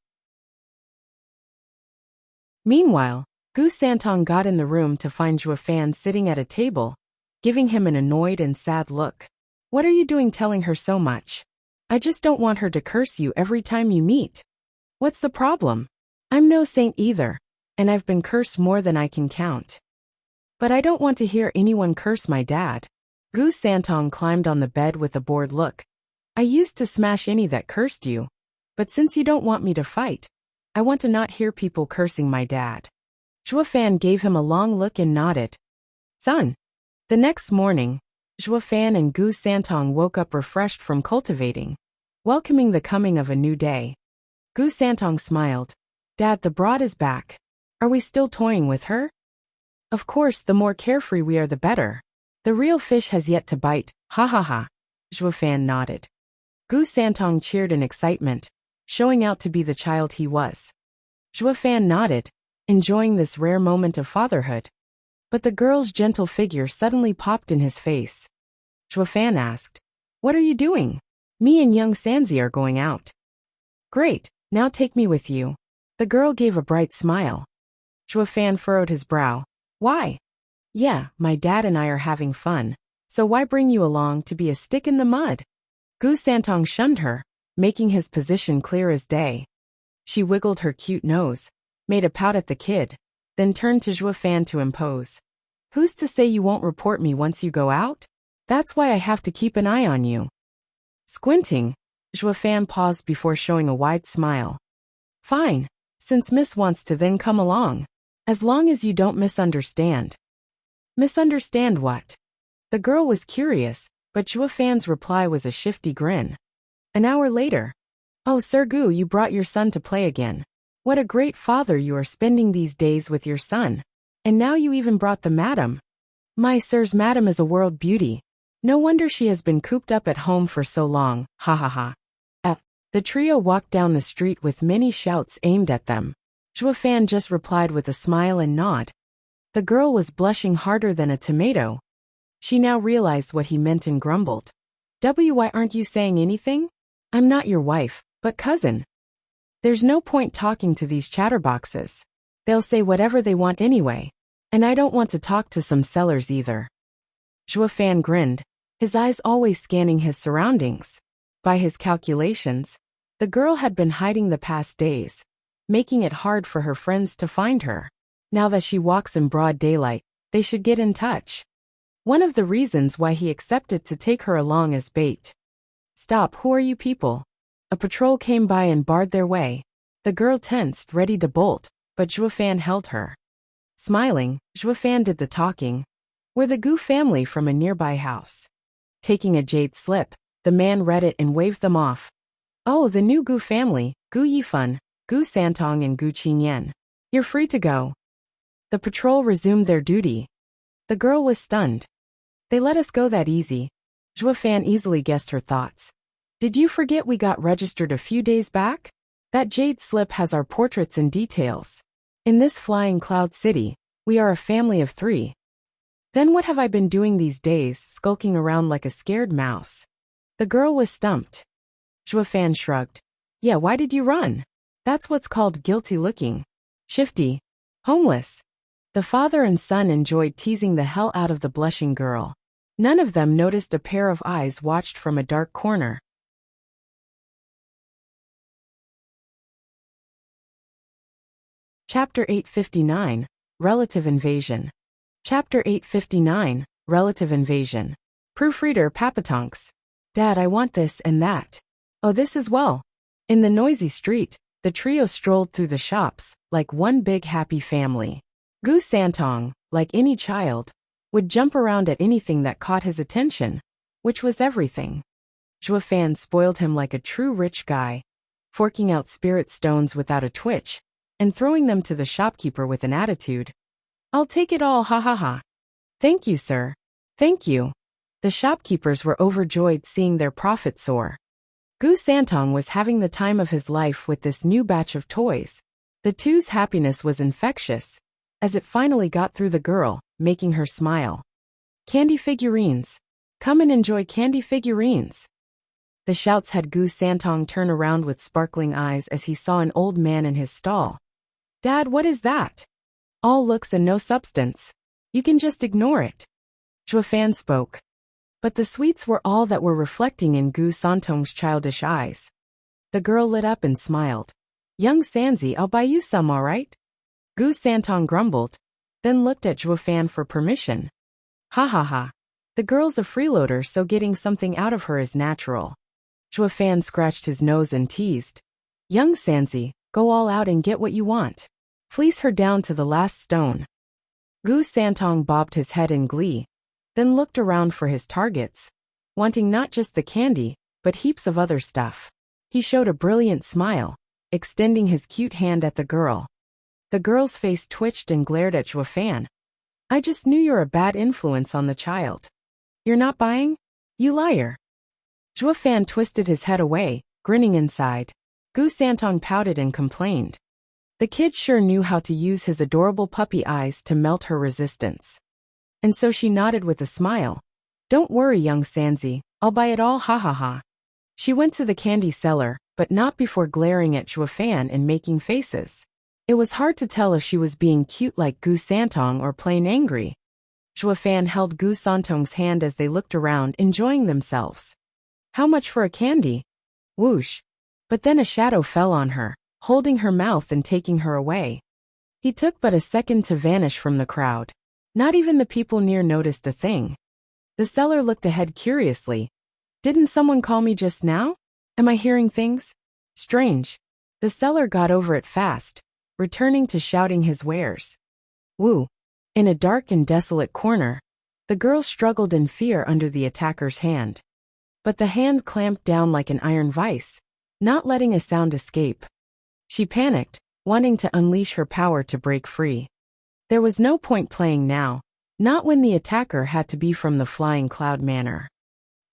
[SPEAKER 1] Meanwhile, Gu Santong got in the room to find Zhuofan sitting at a table, giving him an annoyed and sad look. What are you doing telling her so much? I just don't want her to curse you every time you meet. What's the problem? I'm no saint either, and I've been cursed more than I can count. But I don't want to hear anyone curse my dad. Gu Santong climbed on the bed with a bored look. I used to smash any that cursed you, but since you don't want me to fight, I want to not hear people cursing my dad. Zhuofan gave him a long look and nodded. Son. The next morning, Zhuofan and Gu Santong woke up refreshed from cultivating, welcoming the coming of a new day. Gu Santong smiled. Dad, the broad is back. Are we still toying with her? Of course, the more carefree we are the better. The real fish has yet to bite, ha ha ha. Zhuofan nodded. Gu Santong cheered in excitement, showing out to be the child he was. Zhuofan nodded, enjoying this rare moment of fatherhood. But the girl's gentle figure suddenly popped in his face. Zhuofan asked, What are you doing? Me and young Sanzi are going out. Great, now take me with you. The girl gave a bright smile. Zhuofan furrowed his brow. Why? Yeah, my dad and I are having fun, so why bring you along to be a stick in the mud? Gu Santong shunned her, making his position clear as day. She wiggled her cute nose, made a pout at the kid, then turned to Zhuofan to impose. Who's to say you won't report me once you go out? That's why I have to keep an eye on you. Squinting, Zhuofan paused before showing a wide smile. Fine, since Miss wants to, then come along. As long as you don't misunderstand. Misunderstand what? The girl was curious, but Zhuofan's reply was a shifty grin. An hour later. Oh, Sir Gu, you brought your son to play again. What a great father you are spending these days with your son. And now you even brought the madam. My sir's madam is a world beauty. No wonder she has been cooped up at home for so long, ha ha ha. The trio walked down the street with many shouts aimed at them. Zhuofan just replied with a smile and nod. The girl was blushing harder than a tomato. She now realized what he meant and grumbled. Why aren't you saying anything? I'm not your wife, but cousin. There's no point talking to these chatterboxes. They'll say whatever they want anyway. And I don't want to talk to some sellers either. Zhuofan grinned, his eyes always scanning his surroundings. By his calculations, the girl had been hiding the past days, making it hard for her friends to find her. Now that she walks in broad daylight, they should get in touch. One of the reasons why he accepted to take her along as bait. Stop, who are you people? A patrol came by and barred their way. The girl tensed, ready to bolt, but Zhuofan held her. Smiling, Zhuofan did the talking. We're the Gu family from a nearby house. Taking a jade slip, the man read it and waved them off. Oh, the new Gu family, Gu Yifan, Gu Santong and Gu Qingyan. You're free to go. The patrol resumed their duty. The girl was stunned. They let us go that easy. Zhuofan easily guessed her thoughts. Did you forget we got registered a few days back? That jade slip has our portraits and details. In this flying cloud city, we are a family of 3. Then what have I been doing these days, skulking around like a scared mouse? The girl was stumped. Zhuofan shrugged. Yeah, why did you run? That's what's called guilty looking. Shifty. Homeless. The father and son enjoyed teasing the hell out of the blushing girl. None of them noticed a pair of eyes watched from a dark corner. Chapter 859, Relative Invasion. Chapter 859, Relative Invasion. Proofreader Papatonks. Dad, I want this and that. Oh, this as well. In the noisy street, the trio strolled through the shops, like one big happy family. Gu Santong, like any child, would jump around at anything that caught his attention, which was everything. Zhuofan spoiled him like a true rich guy, forking out spirit stones without a twitch, and throwing them to the shopkeeper with an attitude. I'll take it all, ha ha ha. Thank you, sir. Thank you. The shopkeepers were overjoyed seeing their profit soar. Gu Santong was having the time of his life with this new batch of toys. The two's happiness was infectious, as it finally got through the girl, making her smile. Candy figurines. Come and enjoy candy figurines. The shouts had Gu Santong turn around with sparkling eyes as he saw an old man in his stall. Dad, what is that? All looks and no substance. You can just ignore it. Zhua Fan spoke. But the sweets were all that were reflecting in Gu Santong's childish eyes. The girl lit up and smiled. Young Sanzi, I'll buy you some, all right? Gu Santong grumbled, then looked at Zhua Fan for permission. Ha ha ha. The girl's a freeloader, so getting something out of her is natural. Zhua Fan scratched his nose and teased. Young Sanzi, go all out and get what you want. Fleece her down to the last stone. Gu Santong bobbed his head in glee, then looked around for his targets, wanting not just the candy, but heaps of other stuff. He showed a brilliant smile, extending his cute hand at the girl. The girl's face twitched and glared at Zhua Fan. I just knew you're a bad influence on the child. You're not buying? You liar. Zhua Fan twisted his head away, grinning inside. Gu Santong pouted and complained. The kid sure knew how to use his adorable puppy eyes to melt her resistance. And so she nodded with a smile. Don't worry, young Sanzi, I'll buy it all, ha ha ha. She went to the candy cellar, but not before glaring at Zhua Fan and making faces. It was hard to tell if she was being cute like Gu Santong or plain angry. Zhua Fan held Gu Santong's hand as they looked around, enjoying themselves. How much for a candy? Whoosh. But then a shadow fell on her, holding her mouth and taking her away. He took but a second to vanish from the crowd. Not even the people near noticed a thing. The seller looked ahead curiously. Didn't someone call me just now? Am I hearing things? Strange. The seller got over it fast, returning to shouting his wares. Woo. In a dark and desolate corner, the girl struggled in fear under the attacker's hand. But the hand clamped down like an iron vice, not letting a sound escape. She panicked, wanting to unleash her power to break free. There was no point playing now, not when the attacker had to be from the Flying Cloud Manor.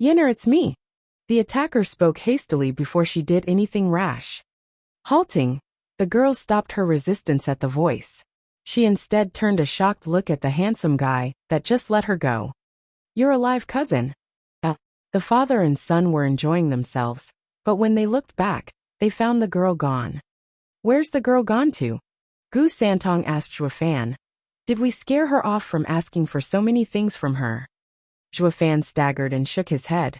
[SPEAKER 1] Yenner, it's me. The attacker spoke hastily before she did anything rash. Halting, the girl stopped her resistance at the voice. She instead turned a shocked look at the handsome guy that just let her go. You're a live cousin. The father and son were enjoying themselves, but when they looked back, they found the girl gone. Where's the girl gone to? Gu Santong asked Zhua Fan. Did we scare her off from asking for so many things from her? Zhua Fan staggered and shook his head.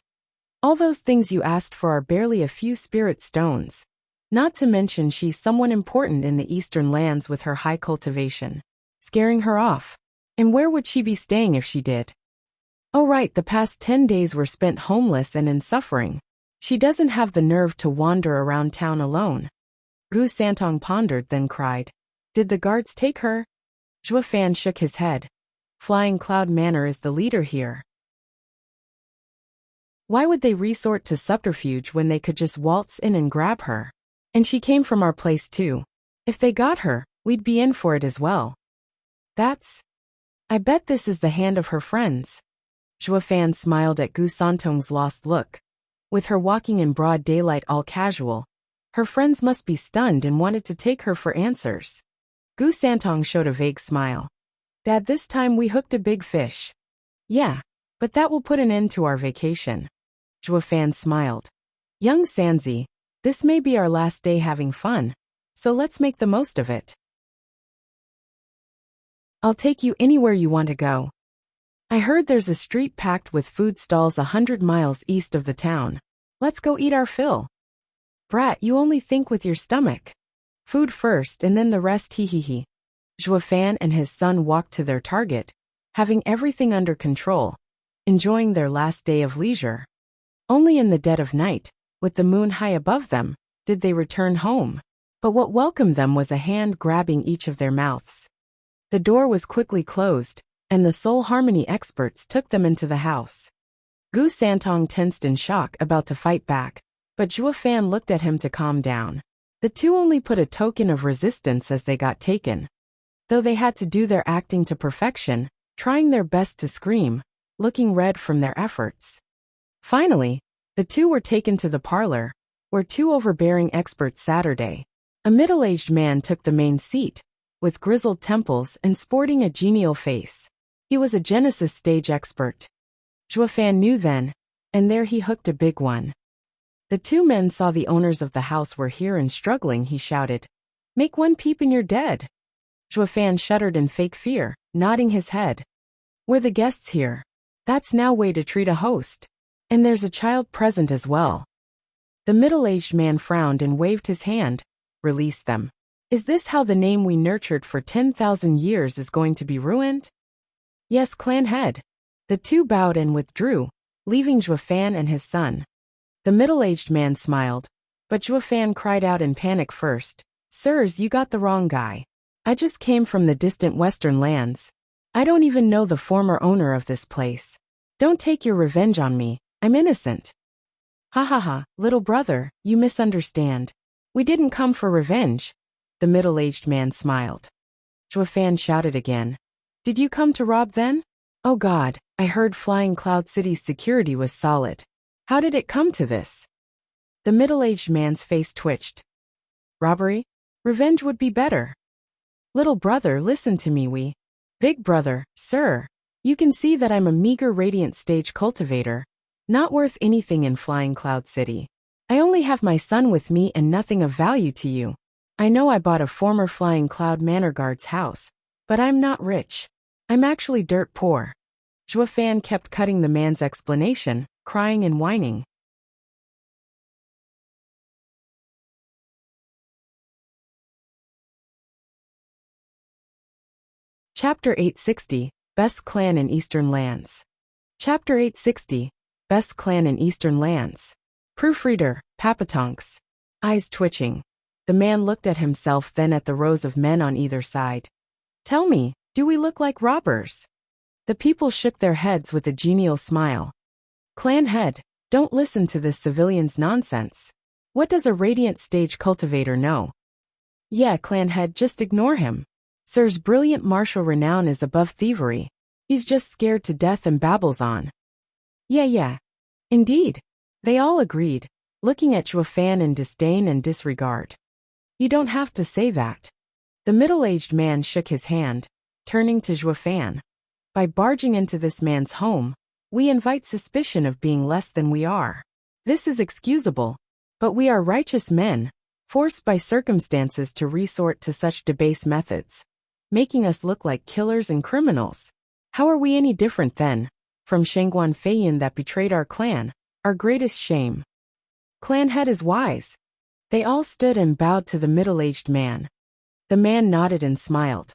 [SPEAKER 1] All those things you asked for are barely a few spirit stones. Not to mention she's someone important in the eastern lands with her high cultivation. Scaring her off. And where would she be staying if she did? Oh right, the past 10 days were spent homeless and in suffering. She doesn't have the nerve to wander around town alone. Gu Santong pondered, then cried. Did the guards take her? Zhua Fan shook his head. Flying Cloud Manor is the leader here. Why would they resort to subterfuge when they could just waltz in and grab her? And she came from our place too. If they got her, we'd be in for it as well. I bet this is the hand of her friends. Zhua Fan smiled at Gu Santong's lost look. With her walking in broad daylight all casual, her friends must be stunned and wanted to take her for answers. Gu Santong showed a vague smile. Dad, this time we hooked a big fish. Yeah, but that will put an end to our vacation. Zhua Fan smiled. Young Sanzi, this may be our last day having fun, so let's make the most of it. I'll take you anywhere you want to go. I heard there's a street packed with food stalls 100 miles east of the town. Let's go eat our fill. Brat, you only think with your stomach. Food first and then the rest, hee hee hee. Zhua Fan and his son walked to their target, having everything under control, enjoying their last day of leisure. Only in the dead of night, with the moon high above them, did they return home. But what welcomed them was a hand grabbing each of their mouths. The door was quickly closed, and the soul harmony experts took them into the house. Gu Santong tensed in shock, about to fight back, but Zhua Fan looked at him to calm down. The two only put a token of resistance as they got taken. Though they had to do their acting to perfection, trying their best to scream, looking red from their efforts. Finally, the two were taken to the parlor, where two overbearing experts Saturday. A middle-aged man took the main seat, with grizzled temples and sporting a genial face. He was a Genesis stage expert. Zhuofan knew then, and there he hooked a big one. The two men saw the owners of the house were here and struggling. He shouted, "Make one peep and you're dead." Zhuofan shuddered in fake fear, nodding his head. "We're the guests here. That's no way to treat a host. And there's a child present as well." The middle-aged man frowned and waved his hand. "Release them. Is this how the name we nurtured for 10,000 years is going to be ruined?" "Yes, clan head." The two bowed and withdrew, leaving Zhuofan and his son. The middle-aged man smiled, but Zhuofan cried out in panic first, "Sirs, you got the wrong guy. I just came from the distant western lands. I don't even know the former owner of this place. Don't take your revenge on me, I'm innocent." "Ha ha ha, little brother, you misunderstand. We didn't come for revenge." The middle-aged man smiled. Zhuofan shouted again, "Did you come to rob then? Oh God, I heard Flying Cloud City's security was solid. How did it come to this?" The middle-aged man's face twitched. "Robbery? Revenge would be better. Little brother, listen to me. Big brother, sir. You can see that I'm a meager radiant stage cultivator, not worth anything in Flying Cloud City. I only have my son with me and nothing of value to you. I know I bought a former Flying Cloud Manor guard's house, but I'm not rich. I'm actually dirt poor." Zhuofan kept cutting the man's explanation, crying and whining. Chapter 860, Best Clan in Eastern Lands. Chapter 860, Best Clan in Eastern Lands. Proofreader, Papatonks. Eyes twitching. The man looked at himself, then at the rows of men on either side. "Tell me, do we look like robbers?" The people shook their heads with a genial smile. "Clan head, don't listen to this civilian's nonsense. What does a radiant stage cultivator know?" "Yeah, clan head, just ignore him. Sir's brilliant martial renown is above thievery. He's just scared to death and babbles on." Yeah. Indeed. They all agreed, looking at Zhuofan in disdain and disregard. "You don't have to say that." The middle-aged man shook his hand, turning to Zhuofan. "By barging into this man's home, we invite suspicion of being less than we are. This is excusable, but we are righteous men, forced by circumstances to resort to such debased methods, making us look like killers and criminals. How are we any different then from Shangguan Feiyin that betrayed our clan, our greatest shame?" "Clan head is wise." They all stood and bowed to the middle-aged man. The man nodded and smiled.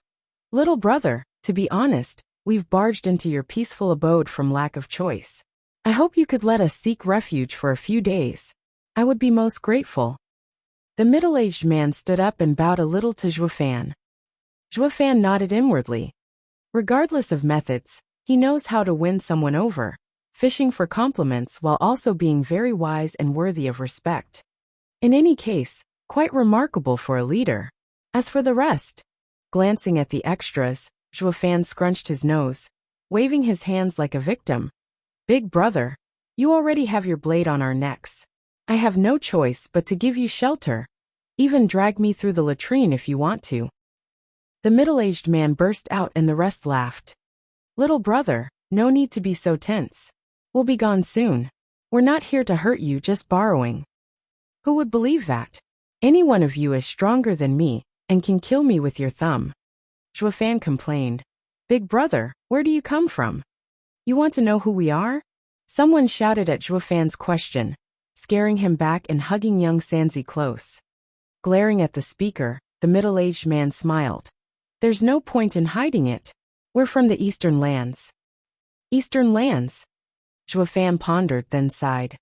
[SPEAKER 1] "Little brother, to be honest, we've barged into your peaceful abode from lack of choice. I hope you could let us seek refuge for a few days. I would be most grateful." The middle-aged man stood up and bowed a little to Zhuofan. Zhuofan nodded inwardly. Regardless of methods, he knows how to win someone over, fishing for compliments while also being very wise and worthy of respect. In any case, quite remarkable for a leader. As for the rest, glancing at the extras, Zhuofan scrunched his nose, waving his hands like a victim. "Big brother, you already have your blade on our necks. I have no choice but to give you shelter. Even drag me through the latrine if you want to." The middle-aged man burst out and the rest laughed. "Little brother, no need to be so tense. We'll be gone soon. We're not here to hurt you, just borrowing." "Who would believe that? Any one of you is stronger than me and can kill me with your thumb." Zhuofan complained. "Big brother, where do you come from? You want to know who we are?" Someone shouted at Zhuofan's question, scaring him back and hugging young Sanzi close. Glaring at the speaker, the middle-aged man smiled. "There's no point in hiding it. We're from the Eastern Lands." "Eastern Lands?" Zhuofan pondered, then sighed.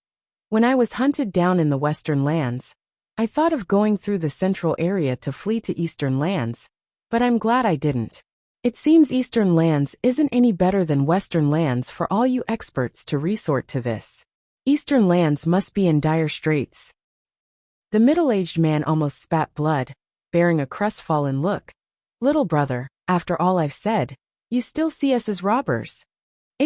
[SPEAKER 1] "When I was hunted down in the Western Lands, I thought of going through the central area to flee to Eastern Lands, but I'm glad I didn't. It seems Eastern Lands isn't any better than Western Lands for all you experts to resort to this. Eastern Lands must be in dire straits." The middle-aged man almost spat blood, bearing a crestfallen look. "Little brother, after all I've said, you still see us as robbers.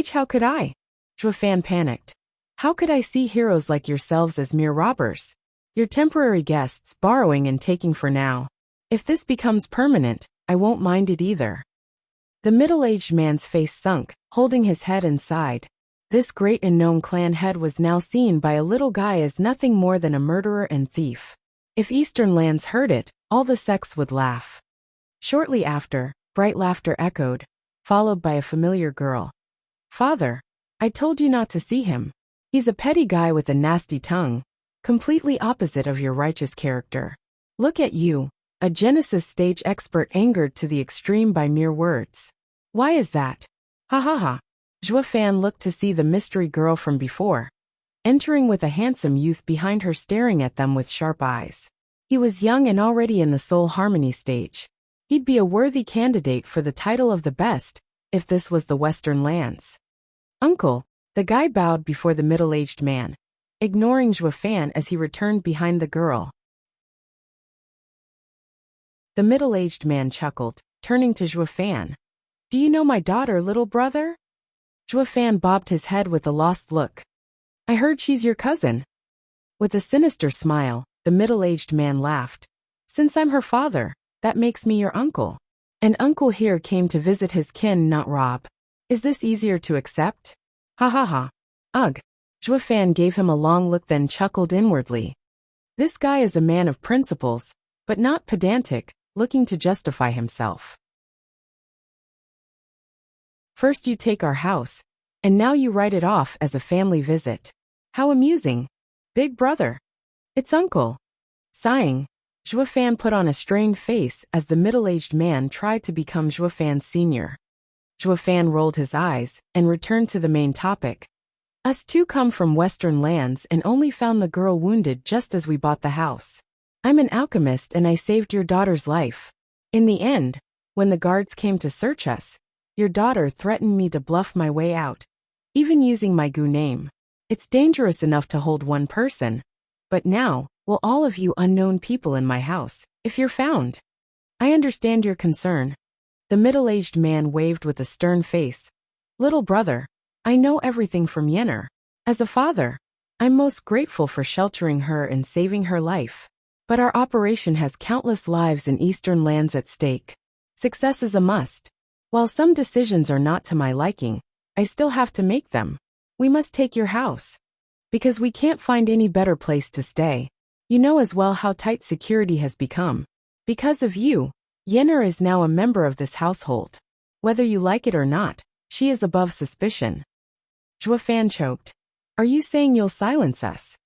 [SPEAKER 1] How could I? Zhuo Fan panicked. How could I see heroes like yourselves as mere robbers? You're temporary guests, borrowing and taking for now. If this becomes permanent, I won't mind it either. The middle-aged man's face sunk, holding his head and sighed. This great and known clan head was now seen by a little guy as nothing more than a murderer and thief. If Eastern lands heard it, all the sects would laugh. Shortly after, bright laughter echoed, followed by a familiar girl. Father, I told you not to see him. He's a petty guy with a nasty tongue, completely opposite of your righteous character. Look at you, a Genesis stage expert angered to the extreme by mere words. Why is that? Ha ha ha. Zhuo Fan looked to see the mystery girl from before, entering with a handsome youth behind her staring at them with sharp eyes. He was young and already in the soul harmony stage. He'd be a worthy candidate for the title of the best, if this was the Western lands. Uncle, the guy bowed before the middle-aged man, ignoring Zhuo Fan as he returned behind the girl. The middle-aged man chuckled, turning to Zhuo Fan. Do you know my daughter, little brother? Zhuo Fan bobbed his head with a lost look. I heard she's your cousin. With a sinister smile, the middle-aged man laughed. Since I'm her father, that makes me your uncle. And uncle here came to visit his kin, not rob. Is this easier to accept? Ha ha ha. Ugh. Zhuo Fan gave him a long look then chuckled inwardly. This guy is a man of principles, but not pedantic, looking to justify himself. First you take our house, and now you write it off as a family visit. How amusing. Big brother. It's uncle. Sighing, Zhuo Fan put on a strained face as the middle-aged man tried to become Zhuo Fan's senior. Zhuo Fan rolled his eyes and returned to the main topic. Us two come from Western lands and only found the girl wounded just as we bought the house. I'm an alchemist and I saved your daughter's life. In the end, when the guards came to search us, your daughter threatened me to bluff my way out, even using my Gu name. It's dangerous enough to hold one person. But now, will all of you unknown people in my house, if you're found? I understand your concern. The middle-aged man waved with a stern face. Little brother, I know everything from Yenner. As a father, I'm most grateful for sheltering her and saving her life. But our operation has countless lives in Eastern lands at stake. Success is a must. While some decisions are not to my liking, I still have to make them. We must take your house. Because we can't find any better place to stay. You know as well how tight security has become. Because of you, Yenner is now a member of this household. Whether you like it or not, she is above suspicion. Zhuo Fan choked. Are you saying you'll silence us?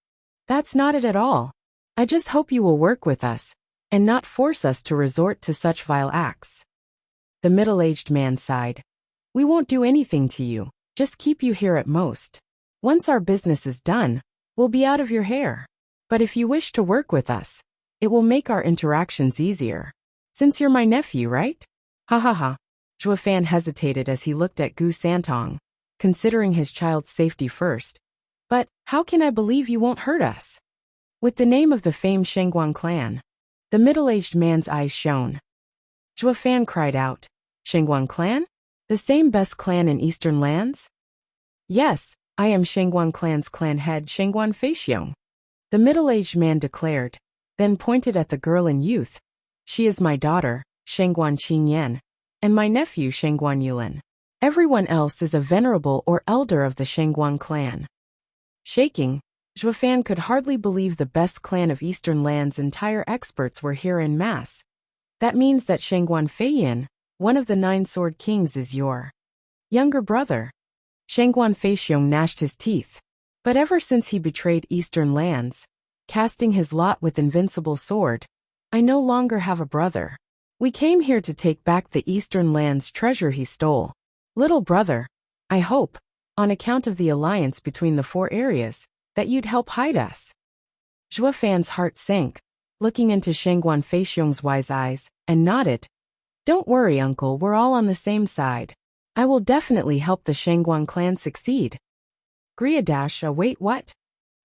[SPEAKER 1] That's not it at all. I just hope you will work with us, and not force us to resort to such vile acts. The middle-aged man sighed. We won't do anything to you, just keep you here at most. Once our business is done, we'll be out of your hair. But if you wish to work with us, it will make our interactions easier. Since you're my nephew, right? Ha ha ha. Zhuo Fan hesitated as he looked at Gu Santong, considering his child's safety first. But how can I believe you won't hurt us? With the name of the famed Shengguan clan. The middle-aged man's eyes shone. Zhuo Fan cried out, Shengguan clan? The same best clan in Eastern lands? Yes, I am Shengguan clan's clan head Shengguan Feixiong. The middle-aged man declared, then pointed at the girl and youth. She is my daughter, Shengguan Qingyan, and my nephew Shengguan Yulan. Everyone else is a venerable or elder of the Shengguan clan. Shaking, Zhuo Fan could hardly believe the best clan of Eastern lands' entire experts were here en masse. That means that Shengguan Feiyan, one of the 9 sword kings, is your younger brother. Shengguan Feixiong gnashed his teeth. But ever since he betrayed Eastern lands, casting his lot with invincible sword, I no longer have a brother. We came here to take back the Eastern lands' treasure he stole. Little brother, I hope, on account of the alliance between the 4 areas, that you'd help hide us. Zhuo Fan's heart sank, looking into Shengguan Feixiong's wise eyes, and nodded. Don't worry, uncle, we're all on the same side. I will definitely help the Shengguan clan succeed. Griadash, wait, what?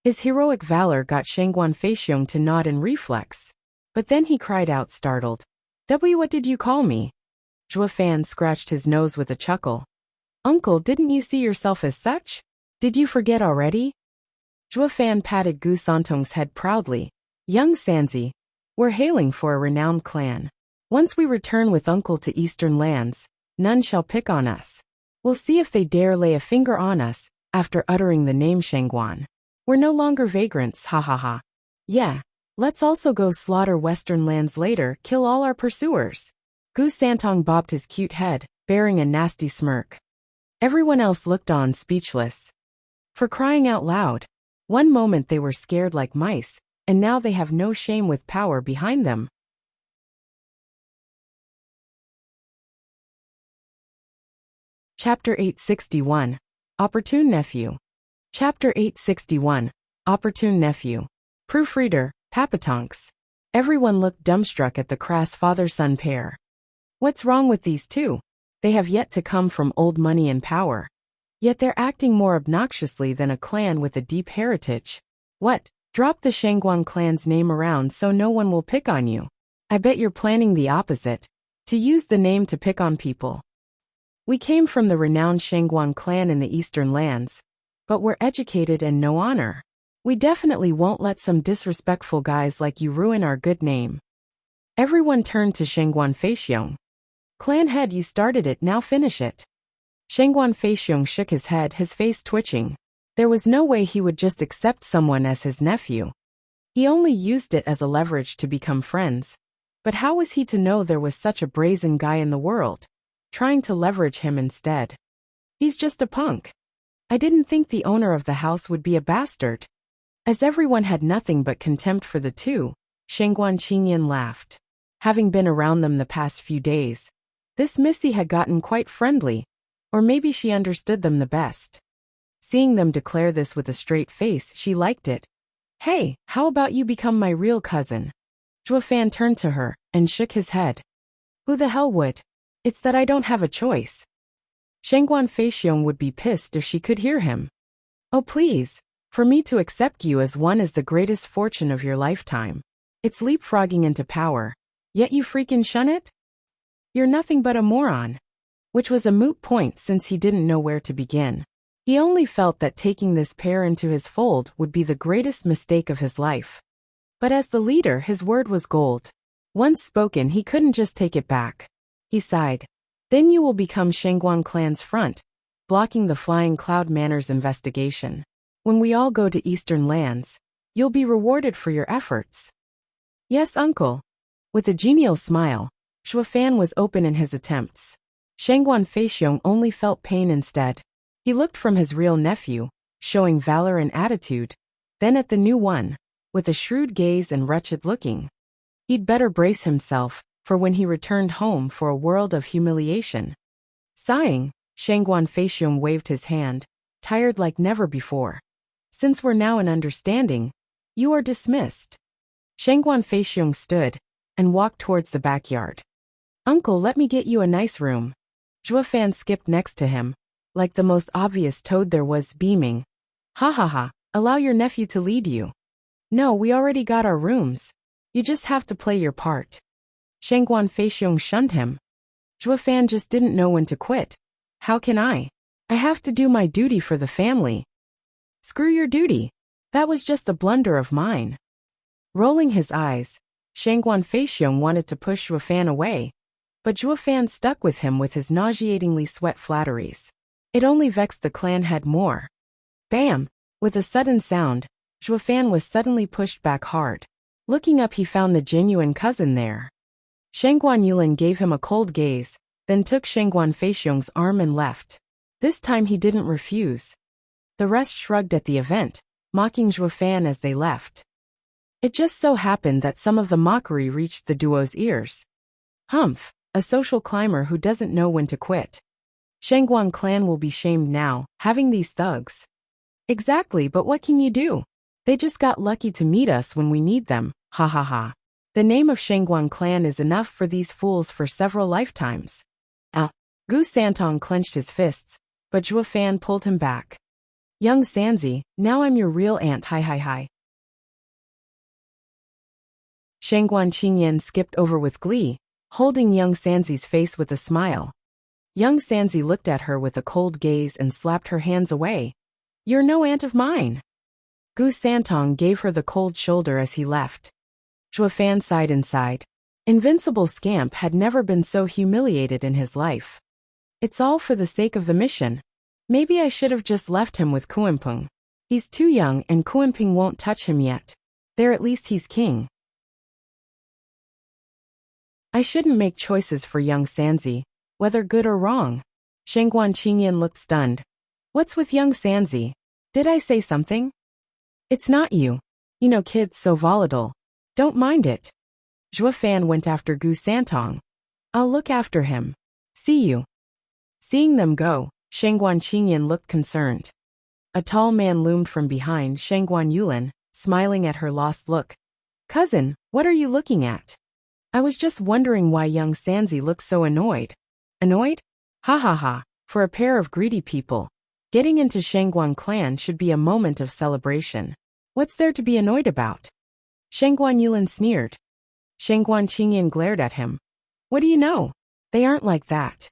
[SPEAKER 1] His heroic valor got Shengguan Feixiong to nod in reflex. But then he cried out startled. What did you call me? Zhuo Fan scratched his nose with a chuckle. Uncle, didn't you see yourself as such? Did you forget already? Zhuo Fan patted Gu Santong's head proudly. Young Sanzi, we're hailing for a renowned clan. Once we return with Uncle to Eastern lands, none shall pick on us. We'll see if they dare lay a finger on us, after uttering the name Shangguan. We're no longer vagrants, ha ha ha. Yeah, let's also go slaughter Western lands later, kill all our pursuers. Gu Santong bobbed his cute head, bearing a nasty smirk. Everyone else looked on speechless. For crying out loud. One moment they were scared like mice, and now they have no shame with power behind them. Chapter 861. Opportune Nephew. Chapter 861. Opportune Nephew. Proofreader, Papatonks. Everyone looked dumbstruck at the crass father-son pair. What's wrong with these two? They have yet to come from old money and power. Yet they're acting more obnoxiously than a clan with a deep heritage. What? Drop the Shangguan clan's name around so no one will pick on you. I bet you're planning the opposite. To use the name to pick on people. We came from the renowned Shangguan clan in the Eastern lands, but we're educated and no honor. We definitely won't let some disrespectful guys like you ruin our good name. Everyone turned to Shangguan Feixiong. Clan head, you started it, now finish it. Shangguan Feixiong shook his head, his face twitching. There was no way he would just accept someone as his nephew. He only used it as a leverage to become friends. But how was he to know there was such a brazen guy in the world, trying to leverage him instead? He's just a punk. I didn't think the owner of the house would be a bastard. As everyone had nothing but contempt for the two, Shangguan Qingyan laughed. Having been around them the past few days, this Missy had gotten quite friendly, or maybe she understood them the best. Seeing them declare this with a straight face, she liked it. Hey, how about you become my real cousin? Zhuo Fan turned to her and shook his head. Who the hell would? It's that I don't have a choice. Shangguan Feixiong would be pissed if she could hear him. Oh please, for me to accept you as one is the greatest fortune of your lifetime. It's leapfrogging into power, yet you freaking shun it? You're nothing but a moron. Which was a moot point since he didn't know where to begin. He only felt that taking this pair into his fold would be the greatest mistake of his life. But as the leader, his word was gold. Once spoken, he couldn't just take it back. He sighed. Then you will become Shangguan clan's front, blocking the Flying Cloud Manor's investigation. When we all go to Eastern lands, you'll be rewarded for your efforts. Yes, uncle. With a genial smile, Zhuo Fan was open in his attempts. Shangguan Feixiong only felt pain instead. He looked from his real nephew, showing valor and attitude, then at the new one, with a shrewd gaze and wretched looking. He'd better brace himself, for when he returned home for a world of humiliation. Sighing, Shangguan Feixiong waved his hand, tired like never before. Since we're now in understanding, you are dismissed. Shangguan Feixiong stood and walked towards the backyard. Uncle, let me get you a nice room. Zhuo Fan skipped next to him, like the most obvious toad there was, beaming. Ha ha ha, allow your nephew to lead you. No, we already got our rooms. You just have to play your part. Shangguan Feixiong shunned him. Zhuo Fan just didn't know when to quit. How can I? I have to do my duty for the family. Screw your duty. That was just a blunder of mine. Rolling his eyes, Shangguan Feixiong wanted to push Zhuo Fan away, but Zhuo Fan stuck with him with his nauseatingly sweet flatteries. It only vexed the clan head more. Bam! With a sudden sound, Zhuo Fan was suddenly pushed back hard. Looking up, he found the genuine cousin there. Shangguan Yulin gave him a cold gaze, then took Shangguan Feixiong's arm and left. This time he didn't refuse. The rest shrugged at the event, mocking Zhuo Fan as they left. It just so happened that some of the mockery reached the duo's ears. Humph, a social climber who doesn't know when to quit. Shangguan clan will be shamed now, having these thugs. Exactly, but what can you do? They just got lucky to meet us when we need them, ha ha ha. The name of Shangguan clan is enough for these fools for several lifetimes. Gu Santong clenched his fists, but Zhuo Fan pulled him back. Young Sanzi, now I'm your real aunt, hi hi hi. Shangguan Qingyan skipped over with glee, holding young Sanzi's face with a smile. Young Sanzi looked at her with a cold gaze and slapped her hands away. You're no aunt of mine. Gu Santong gave her the cold shoulder as he left. Zhua Fan sighed inside. Invincible Scamp had never been so humiliated in his life. It's all for the sake of the mission. Maybe I should have just left him with Kuimping. He's too young and Kuimping won't touch him yet. There at least he's king. I shouldn't make choices for young Sanzi, whether good or wrong. Shengguan Qingyan looked stunned. What's with young Sanzi? Did I say something? It's not you. You know kids so volatile. Don't mind it. Zhua Fan went after Gu Santong. I'll look after him. See you. Seeing them go, Shengguan Qingyan looked concerned. A tall man loomed from behind Shengguan Yulin, smiling at her lost look. Cousin, what are you looking at? I was just wondering why young Sanzi looks so annoyed. Annoyed? Ha ha ha, for a pair of greedy people. Getting into Shengguan clan should be a moment of celebration. What's there to be annoyed about? Shengguan Yulin sneered. Shengguan Qingyan glared at him. What do you know? They aren't like that.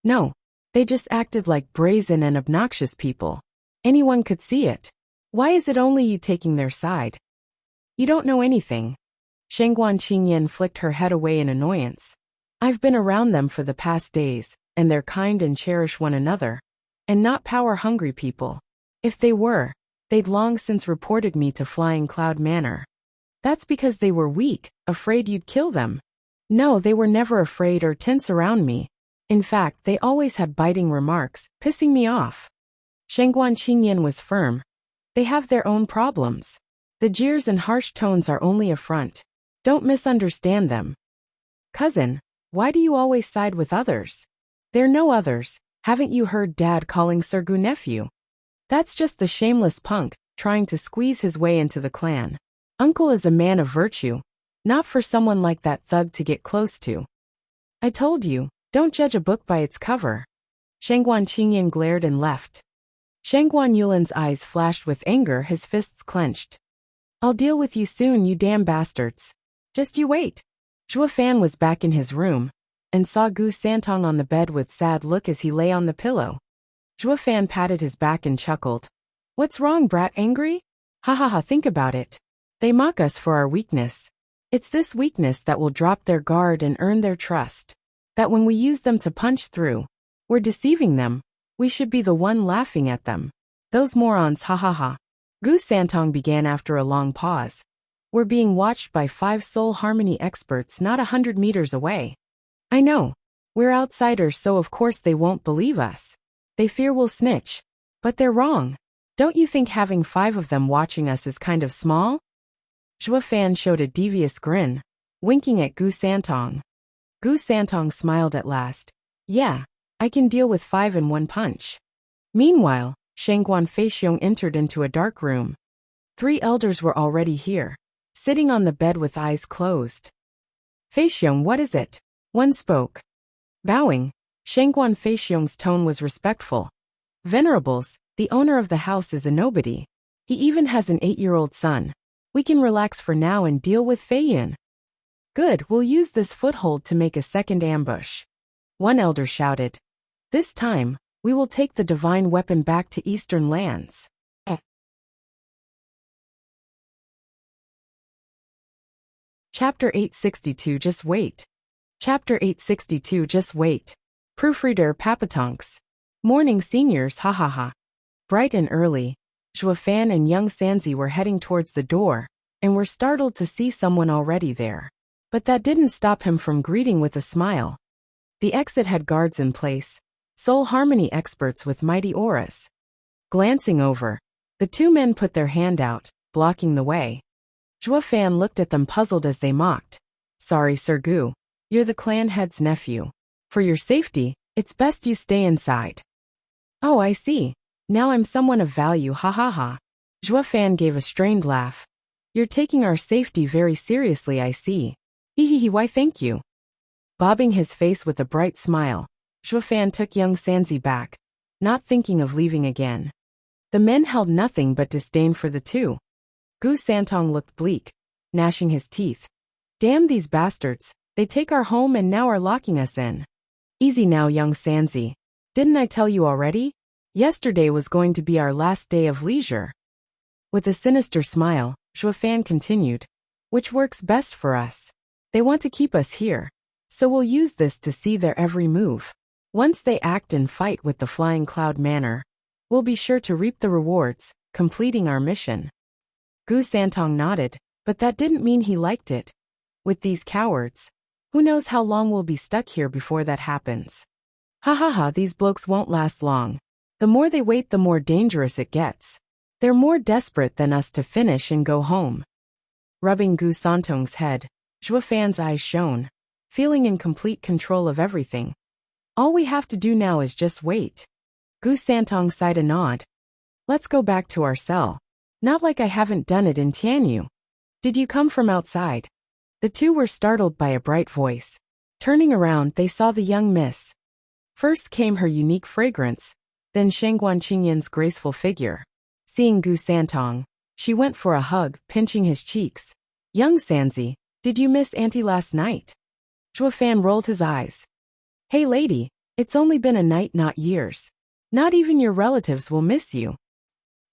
[SPEAKER 1] No, they just acted like brazen and obnoxious people. Anyone could see it. Why is it only you taking their side? You don't know anything. Shengguan Qingyan flicked her head away in annoyance. I've been around them for the past days, and they're kind and cherish one another. And not power-hungry people. If they were, they'd long since reported me to Flying Cloud Manor. That's because they were weak, afraid you'd kill them. No, they were never afraid or tense around me. In fact, they always had biting remarks, pissing me off. Shengguan Qingyan was firm. They have their own problems. The jeers and harsh tones are only a front. Don't misunderstand them. Cousin, why do you always side with others? They're no others. Haven't you heard Dad calling Sergu nephew? That's just the shameless punk, trying to squeeze his way into the clan. Uncle is a man of virtue, not for someone like that thug to get close to. I told you, don't judge a book by its cover. Shengguan Qingyan glared and left. Shengguan Yulin's eyes flashed with anger, his fists clenched. I'll deal with you soon, you damn bastards. Just you wait. Zhua Fan was back in his room, and saw Gu Santong on the bed with sad look as he lay on the pillow. Zhua Fan patted his back and chuckled. What's wrong, brat, angry? Ha ha ha, think about it. They mock us for our weakness. It's this weakness that will drop their guard and earn their trust. That when we use them to punch through, we're deceiving them. We should be the one laughing at them. Those morons, ha ha ha. Gu Santong began after a long pause. We're being watched by 5 soul harmony experts not 100 meters away. I know. We're outsiders, so of course they won't believe us. They fear we'll snitch. But they're wrong. Don't you think having 5 of them watching us is kind of small? Zhua Fan showed a devious grin, winking at Gu Santong. Gu Santong smiled at last. Yeah, I can deal with 5 in one punch. Meanwhile, Shengguan Feixiong entered into a dark room. 3 elders were already here, sitting on the bed with eyes closed. Feixiong, what is it? One spoke. Bowing, Shengguan Feixiong's tone was respectful. Venerables, the owner of the house is a nobody. He even has an 8-year-old son. We can relax for now and deal with Feiyin. Good, we'll use this foothold to make a second ambush. One elder shouted. This time, we will take the divine weapon back to eastern lands. Chapter 862, Just Wait. Chapter 862, Just Wait. Proofreader Papatonks. Morning seniors, ha ha ha. Bright and early, Zhua Fan and young Sanzi were heading towards the door, and were startled to see someone already there. But that didn't stop him from greeting with a smile. The exit had guards in place, soul harmony experts with mighty auras. Glancing over, the 2 men put their hand out, blocking the way. Zhua Fan looked at them puzzled as they mocked. Sorry, Sir Gu. You're the clan head's nephew. For your safety, it's best you stay inside. Oh, I see. Now I'm someone of value, ha ha ha. Zhua Fan gave a strained laugh. You're taking our safety very seriously, I see. Hehehe, why thank you. Bobbing his face with a bright smile, Zhua Fan took young Sanzi back, not thinking of leaving again. The men held nothing but disdain for the 2. Gu Santong looked bleak, gnashing his teeth. Damn these bastards, they take our home and now are locking us in. Easy now, young Sanzi. Didn't I tell you already? Yesterday was going to be our last day of leisure. With a sinister smile, Zhuofan continued. Which works best for us? They want to keep us here, so we'll use this to see their every move. Once they act and fight with the flying cloud manner, we'll be sure to reap the rewards, completing our mission. Gu Santong nodded, but that didn't mean he liked it. With these cowards, who knows how long we'll be stuck here before that happens. Ha ha ha, these blokes won't last long. The more they wait, the more dangerous it gets. They're more desperate than us to finish and go home. Rubbing Gu Santong's head, Zhuofan's eyes shone, feeling in complete control of everything. All we have to do now is just wait. Gu Santong sighed a nod. Let's go back to our cell. Not like I haven't done it in Tianyu. Did you come from outside? The two were startled by a bright voice. Turning around, they saw the young miss. First came her unique fragrance, then Shangguan Qingyan's graceful figure. Seeing Gu Santong, she went for a hug, pinching his cheeks. Young Sanzi, did you miss Auntie last night? Zhuofan rolled his eyes. Hey lady, it's only been a night, not years. Not even your relatives will miss you.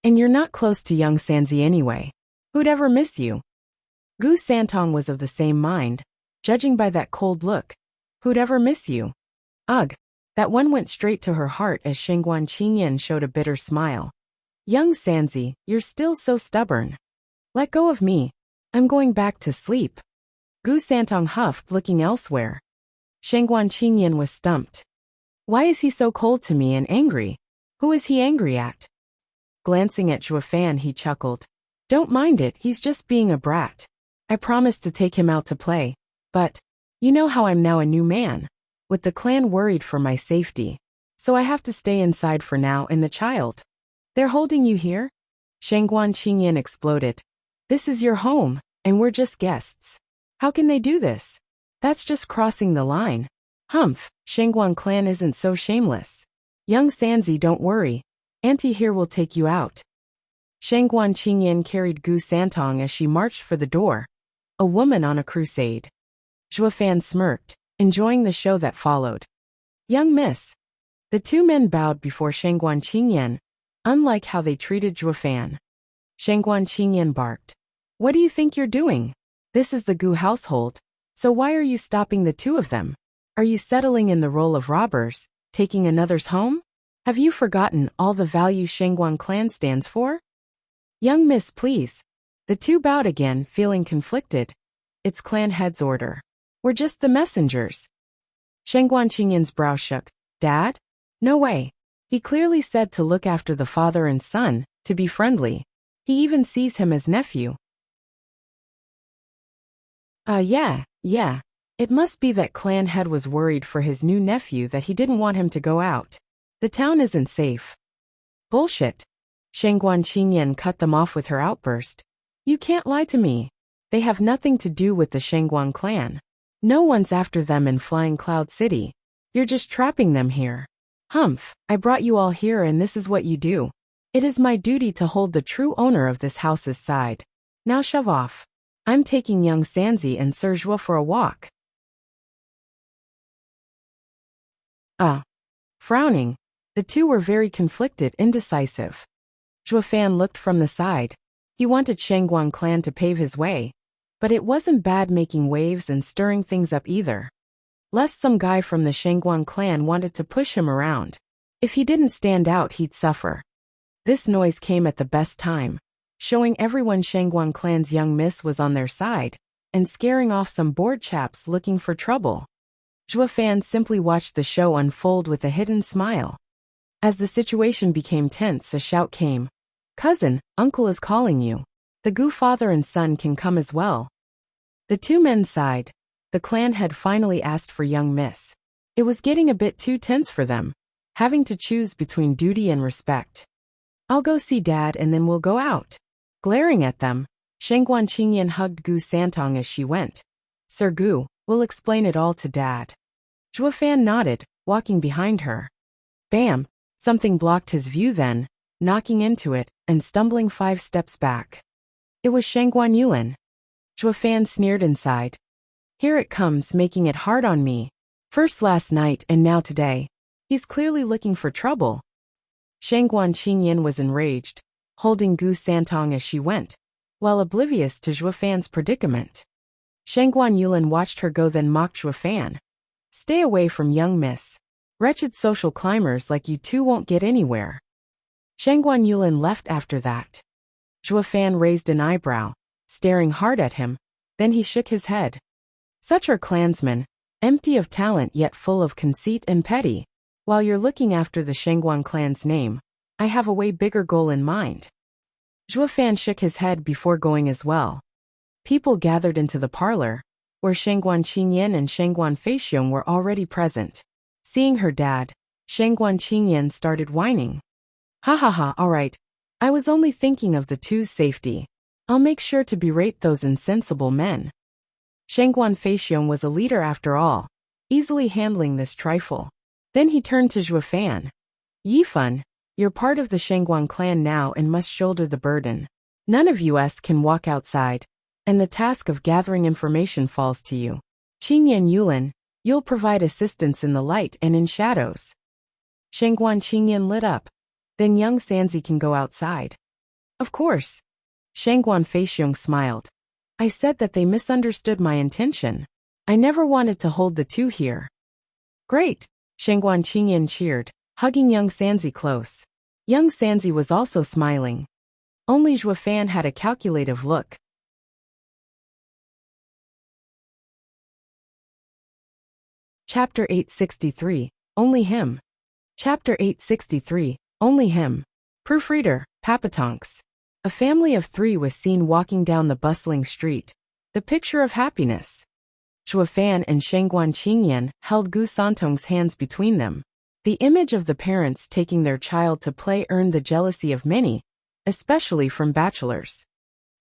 [SPEAKER 1] And you're not close to young Sanzi anyway. Who'd ever miss you? Gu Santong was of the same mind, judging by that cold look. Who'd ever miss you? Ugh, that one went straight to her heart as Shangguan Qingyan showed a bitter smile. Young Sanzi, you're still so stubborn. Let go of me. I'm going back to sleep. Gu Santong huffed, looking elsewhere. Shangguan Qingyan was stumped. Why is he so cold to me and angry? Who is he angry at? Glancing at Zhuofan, he chuckled. Don't mind it, he's just being a brat. I promised to take him out to play, but you know how I'm now a new man, with the clan worried for my safety. So I have to stay inside for now and the child. They're holding you here? Shangguan Qingyan exploded. This is your home, and we're just guests. How can they do this? That's just crossing the line. Humph, Shangguan clan isn't so shameless. Young Sanzi, don't worry. Auntie here will take you out. Shangguan Qingyan carried Gu Santong as she marched for the door. A woman on a crusade. Zhuofan smirked, enjoying the show that followed. Young miss. The two men bowed before Shangguan Qingyan, unlike how they treated Zhuofan. Shangguan Qingyan barked. What do you think you're doing? This is the Gu household, so why are you stopping the two of them? Are you settling in the role of robbers, taking another's home? Have you forgotten all the value Shangguan clan stands for? Young miss, please. The two bowed again, feeling conflicted. It's clan head's order. We're just the messengers. Shangguan Qingyan's brow shook. Dad? No way. He clearly said to look after the father and son, to be friendly. He even sees him as nephew. Yeah. It must be that clan head was worried for his new nephew that he didn't want him to go out. The town isn't safe. Bullshit. Shangguan Qingyan cut them off with her outburst. You can't lie to me. They have nothing to do with the Shangguan clan. No one's after them in Flying Cloud City. You're just trapping them here. Humph, I brought you all here and this is what you do. It is my duty to hold the true owner of this house's side. Now shove off. I'm taking young Sanzi and Sir Zhuo for a walk. Frowning, the two were very conflicted, indecisive. Zhuofan looked from the side. He wanted Shangguan clan to pave his way, but it wasn't bad making waves and stirring things up either. Lest some guy from the Shangguan clan wanted to push him around. If he didn't stand out, he'd suffer. This noise came at the best time, showing everyone Shangguan clan's young miss was on their side, and scaring off some bored chaps looking for trouble. Zhuofan simply watched the show unfold with a hidden smile. As the situation became tense, a shout came. Cousin, uncle is calling you. The Gu father and son can come as well. The two men sighed. The clan had finally asked for young miss. It was getting a bit too tense for them, having to choose between duty and respect. I'll go see Dad and then we'll go out. Glaring at them, Shangguan Qingyan hugged Gu Santong as she went. Sir Gu, we'll explain it all to Dad. Zhuofan nodded, walking behind her. Bam! Something blocked his view then, knocking into it, and stumbling 5 steps back. It was Shangguan Yuan. Zhuofan sneered inside. Here it comes, making it hard on me. First last night and now today. He's clearly looking for trouble. Shangguan Qingyan was enraged, holding Gu Santong as she went, while oblivious to Zhuo Fan's predicament. Shangguan Yulin watched her go, then mocked Zhuo Fan. Stay away from young miss. Wretched social climbers like you two won't get anywhere. Shangguan Yulin left after that. Zhuo Fan raised an eyebrow, staring hard at him, then he shook his head. Such are clansmen, empty of talent yet full of conceit and petty. While you're looking after the Shangguan clan's name, I have a way bigger goal in mind. Zhuo Fan shook his head before going as well. People gathered into the parlor, where Shangguan Qingyan and Shangguan Feixiong were already present. Seeing her dad, Shangguan Qingyan started whining. Ha ha ha, alright. I was only thinking of the two's safety. I'll make sure to berate those insensible men. Shangguan Feixiong was a leader after all, easily handling this trifle. Then he turned to Zhuo Fan. Yifan, you're part of the Shangguan clan now and must shoulder the burden. None of us can walk outside, and the task of gathering information falls to you. Qingyan Yulin, you'll provide assistance in the light and in shadows. Shangguan Qingyan lit up. Then young Sanzi can go outside. Of course. Shangguan Feixiong smiled. I said that they misunderstood my intention. I never wanted to hold the two here. Great. Shangguan Qingyan cheered, hugging young Sanzi close. Young Sanzi was also smiling. Only Zhuo Fan had a calculative look. Chapter 863, Only Him. Chapter 863, Only Him. Proofreader, Papatonks. A family of 3 was seen walking down the bustling street, the picture of happiness. Zhuo Fan and Shangguan Qingyan held Gu Santong's hands between them. The image of the parents taking their child to play earned the jealousy of many, especially from bachelors.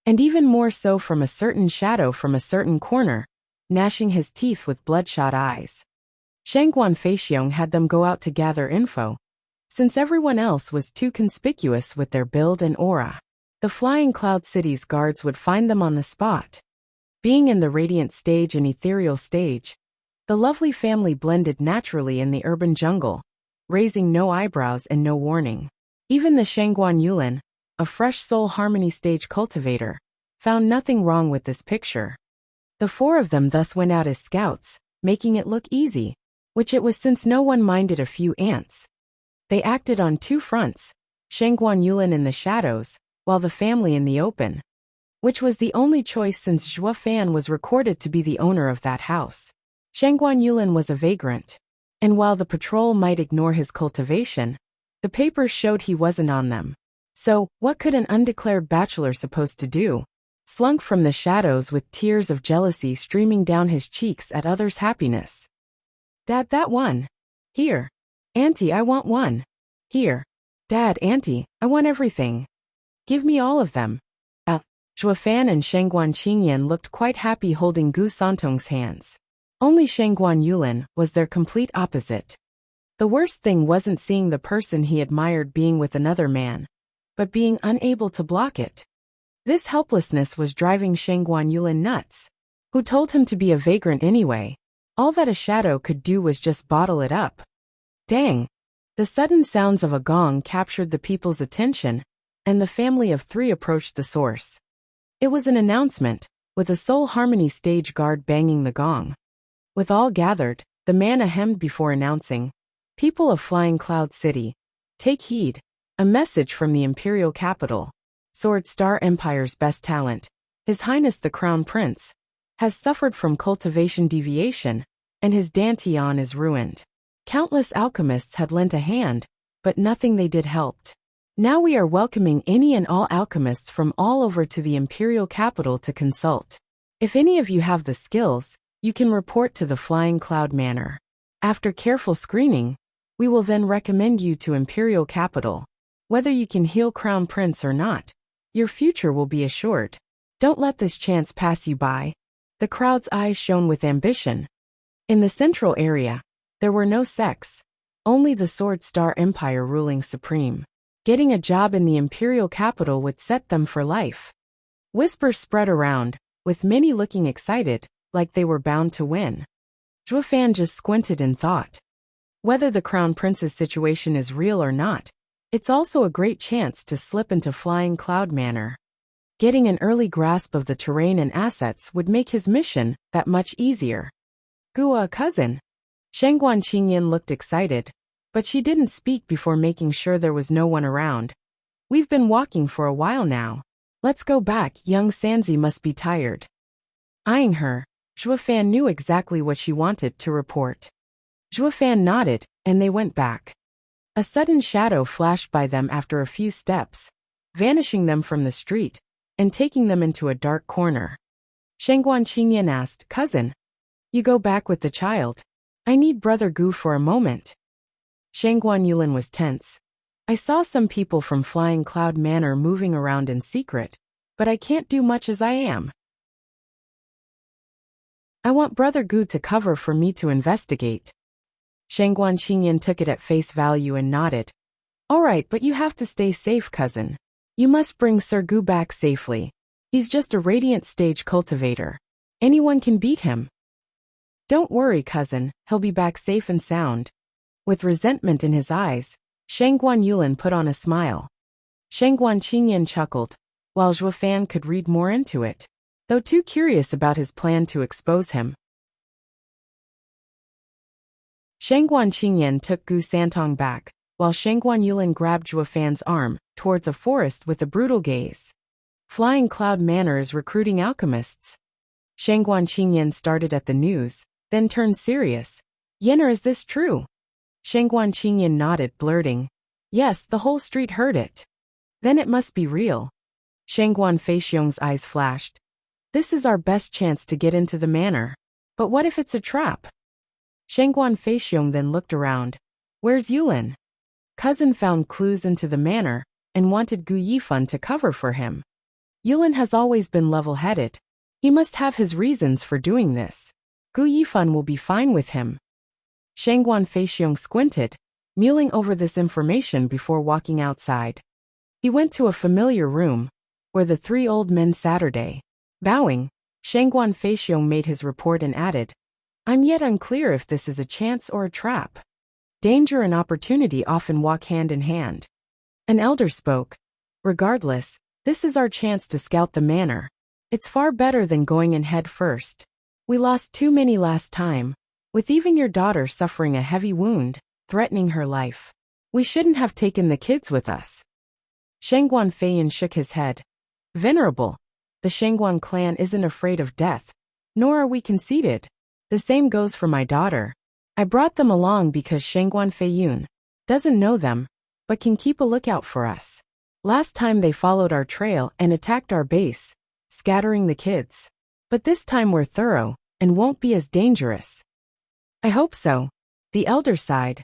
[SPEAKER 1] And even more so from a certain shadow from a certain corner, gnashing his teeth with bloodshot eyes. Shangguan Feixiong had them go out to gather info, since everyone else was too conspicuous with their build and aura. The Flying Cloud City's guards would find them on the spot. Being in the radiant stage and ethereal stage, the lovely family blended naturally in the urban jungle, raising no eyebrows and no warning. Even the Shangguan Yulin, a fresh soul harmony stage cultivator, found nothing wrong with this picture. The 4 of them thus went out as scouts, making it look easy, which it was since no one minded a few ants. They acted on 2 fronts, Shangguan Yulin in the shadows, while the family in the open, which was the only choice since Zhuo Fan was recorded to be the owner of that house. Shangguan Yulin was a vagrant, and while the patrol might ignore his cultivation, the papers showed he wasn't on them. So, what could an undeclared bachelor supposed to do? Slunk from the shadows with tears of jealousy streaming down his cheeks at others' happiness. Dad, that one. Here. Auntie, I want one. Here. Dad, Auntie, I want everything. Give me all of them. Zhuo Fan and Shangguan Qingyan looked quite happy holding Gu Santong's hands. Only Shangguan Yulin was their complete opposite. The worst thing wasn't seeing the person he admired being with another man, but being unable to block it. This helplessness was driving Shangguan Yulin nuts. Who told him to be a vagrant anyway? All that a shadow could do was just bottle it up. Dang! The sudden sounds of a gong captured the people's attention, and the family of 3 approached the source. It was an announcement, with a soul harmony stage guard banging the gong. With all gathered, the man hemmed before announcing, People of Flying Cloud City, take heed, a message from the imperial capital. Sword Star Empire's best talent, His Highness the Crown Prince, has suffered from cultivation deviation, and his Dantian is ruined. Countless alchemists had lent a hand, but nothing they did helped. Now we are welcoming any and all alchemists from all over to the imperial capital to consult. If any of you have the skills, you can report to the Flying Cloud Manor. After careful screening, we will then recommend you to imperial capital. Whether you can heal Crown Prince or not, your future will be assured. Don't let this chance pass you by. The crowd's eyes shone with ambition. In the central area, there were no sects, only the Sword Star Empire ruling supreme. Getting a job in the imperial capital would set them for life. Whispers spread around, with many looking excited, like they were bound to win. Zhuofan just squinted in thought. Whether the crown prince's situation is real or not, it's also a great chance to slip into Flying Cloud Manor. Getting an early grasp of the terrain and assets would make his mission that much easier. Gua, cousin. Shangguan Qingyan looked excited, but she didn't speak before making sure there was no one around. We've been walking for a while now. Let's go back, young Sanzi must be tired. Eyeing her, Zhuofan knew exactly what she wanted to report. Zhuofan nodded, and they went back. A sudden shadow flashed by them after a few steps, vanishing them from the street, and taking them into a dark corner. Shangguan Qingyan asked, Cousin, you go back with the child? I need Brother Gu for a moment. Shangguan Yulin was tense. I saw some people from Flying Cloud Manor moving around in secret, but I can't do much as I am. I want Brother Gu to cover for me to investigate. Shangguan Qingyan took it at face value and nodded. All right, but you have to stay safe, cousin. You must bring Sir Gu back safely. He's just a radiant stage cultivator. Anyone can beat him. Don't worry, cousin, he'll be back safe and sound. With resentment in his eyes, Shangguan Yulin put on a smile. Shangguan Qingyan chuckled, while Zhuofan could read more into it, though too curious about his plan to expose him. Shangguan Qingyan took Gu Santong back, while Shangguan Yulin grabbed Zhuofan's arm, towards a forest with a brutal gaze. Flying Cloud Manor is recruiting alchemists. Shangguan Qingyan started at the news, then turned serious. Yenner, is this true? Shangguan Qingyan nodded, blurting. Yes, the whole street heard it. Then it must be real. Shangguan Feixiong's eyes flashed. This is our best chance to get into the manor. But what if it's a trap? Shangguan Feixiong then looked around. Where's Yulin? Cousin found clues into the manor, and wanted Gu Yifan to cover for him. Yulin has always been level-headed. He must have his reasons for doing this. Gu Yifan will be fine with him. Shangguan Feixiong squinted, mulling over this information before walking outside. He went to a familiar room, where the three old men Saturday. Bowing, Shangguan Feixiong made his report and added, I'm yet unclear if this is a chance or a trap. Danger and opportunity often walk hand in hand. An elder spoke. Regardless, this is our chance to scout the manor. It's far better than going in head first. We lost too many last time, with even your daughter suffering a heavy wound, threatening her life. We shouldn't have taken the kids with us. Shangguan Feiyan shook his head. Venerable, the Shangguan clan isn't afraid of death, nor are we conceited. The same goes for my daughter. I brought them along because Shangguan Feiyun doesn't know them, but can keep a lookout for us. Last time they followed our trail and attacked our base, scattering the kids. But this time we're thorough, and won't be as dangerous. I hope so. The elder sighed.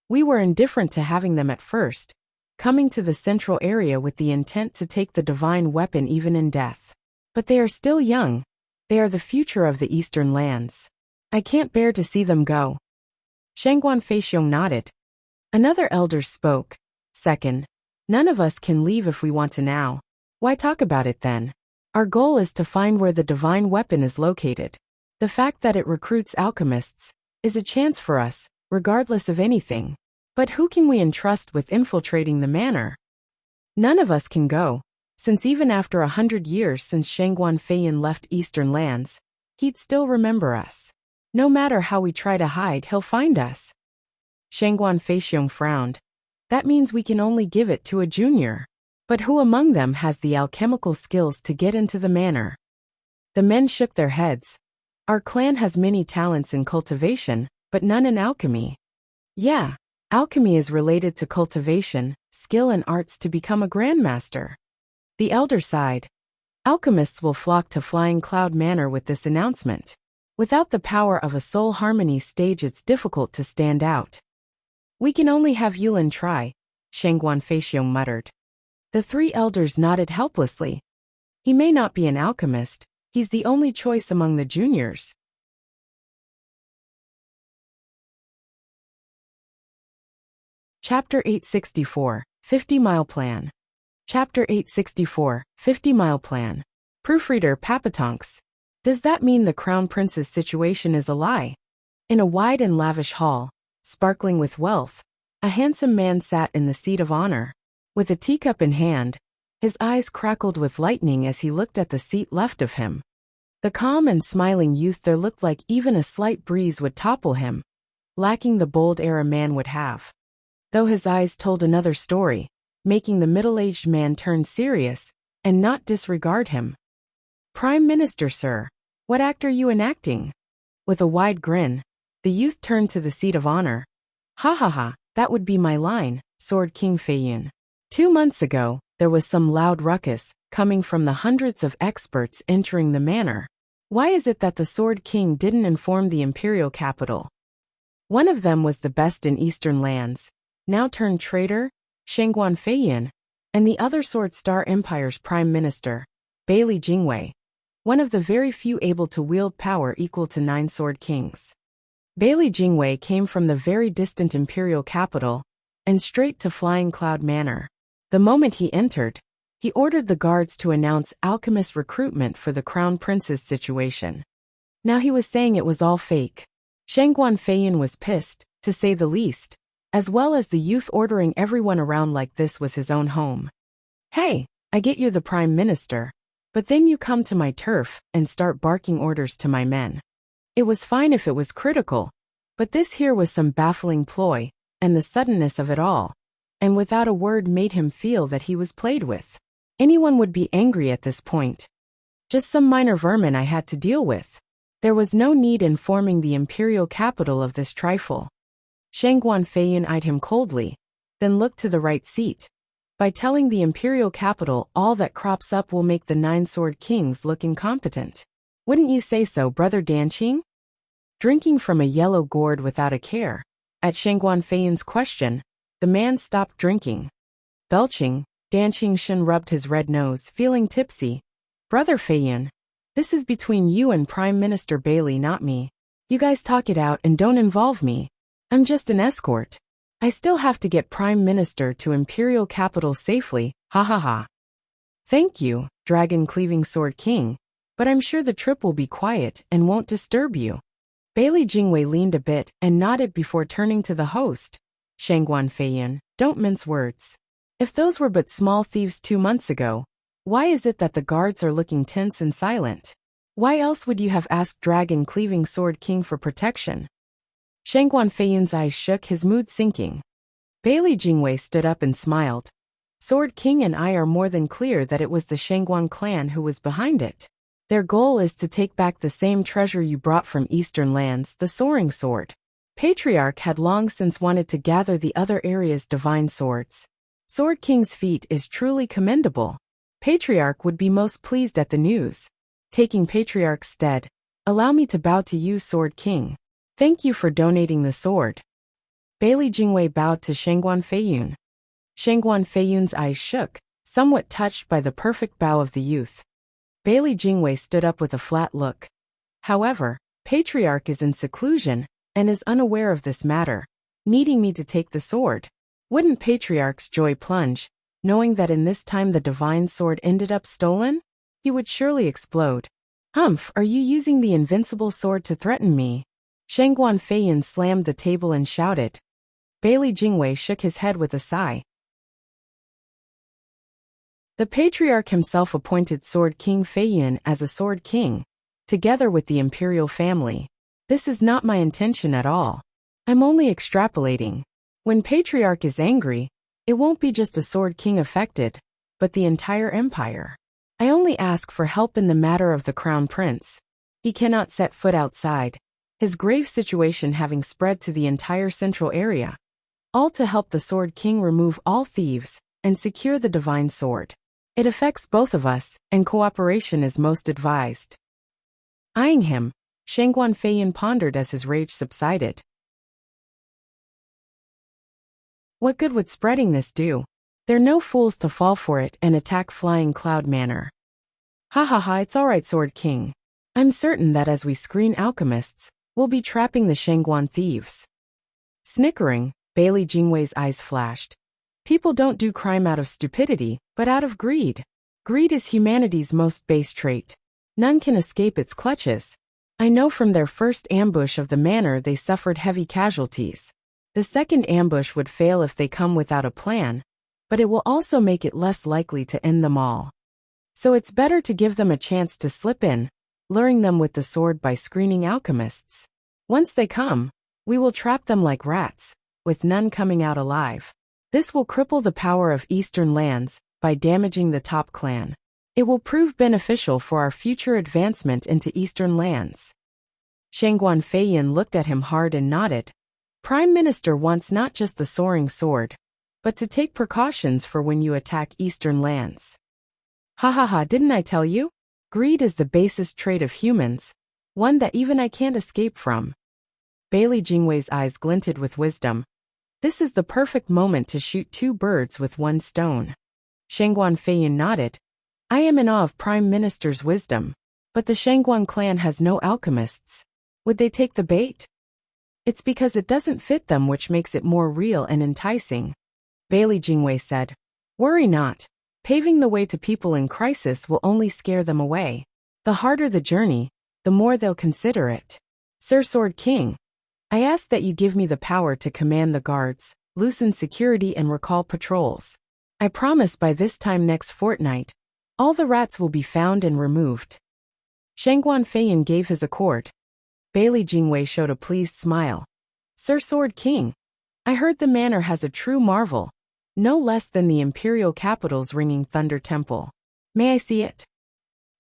[SPEAKER 1] We were indifferent to having them at first, coming to the central area with the intent to take the divine weapon even in death. But they are still young. They are the future of the eastern lands. I can't bear to see them go. Shangguan Feixiong nodded. Another elder spoke. Second, none of us can leave if we want to now. Why talk about it then? Our goal is to find where the divine weapon is located. The fact that it recruits alchemists is a chance for us, regardless of anything. But who can we entrust with infiltrating the manor? None of us can go, since even after 100 years since Shangguan Feiyan left eastern lands, he'd still remember us. No matter how we try to hide, he'll find us. Shangguan Feixiong frowned. That means we can only give it to a junior. But who among them has the alchemical skills to get into the manor? The men shook their heads. Our clan has many talents in cultivation, but none in alchemy. Yeah, alchemy is related to cultivation, skill and arts to become a grandmaster. The elder sighed. Alchemists will flock to Flying Cloud Manor with this announcement. Without the power of a soul harmony stage, it's difficult to stand out. We can only have Yulin try, Shangguan Feixiong muttered. The three elders nodded helplessly. He may not be an alchemist, he's the only choice among the juniors. Chapter 864, 50-Mile Plan. Chapter 864, 50-Mile Plan. Proofreader Papatonks. Does that mean the Crown Prince's situation is a lie? In a wide and lavish hall, sparkling with wealth, a handsome man sat in the seat of honor. With a teacup in hand, his eyes crackled with lightning as he looked at the seat left of him. The calm and smiling youth there looked like even a slight breeze would topple him, lacking the bold air a man would have. Though his eyes told another story, making the middle-aged man turn serious and not disregard him. "Prime Minister, sir, what act are you enacting?" With a wide grin, the youth turned to the seat of honor. "Ha ha ha, that would be my line, Sword King Feiyun. 2 months ago, there was some loud ruckus coming from the hundreds of experts entering the manor. Why is it that the Sword King didn't inform the imperial capital? One of them was the best in eastern lands, now turned traitor, Shangguan Feiyun, and the other Sword Star Empire's prime minister, Bailey Jingwei, one of the very few able to wield power equal to 9 Sword Kings. Bailey Jingwei came from the very distant imperial capital and straight to Flying Cloud Manor. The moment he entered, he ordered the guards to announce alchemist recruitment for the crown prince's situation. Now he was saying it was all fake. Shangguan Feiyun was pissed, to say the least, as well as the youth ordering everyone around like this was his own home. "Hey, I get you're the prime minister, but then you come to my turf and start barking orders to my men. It was fine if it was critical, but this here was some baffling ploy, and the suddenness of it all, and without a word made him feel that he was played with. Anyone would be angry at this point. Just some minor vermin I had to deal with. There was no need informing the imperial capital of this trifle." Shangguan Feiyun eyed him coldly, then looked to the right seat. "By telling the imperial capital all that crops up will make the 9 Sword Kings look incompetent. Wouldn't you say so, Brother Danqing?" Drinking from a yellow gourd without a care, at Shangguan Feiyun's question, the man stopped drinking. Belching, Danqing Shen rubbed his red nose, feeling tipsy. "Brother Feiyun, this is between you and Prime Minister Bailey, not me. You guys talk it out and don't involve me. I'm just an escort. I still have to get Prime Minister to Imperial capital safely, ha ha ha." "Thank you, Dragon-Cleaving Sword King, but I'm sure the trip will be quiet and won't disturb you." Bailey Jingwei leaned a bit and nodded before turning to the host. "Shangguan Feiyun, don't mince words. If those were but small thieves 2 months ago, why is it that the guards are looking tense and silent? Why else would you have asked Dragon-Cleaving Sword King for protection?" Shangguan Feiyun's eyes shook, his mood sinking. Bailey Jingwei stood up and smiled. "Sword King and I are more than clear that it was the Shangguan clan who was behind it. Their goal is to take back the same treasure you brought from eastern lands, the Soaring Sword. Patriarch had long since wanted to gather the other area's divine swords. Sword King's feat is truly commendable. Patriarch would be most pleased at the news. Taking Patriarch's stead, allow me to bow to you, Sword King. Thank you for donating the sword." Bailey Jingwei bowed to Shangguan Feiyun. Shangguan Feiyun's eyes shook, somewhat touched by the perfect bow of the youth. Bailey Jingwei stood up with a flat look. "However, Patriarch is in seclusion and is unaware of this matter, needing me to take the sword. Wouldn't Patriarch's joy plunge, knowing that in this time the divine sword ended up stolen? He would surely explode. Humph, are you using the invincible sword to threaten me?" Shangguan Feiyun slammed the table and shouted. Bailey Jingwei shook his head with a sigh. The Patriarch himself appointed Sword King Feiyun as a Sword King, together with the imperial family. This is not my intention at all. I'm only extrapolating. When Patriarch is angry, it won't be just a Sword King affected, but the entire empire. I only ask for help in the matter of the Crown Prince. He cannot set foot outside, his grave situation having spread to the entire central area. All to help the Sword King remove all thieves and secure the divine sword. It affects both of us, and cooperation is most advised. Eyeing him, Shangguan Feiyun pondered as his rage subsided. What good would spreading this do? They're no fools to fall for it and attack Flying Cloud Manor. Ha ha ha, it's alright, Sword King. I'm certain that as we screen alchemists, we'll be trapping the Shangguan thieves. Snickering, Bailey Jingwei's eyes flashed. People don't do crime out of stupidity, but out of greed. Greed is humanity's most base trait. None can escape its clutches. I know from their first ambush of the manor they suffered heavy casualties. The second ambush would fail if they come without a plan, but it will also make it less likely to end them all. So it's better to give them a chance to slip in, luring them with the sword by screening alchemists. Once they come, we will trap them like rats, with none coming out alive. This will cripple the power of Eastern lands by damaging the top clan. It will prove beneficial for our future advancement into Eastern lands. Shangguan Feiyin looked at him hard and nodded. Prime Minister wants not just the soaring sword, but to take precautions for when you attack Eastern lands. Ha ha ha, didn't I tell you? Greed is the basest trait of humans, one that even I can't escape from. Bailey Jingwei's eyes glinted with wisdom. This is the perfect moment to shoot two birds with one stone. Shangguan Feiyin nodded. I am in awe of Prime Minister's wisdom, but the Shangguan clan has no alchemists. Would they take the bait? It's because it doesn't fit them, which makes it more real and enticing. Bailey Jingwei said. Worry not. Paving the way to people in crisis will only scare them away. The harder the journey, the more they'll consider it. Sir Sword King, I ask that you give me the power to command the guards, loosen security and recall patrols. I promise by this time next fortnight, all the rats will be found and removed. Shangguan Feiyin gave his accord. Bailey Jingwei showed a pleased smile. Sir Sword King, I heard the manor has a true marvel, no less than the imperial capital's ringing thunder temple. May I see it?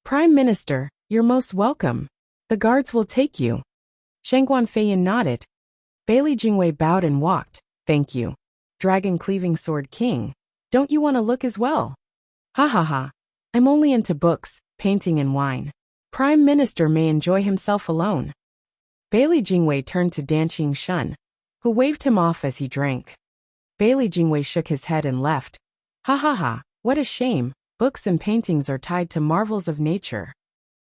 [SPEAKER 1] Prime Minister, you're most welcome. The guards will take you. Shangguan Feiyin nodded. Bailey Jingwei bowed and walked. Thank you. Dragon Cleaving Sword King, don't you want to look as well? Ha ha ha. I'm only into books, painting and wine. Prime Minister may enjoy himself alone. Bailey Jingwei turned to Danqing Shun, who waved him off as he drank. Bailey Jingwei shook his head and left. Ha ha ha, what a shame, books and paintings are tied to marvels of nature.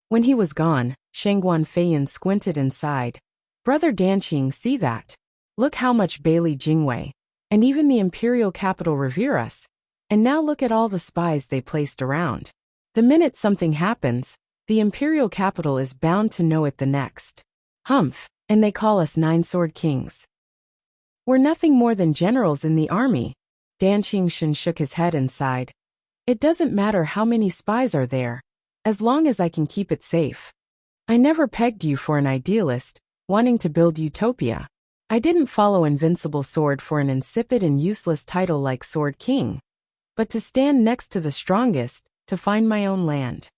[SPEAKER 1] When he was gone, Shangguan Feiyin squinted and sighed. Brother Danqing, see that? Look how much Bailey Jingwei, and even the imperial capital revere us. And now look at all the spies they placed around. The minute something happens, the imperial capital is bound to know it the next. Humph, and they call us 9 Sword Kings. We're nothing more than generals in the army. Danqing Shun shook his head and sighed. It doesn't matter how many spies are there, as long as I can keep it safe. I never pegged you for an idealist, wanting to build utopia. I didn't follow Invincible Sword for an insipid and useless title like Sword King, but to stand next to the strongest, to find my own land.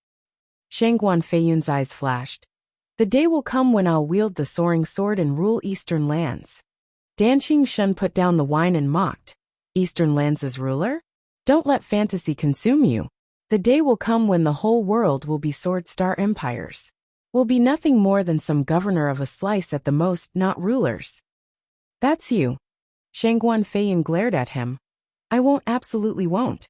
[SPEAKER 1] Shangguan Feiyun's eyes flashed. The day will come when I'll wield the soaring sword and rule Eastern lands. Danqing Shun put down the wine and mocked. Eastern lands as ruler? Don't let fantasy consume you. The day will come when the whole world will be sword star empires. We'll be nothing more than some governor of a slice at the most, not rulers. That's you. Shangguan Feiyin glared at him. I won't, absolutely won't.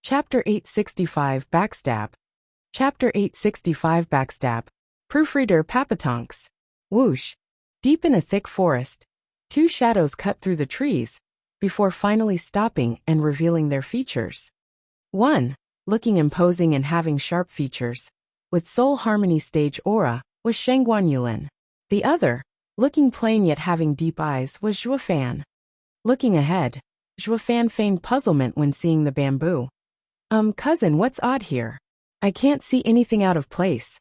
[SPEAKER 1] Chapter 865 Backstab. Chapter 865 Backstab. Proofreader Papatonks. Whoosh. Deep in a thick forest, two shadows cut through the trees, before finally stopping and revealing their features. One, looking imposing and having sharp features, with soul harmony stage aura, was Shangguan Yulin. The other, looking plain yet having deep eyes, was Zhuofan. Looking ahead, Zhuofan feigned puzzlement when seeing the bamboo. Cousin, what's odd here? I can't see anything out of place.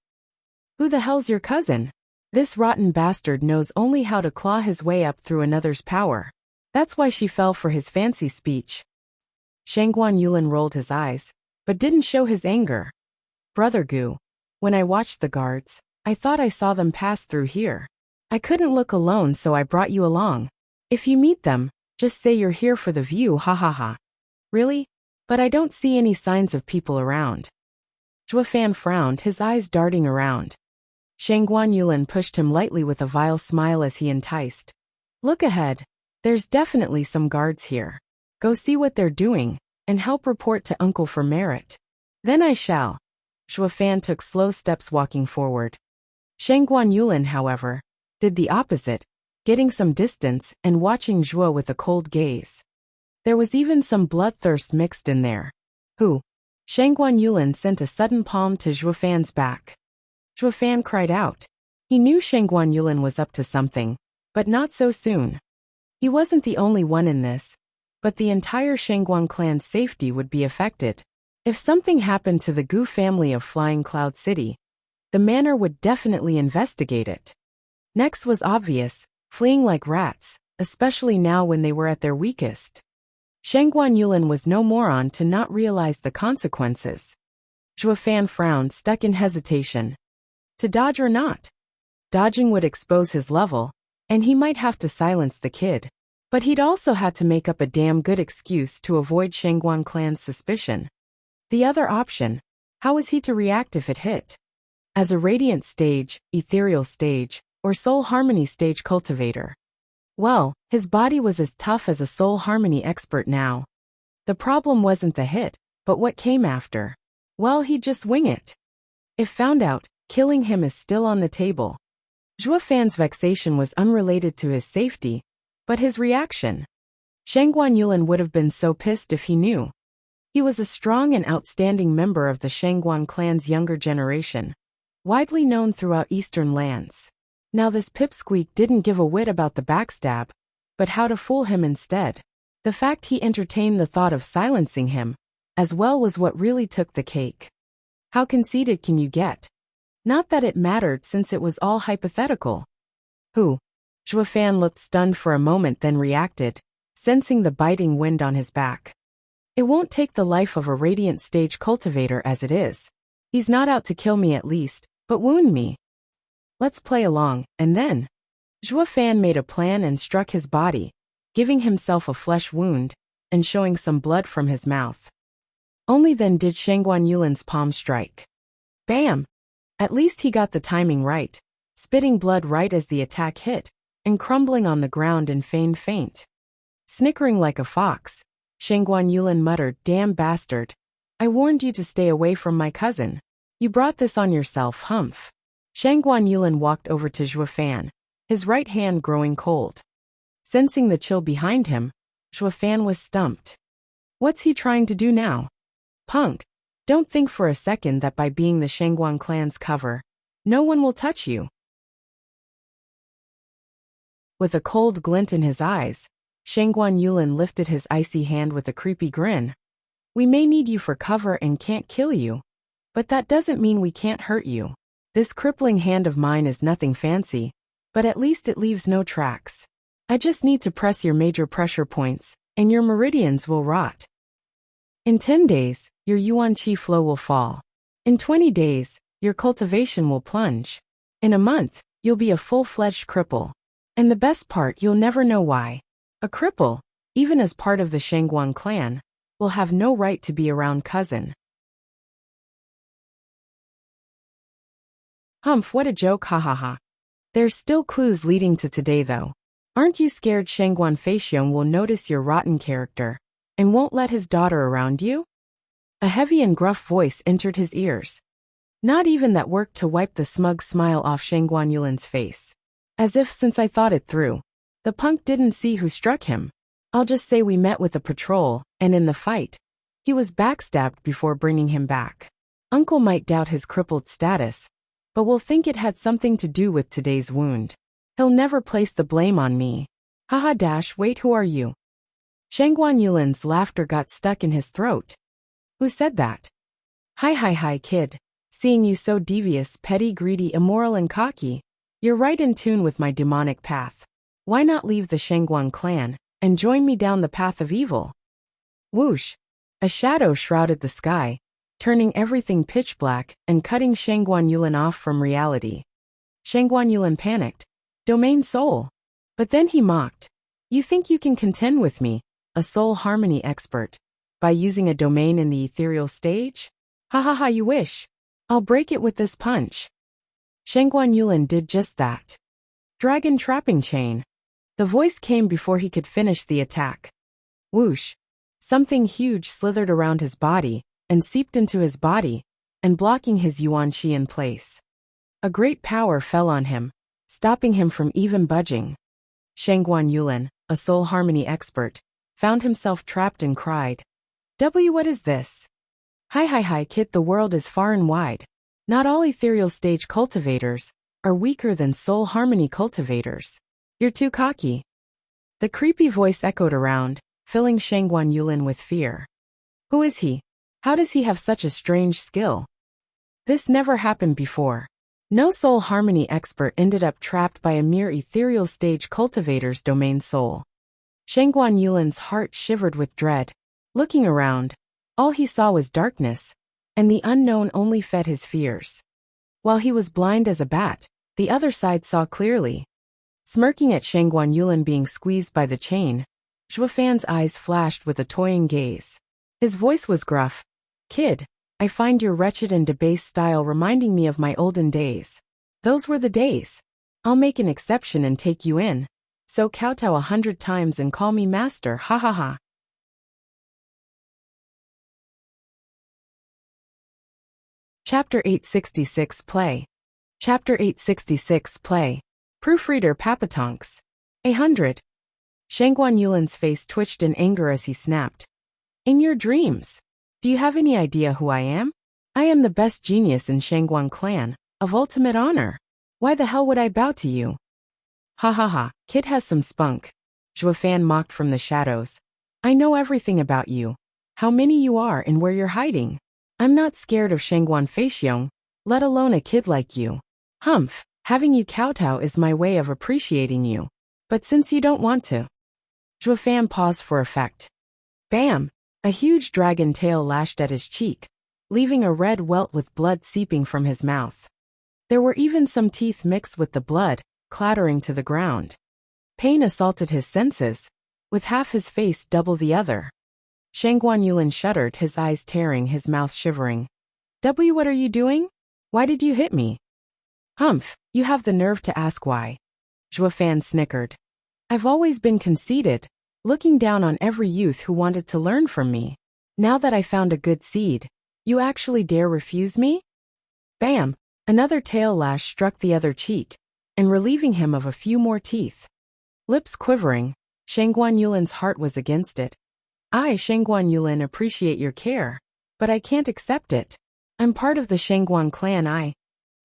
[SPEAKER 1] Who the hell's your cousin? This rotten bastard knows only how to claw his way up through another's power. That's why she fell for his fancy speech. Shangguan Yulin rolled his eyes, but didn't show his anger. Brother Gu, when I watched the guards, I thought I saw them pass through here. I couldn't look alone, so I brought you along. If you meet them, just say you're here for the view, ha ha ha. Really? But I don't see any signs of people around. Zhuofan frowned, his eyes darting around. Shangguan Yulin pushed him lightly with a vile smile as he enticed. Look ahead. There's definitely some guards here. Go see what they're doing, and help report to Uncle for merit. Then I shall. Zhuofan took slow steps walking forward. Shangguan Yulin, however, did the opposite, getting some distance and watching Zhuo with a cold gaze. There was even some bloodthirst mixed in there. Who? Shangguan Yulin sent a sudden palm to Zhuofan's back. Zhuofan cried out. He knew Shangguan Yulin was up to something, but not so soon. He wasn't the only one in this, but the entire Shangguan clan's safety would be affected. If something happened to the Gu family of Flying Cloud City, the manor would definitely investigate it. Next was obvious, fleeing like rats, especially now when they were at their weakest. Shangguan Yulin was no moron to not realize the consequences. Zhuofan frowned, stuck in hesitation. To dodge or not? Dodging would expose his level, and he might have to silence the kid. But he'd also had to make up a damn good excuse to avoid Shangguan clan's suspicion. The other option, how was he to react if it hit? As a radiant stage, ethereal stage, or soul harmony stage cultivator? Well, his body was as tough as a soul harmony expert now. The problem wasn't the hit, but what came after. Well, he'd just wing it. If found out, killing him is still on the table. Zhuofan's vexation was unrelated to his safety, but his reaction. Shangguan Yulin would have been so pissed if he knew. He was a strong and outstanding member of the Shangguan clan's younger generation, widely known throughout eastern lands. Now this pipsqueak didn't give a whit about the backstab, but how to fool him instead. The fact he entertained the thought of silencing him, as well, was what really took the cake. How conceited can you get? Not that it mattered since it was all hypothetical. Who? Zhuofan looked stunned for a moment, then reacted, sensing the biting wind on his back. It won't take the life of a radiant stage cultivator as it is. He's not out to kill me at least, but wound me. Let's play along, and then. Zhuofan made a plan and struck his body, giving himself a flesh wound, and showing some blood from his mouth. Only then did Shangguan Yulin's palm strike. Bam! At least he got the timing right, spitting blood right as the attack hit, and crumbling on the ground in feigned faint. Snickering like a fox, Shangguan Yulin muttered, "Damn bastard. I warned you to stay away from my cousin. You brought this on yourself, humph." Shangguan Yulin walked over to Zhuofan, his right hand growing cold. Sensing the chill behind him, Zhuofan was stumped. What's he trying to do now? Punk, don't think for a second that by being the Shangguan clan's cover, no one will touch you. With a cold glint in his eyes, Shangguan Yulin lifted his icy hand with a creepy grin. We may need you for cover and can't kill you, but that doesn't mean we can't hurt you. This crippling hand of mine is nothing fancy, but at least it leaves no tracks. I just need to press your major pressure points, and your meridians will rot. In 10 days, your yuan qi flow will fall. In 20 days, your cultivation will plunge. In a month, you'll be a full-fledged cripple. And the best part, you'll never know why. A cripple, even as part of the Shangguan clan, will have no right to be around cousin. Humph, what a joke, ha ha ha. There's still clues leading to today though. Aren't you scared Shangguan Feixiong will notice your rotten character, and won't let his daughter around you? A heavy and gruff voice entered his ears. Not even that worked to wipe the smug smile off Shangguan Yulin's face. As if, since I thought it through, the punk didn't see who struck him. I'll just say we met with a patrol, and in the fight, he was backstabbed before bringing him back. Uncle might doubt his crippled status, but will think it had something to do with today's wound. He'll never place the blame on me. Haha dash, wait, who are you? Shangguan Yulin's laughter got stuck in his throat. Who said that? Hi kid. Seeing you so devious, petty, greedy, immoral and cocky, you're right in tune with my demonic path. Why not leave the Shangguan clan, and join me down the path of evil? Whoosh! A shadow shrouded the sky, turning everything pitch black and cutting Shangguan Yulin off from reality. Shangguan Yulin panicked. Domain soul. But then he mocked. You think you can contend with me, a soul harmony expert, by using a domain in the ethereal stage? Ha ha ha, you wish. I'll break it with this punch. Shangguan Yulin did just that. Dragon trapping chain. The voice came before he could finish the attack. Whoosh. Something huge slithered around his body, and seeped into his body, and blocking his yuan qi in place. A great power fell on him, stopping him from even budging. Shangguan Yulin, a soul harmony expert, found himself trapped and cried. What is this? Hi, kid, the world is far and wide. Not all ethereal stage cultivators are weaker than soul harmony cultivators. You're too cocky. The creepy voice echoed around, filling Shangguan Yulin with fear. Who is he? How does he have such a strange skill? This never happened before. No soul harmony expert ended up trapped by a mere ethereal stage cultivator's domain soul. Shangguan Yulin's heart shivered with dread. Looking around, all he saw was darkness, and the unknown only fed his fears. While he was blind as a bat, the other side saw clearly. Smirking at Shangguan Yulin being squeezed by the chain, Zhuofan's eyes flashed with a toying gaze. His voice was gruff. Kid, I find your wretched and debased style reminding me of my olden days. Those were the days. I'll make an exception and take you in. So kowtow 100 times and call me master, ha ha ha. Chapter 866 Play. Chapter 866 Play. Proofreader Papatonks. 100. Shangguan Yulin's face twitched in anger as he snapped. In your dreams. Do you have any idea who I am? I am the best genius in Shangguan clan, of ultimate honor. Why the hell would I bow to you? Ha ha ha, kid has some spunk. Zhuofan mocked from the shadows. I know everything about you. How many you are and where you're hiding. I'm not scared of Shangguan Feixiong, let alone a kid like you. Humph, having you kowtow is my way of appreciating you. But since you don't want to. Zhuofan paused for effect. Bam! A huge dragon tail lashed at his cheek, leaving a red welt with blood seeping from his mouth. There were even some teeth mixed with the blood, clattering to the ground. Pain assaulted his senses, with half his face double the other. Shangguan Yulin shuddered, his eyes tearing, his mouth shivering. What are you doing? Why did you hit me? Humph, you have the nerve to ask why. Zhuofan snickered. I've always been conceited, looking down on every youth who wanted to learn from me. Now that I found a good seed, you actually dare refuse me? Bam! Another tail lash struck the other cheek, and relieving him of a few more teeth. Lips quivering, Shangguan Yulin's heart was against it. I, Shangguan Yulin, appreciate your care, but I can't accept it. I'm part of the Shangguan clan.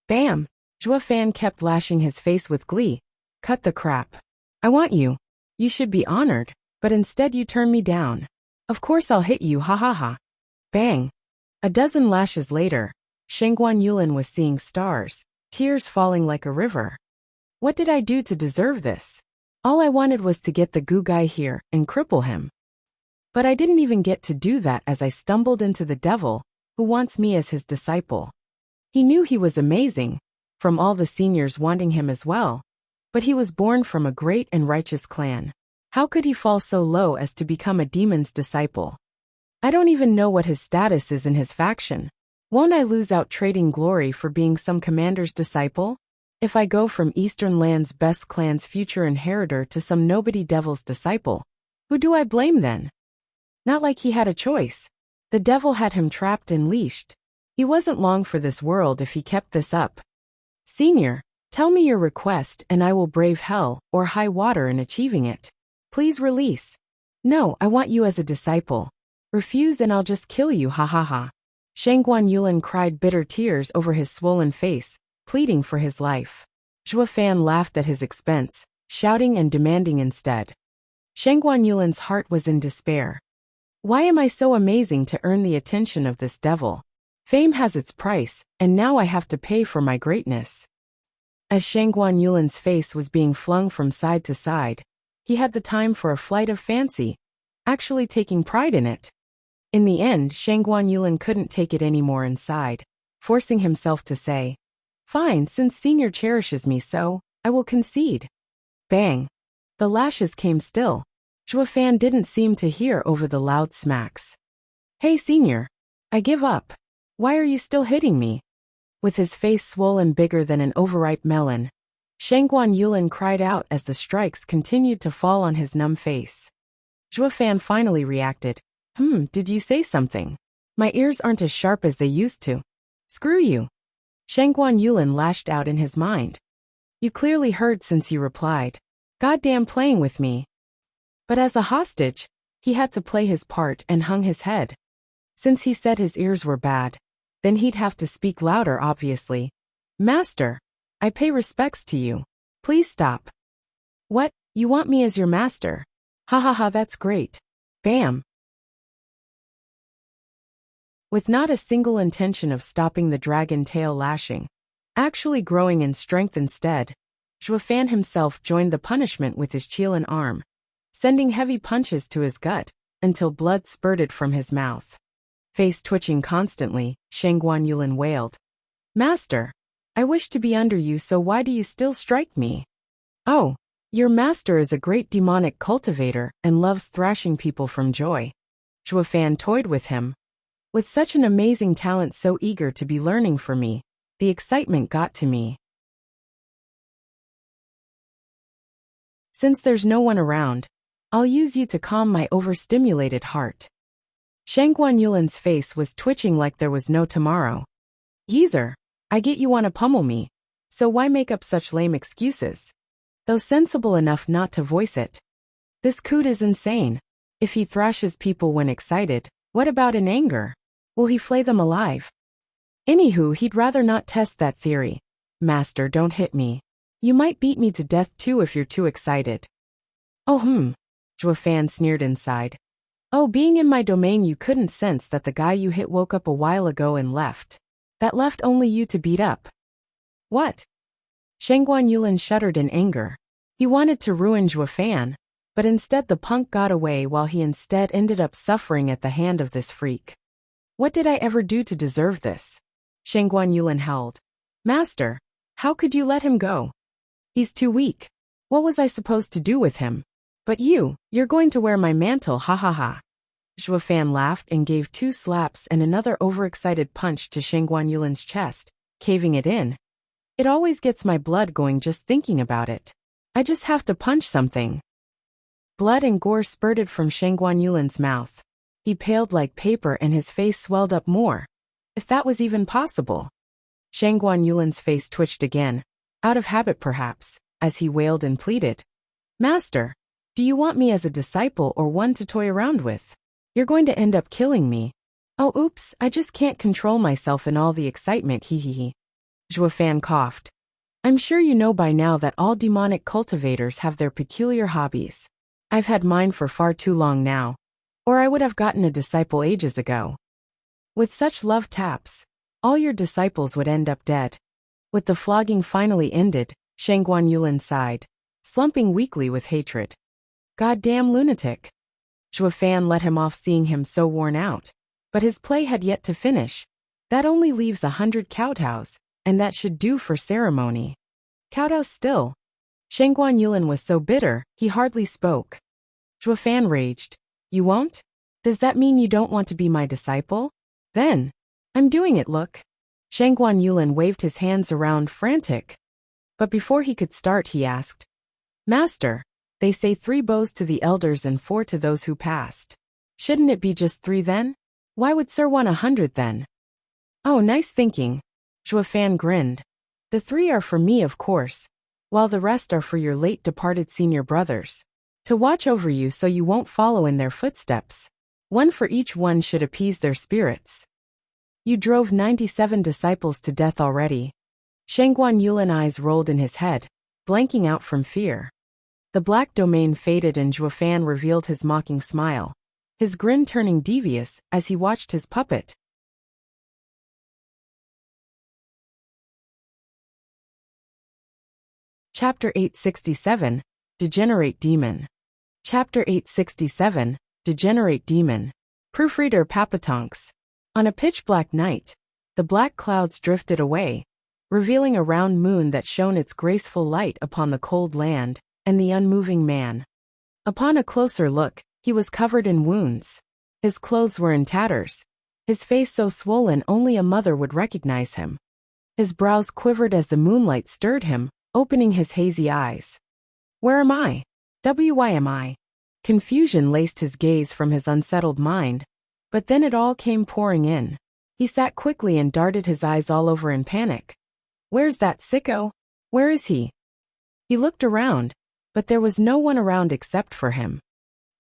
[SPEAKER 1] Bam! Zhuofan kept lashing his face with glee. Cut the crap. I want you. You should be honored, but instead you turn me down. Of course I'll hit you, ha ha ha. Bang! A dozen lashes later, Shangguan Yulin was seeing stars, tears falling like a river. What did I do to deserve this? All I wanted was to get the goo guy here and cripple him. But I didn't even get to do that as I stumbled into the devil, who wants me as his disciple. He knew he was amazing, from all the seniors wanting him as well, but he was born from a great and righteous clan. How could he fall so low as to become a demon's disciple? I don't even know what his status is in his faction. Won't I lose out trading glory for being some commander's disciple? If I go from Eastern Land's best clan's future inheritor to some nobody devil's disciple, who do I blame then? Not like he had a choice. The devil had him trapped and leashed. He wasn't long for this world if he kept this up. Senior, tell me your request and I will brave hell or high water in achieving it. Please release. No, I want you as a disciple. Refuse and I'll just kill you, ha ha ha. Shangguan Yulin cried bitter tears over his swollen face, pleading for his life. Zhuofan laughed at his expense, shouting and demanding instead. Shangguan Yulin's heart was in despair. Why am I so amazing to earn the attention of this devil? Fame has its price, and now I have to pay for my greatness. As Shangguan Yulin's face was being flung from side to side, he had the time for a flight of fancy, actually taking pride in it. In the end, Shangguan Yulin couldn't take it anymore and sighed, forcing himself to say, Fine, since Senior cherishes me so, I will concede. Bang! The lashes came still. Zhuofan didn't seem to hear over the loud smacks. Hey Senior, I give up. Why are you still hitting me? With his face swollen bigger than an overripe melon, Shangguan Yulin cried out as the strikes continued to fall on his numb face. Zhuofan finally reacted. Did you say something? My ears aren't as sharp as they used to. Screw you. Shangguan Yulin lashed out in his mind. You clearly heard since you replied. Goddamn playing with me. But as a hostage, he had to play his part and hung his head. Since he said his ears were bad, then he'd have to speak louder obviously. Master, I pay respects to you. Please stop. What, you want me as your master? Ha ha ha, that's great. Bam. With not a single intention of stopping the dragon tail lashing, actually growing in strength instead, Zhuofan himself joined the punishment with his Qilin arm, sending heavy punches to his gut until blood spurted from his mouth. Face twitching constantly, Shangguan Yulin wailed. Master, I wish to be under you, so why do you still strike me? Oh, your master is a great demonic cultivator and loves thrashing people from joy. Zhuofan toyed with him. With such an amazing talent, so eager to be learning from me, the excitement got to me. Since there's no one around, I'll use you to calm my overstimulated heart. Shangguan Yulin's face was twitching like there was no tomorrow. Geezer, I get you want to pummel me, so why make up such lame excuses? Though sensible enough not to voice it. This coot is insane. If he thrashes people when excited, what about in anger? Will he flay them alive? Anywho, he'd rather not test that theory. Master, don't hit me. You might beat me to death too if you're too excited. Oh Zhuofan sneered inside. Oh, being in my domain, you couldn't sense that the guy you hit woke up a while ago and left. That left only you to beat up. What? Shangguan Yulin shuddered in anger. He wanted to ruin Zhuofan, but instead the punk got away while he instead ended up suffering at the hand of this freak. What did I ever do to deserve this? Shangguan Yulin howled. Master, how could you let him go? He's too weak. What was I supposed to do with him? But you're going to wear my mantle, ha ha ha. Zhuofan laughed and gave 2 slaps and another overexcited punch to Shangguan Yulin's chest, caving it in. It always gets my blood going just thinking about it. I just have to punch something. Blood and gore spurted from Shangguan Yulin's mouth. He paled like paper and his face swelled up more. If that was even possible. Shangguan Yulin's face twitched again, out of habit perhaps, as he wailed and pleaded. Master, do you want me as a disciple or one to toy around with? You're going to end up killing me. Oh oops, I just can't control myself in all the excitement, hee. Zhuofan coughed. I'm sure you know by now that all demonic cultivators have their peculiar hobbies. I've had mine for far too long now. Or I would have gotten a disciple ages ago. With such love taps, all your disciples would end up dead. With the flogging finally ended, Shangguan Yulin sighed, slumping weakly with hatred. Goddamn lunatic. Zhuofan let him off seeing him so worn out. But his play had yet to finish. That only leaves 100 kowtows, and that should do for ceremony. Kowtows still. Shangguan Yulin was so bitter, he hardly spoke. Zhuofan raged. You won't? Does that mean you don't want to be my disciple? Then. I'm doing it, look. Shangguan Yulin waved his hands around, frantic. But before he could start, he asked. Master, they say 3 bows to the elders and 4 to those who passed. Shouldn't it be just 3 then? Why would Sir want 100 then? Oh, nice thinking. Zhuofan grinned. The 3 are for me, of course, while the rest are for your late departed senior brothers. To watch over you so you won't follow in their footsteps. 1 for each one should appease their spirits. You drove 97 disciples to death already. Shangguan Yulin's eyes rolled in his head, blanking out from fear. The black domain faded and Zhuofan revealed his mocking smile, his grin turning devious as he watched his puppet. Chapter 867, Degenerate Demon. Chapter 867, Degenerate Demon. Proofreader Papatonks. On a pitch-black night, the black clouds drifted away, revealing a round moon that shone its graceful light upon the cold land and the unmoving man. Upon a closer look, he was covered in wounds. His clothes were in tatters, his face so swollen only a mother would recognize him. His brows quivered as the moonlight stirred him, opening his hazy eyes. Where am I? Why am I? Confusion laced his gaze from his unsettled mind, but then it all came pouring in. He sat quickly and darted his eyes all over in panic. Where's that sicko? Where is he? He looked around, but there was no one around except for him.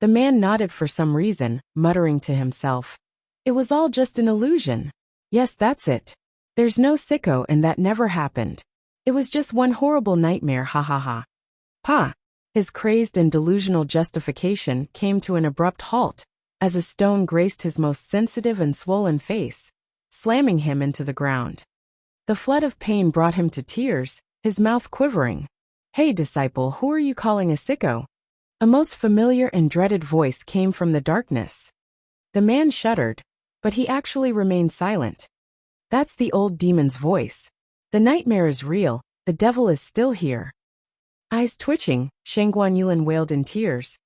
[SPEAKER 1] The man nodded for some reason, muttering to himself. It was all just an illusion. Yes, that's it. There's no sicko and that never happened. It was just one horrible nightmare, ha ha ha. Pa! His crazed and delusional justification came to an abrupt halt, as a stone graced his most sensitive and swollen face, slamming him into the ground. The flood of pain brought him to tears, his mouth quivering. Hey disciple, who are you calling a sicko? A most familiar and dreaded voice came from the darkness. The man shuddered, but he actually remained silent. That's the old demon's voice. The nightmare is real, the devil is still here. Eyes twitching, Shangguan Yulin wailed in tears.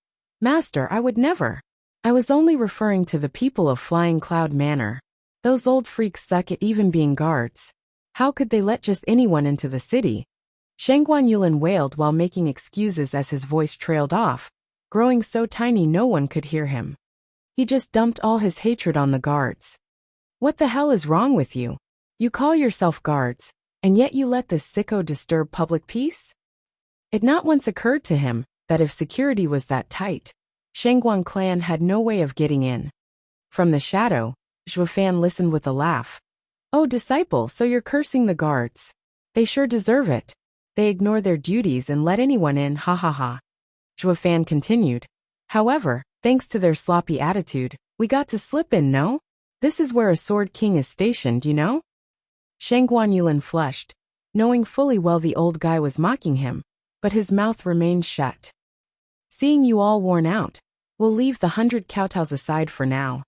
[SPEAKER 1] Master, I would never. I was only referring to the people of Flying Cloud Manor. Those old freaks suck at even being guards. How could they let just anyone into the city? Shangguan Yulin wailed while making excuses as his voice trailed off, growing so tiny no one could hear him. He just dumped all his hatred on the guards. What the hell is wrong with you? You call yourself guards, and yet you let this sicko disturb public peace? It not once occurred to him that if security was that tight, Shangguan clan had no way of getting in. From the shadow, Zhuofan listened with a laugh. Oh disciple, so you're cursing the guards. They sure deserve it. They ignore their duties and let anyone in, ha ha ha. Zhuofan continued. However, thanks to their sloppy attitude, we got to slip in, no? This is where a sword king is stationed, you know? Shangguan Yulin flushed, knowing fully well the old guy was mocking him, but his mouth remained shut. Seeing you all worn out, we'll leave the 100 kowtows aside for now.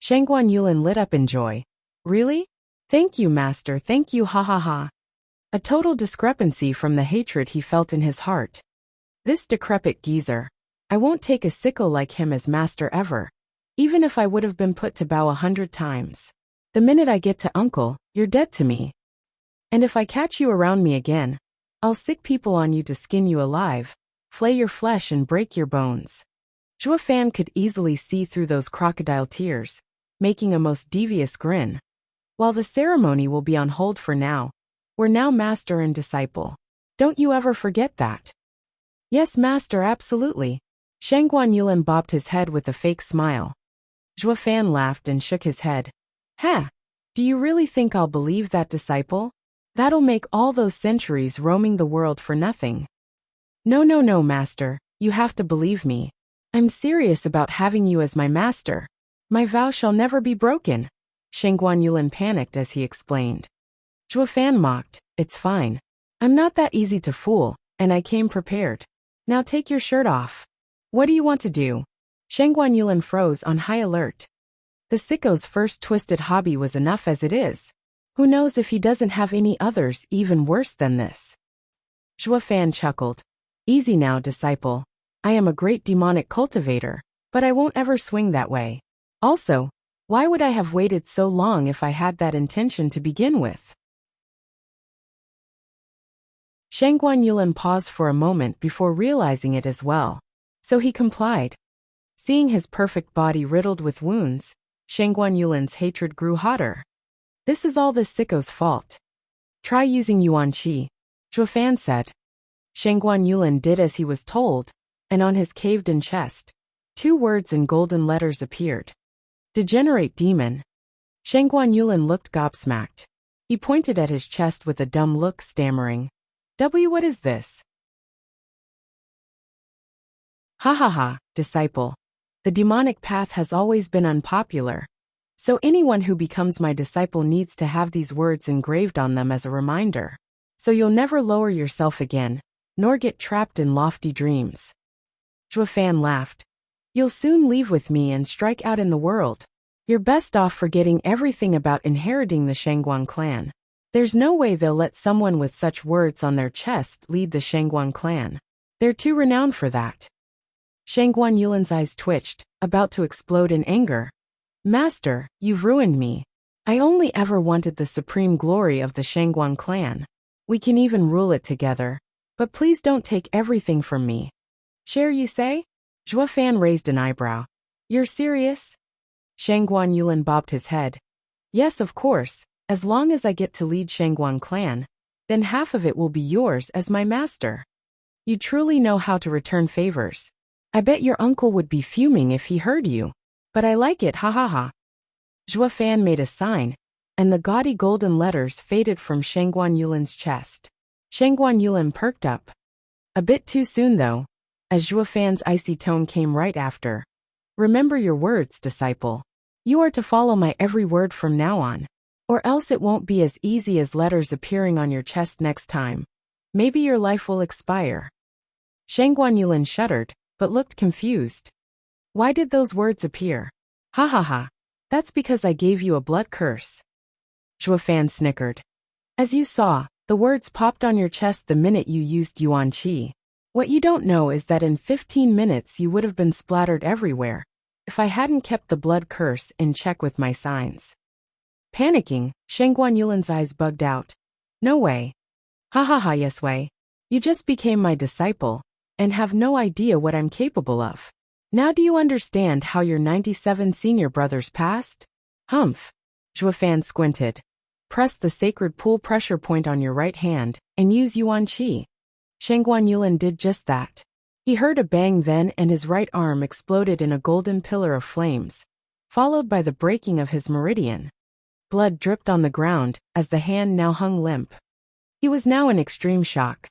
[SPEAKER 1] Shangguan Yulin lit up in joy. Really? Thank you, master, thank you, ha ha ha. A total discrepancy from the hatred he felt in his heart. This decrepit geezer. I won't take a sicko like him as master ever, even if I would have been put to bow 100 times. The minute I get to uncle, you're dead to me. And if I catch you around me again, I'll sick people on you to skin you alive, flay your flesh and break your bones. Zhuofan could easily see through those crocodile tears, making a most devious grin. While the ceremony will be on hold for now, we're now master and disciple. Don't you ever forget that. Yes, master, absolutely. Shangguan Yulin bobbed his head with a fake smile. Zhuofan laughed and shook his head. Huh? Do you really think I'll believe that, disciple? That'll make all those centuries roaming the world for nothing. No, no, no, master, you have to believe me. I'm serious about having you as my master. My vow shall never be broken. Shangguan Yulin panicked as he explained. Zhuofan mocked. It's fine. I'm not that easy to fool, and I came prepared. Now take your shirt off. What do you want to do? Shangguan Yulin froze on high alert. The sicko's first twisted hobby was enough as it is. Who knows if he doesn't have any others even worse than this? Zhuofan chuckled. Easy now, disciple. I am a great demonic cultivator, but I won't ever swing that way. Also, why would I have waited so long if I had that intention to begin with? Shangguan Yulin paused for a moment before realizing it as well. So he complied. Seeing his perfect body riddled with wounds, Shangguan Yulin's hatred grew hotter. This is all this sicko's fault. Try using Yuan Qi, Zhuofan said. Shangguan Yulin did as he was told, and on his caved-in chest, 2 words in golden letters appeared. Degenerate demon. Shangguan Yulin looked gobsmacked. He pointed at his chest with a dumb look, stammering. What is this? Ha ha ha, disciple. The demonic path has always been unpopular. So anyone who becomes my disciple needs to have these words engraved on them as a reminder. So you'll never lower yourself again, nor get trapped in lofty dreams. Zhuofan laughed. You'll soon leave with me and strike out in the world. You're best off forgetting everything about inheriting the Shangguan clan. There's no way they'll let someone with such words on their chest lead the Shangguan clan. They're too renowned for that. Shangguan Yulin's eyes twitched, about to explode in anger. Master, you've ruined me. I only ever wanted the supreme glory of the Shangguan clan. We can even rule it together. But please don't take everything from me. Share, you say? Zhuofan raised an eyebrow. You're serious? Shangguan Yulin bobbed his head. Yes, of course. As long as I get to lead Shangguan clan, then half of it will be yours as my master. You truly know how to return favors. I bet your uncle would be fuming if he heard you. But I like it, ha ha ha. Zhua Fan made a sign, and the gaudy golden letters faded from Shangguan Yulin's chest. Shangguan Yulin perked up. A bit too soon though, as Zhua Fan's icy tone came right after. Remember your words, disciple. You are to follow my every word from now on, or else it won't be as easy as letters appearing on your chest next time. Maybe your life will expire. Shangguan Yulin shuddered, but looked confused. Why did those words appear? Ha ha ha. That's because I gave you a blood curse. Zhua Fan snickered. As you saw, the words popped on your chest the minute you used Yuan Qi. What you don't know is that in 15 minutes you would have been splattered everywhere, if I hadn't kept the blood curse in check with my signs. Panicking, Shangguan Yulin's eyes bugged out. No way. Ha ha ha, yes way. You just became my disciple, and have no idea what I'm capable of. Now do you understand how your 97 senior brothers passed? Humph. Zhua Fan squinted. Press the sacred pool pressure point on your right hand, and use Yuan Qi. Shangguan Yulin did just that. He heard a bang then and his right arm exploded in a golden pillar of flames, followed by the breaking of his meridian. Blood dripped on the ground as the hand now hung limp. He was now in extreme shock.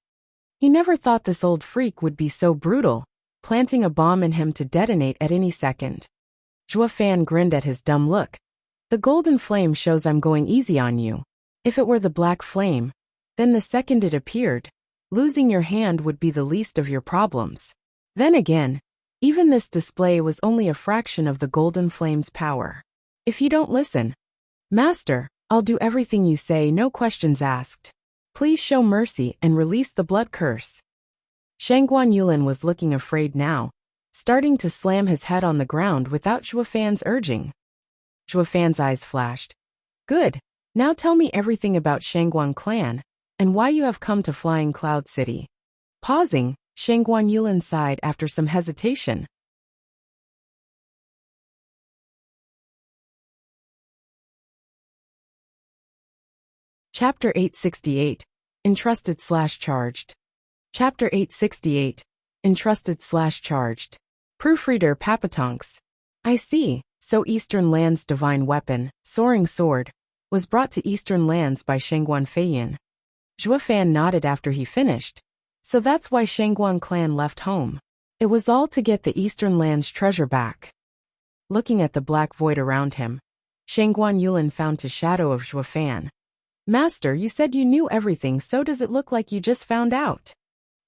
[SPEAKER 1] He never thought this old freak would be so brutal, planting a bomb in him to detonate at any second. Zhua Fan grinned at his dumb look. The golden flame shows I'm going easy on you. If it were the black flame, then the second it appeared, losing your hand would be the least of your problems. Then again, even this display was only a fraction of the golden flame's power. If you don't listen, Master, I'll do everything you say, no questions asked. Please show mercy and release the blood curse. Shangguan Yulin was looking afraid now, starting to slam his head on the ground without Zhua Fan's urging. Zhua Fan's eyes flashed. Good. Now tell me everything about Shangguan clan, and why you have come to Flying Cloud City. Pausing, Shangguan Yulin sighed after some hesitation. Chapter 868, Entrusted/Charged. Chapter 868, Entrusted/Charged. Proofreader Papatonks. I see, so Eastern Land's divine weapon, Soaring Sword, was brought to Eastern Lands by Shangguan Feiyin. Zhua Fan nodded after he finished. So that's why Shangguan clan left home. It was all to get the Eastern Land's treasure back. Looking at the black void around him, Shangguan Yulin found to shadow of Zhua Fan. Master, you said you knew everything, so does it look like you just found out?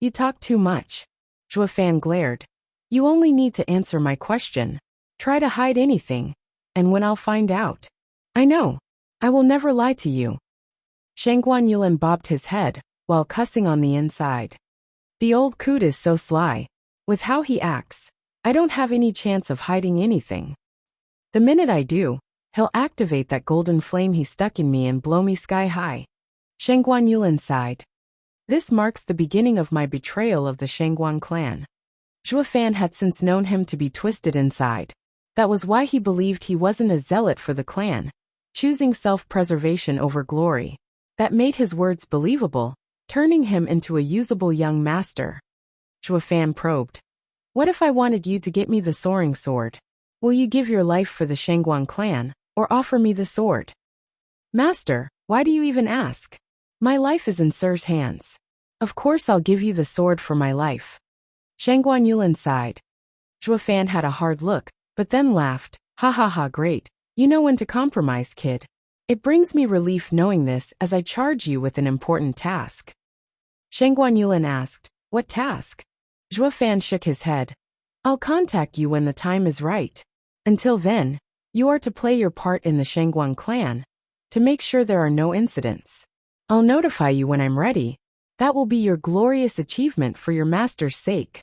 [SPEAKER 1] You talk too much. Zhua Fan glared. You only need to answer my question. Try to hide anything, and when I'll find out. I know. I will never lie to you. Shangguan Yulin bobbed his head, while cussing on the inside. The old coot is so sly. With how he acts, I don't have any chance of hiding anything. The minute I do, he'll activate that golden flame he stuck in me and blow me sky high. Shangguan Yulin sighed. This marks the beginning of my betrayal of the Shangguan clan. Zhua Fan had since known him to be twisted inside. That was why he believed he wasn't a zealot for the clan, choosing self-preservation over glory. That made his words believable, turning him into a usable young master. Zhua Fan probed. What if I wanted you to get me the soaring sword? Will you give your life for the Shangguan clan, or offer me the sword? Master, why do you even ask? My life is in Sir's hands. Of course I'll give you the sword for my life. Shangguan Yulin sighed. Zhua Fan had a hard look, but then laughed. Ha ha ha, great. You know when to compromise, kid. It brings me relief knowing this as I charge you with an important task. Shangguan Yulin asked, what task? Zhua Fan shook his head. I'll contact you when the time is right. Until then, you are to play your part in the Shangguan clan, to make sure there are no incidents. I'll notify you when I'm ready. That will be your glorious achievement for your master's sake.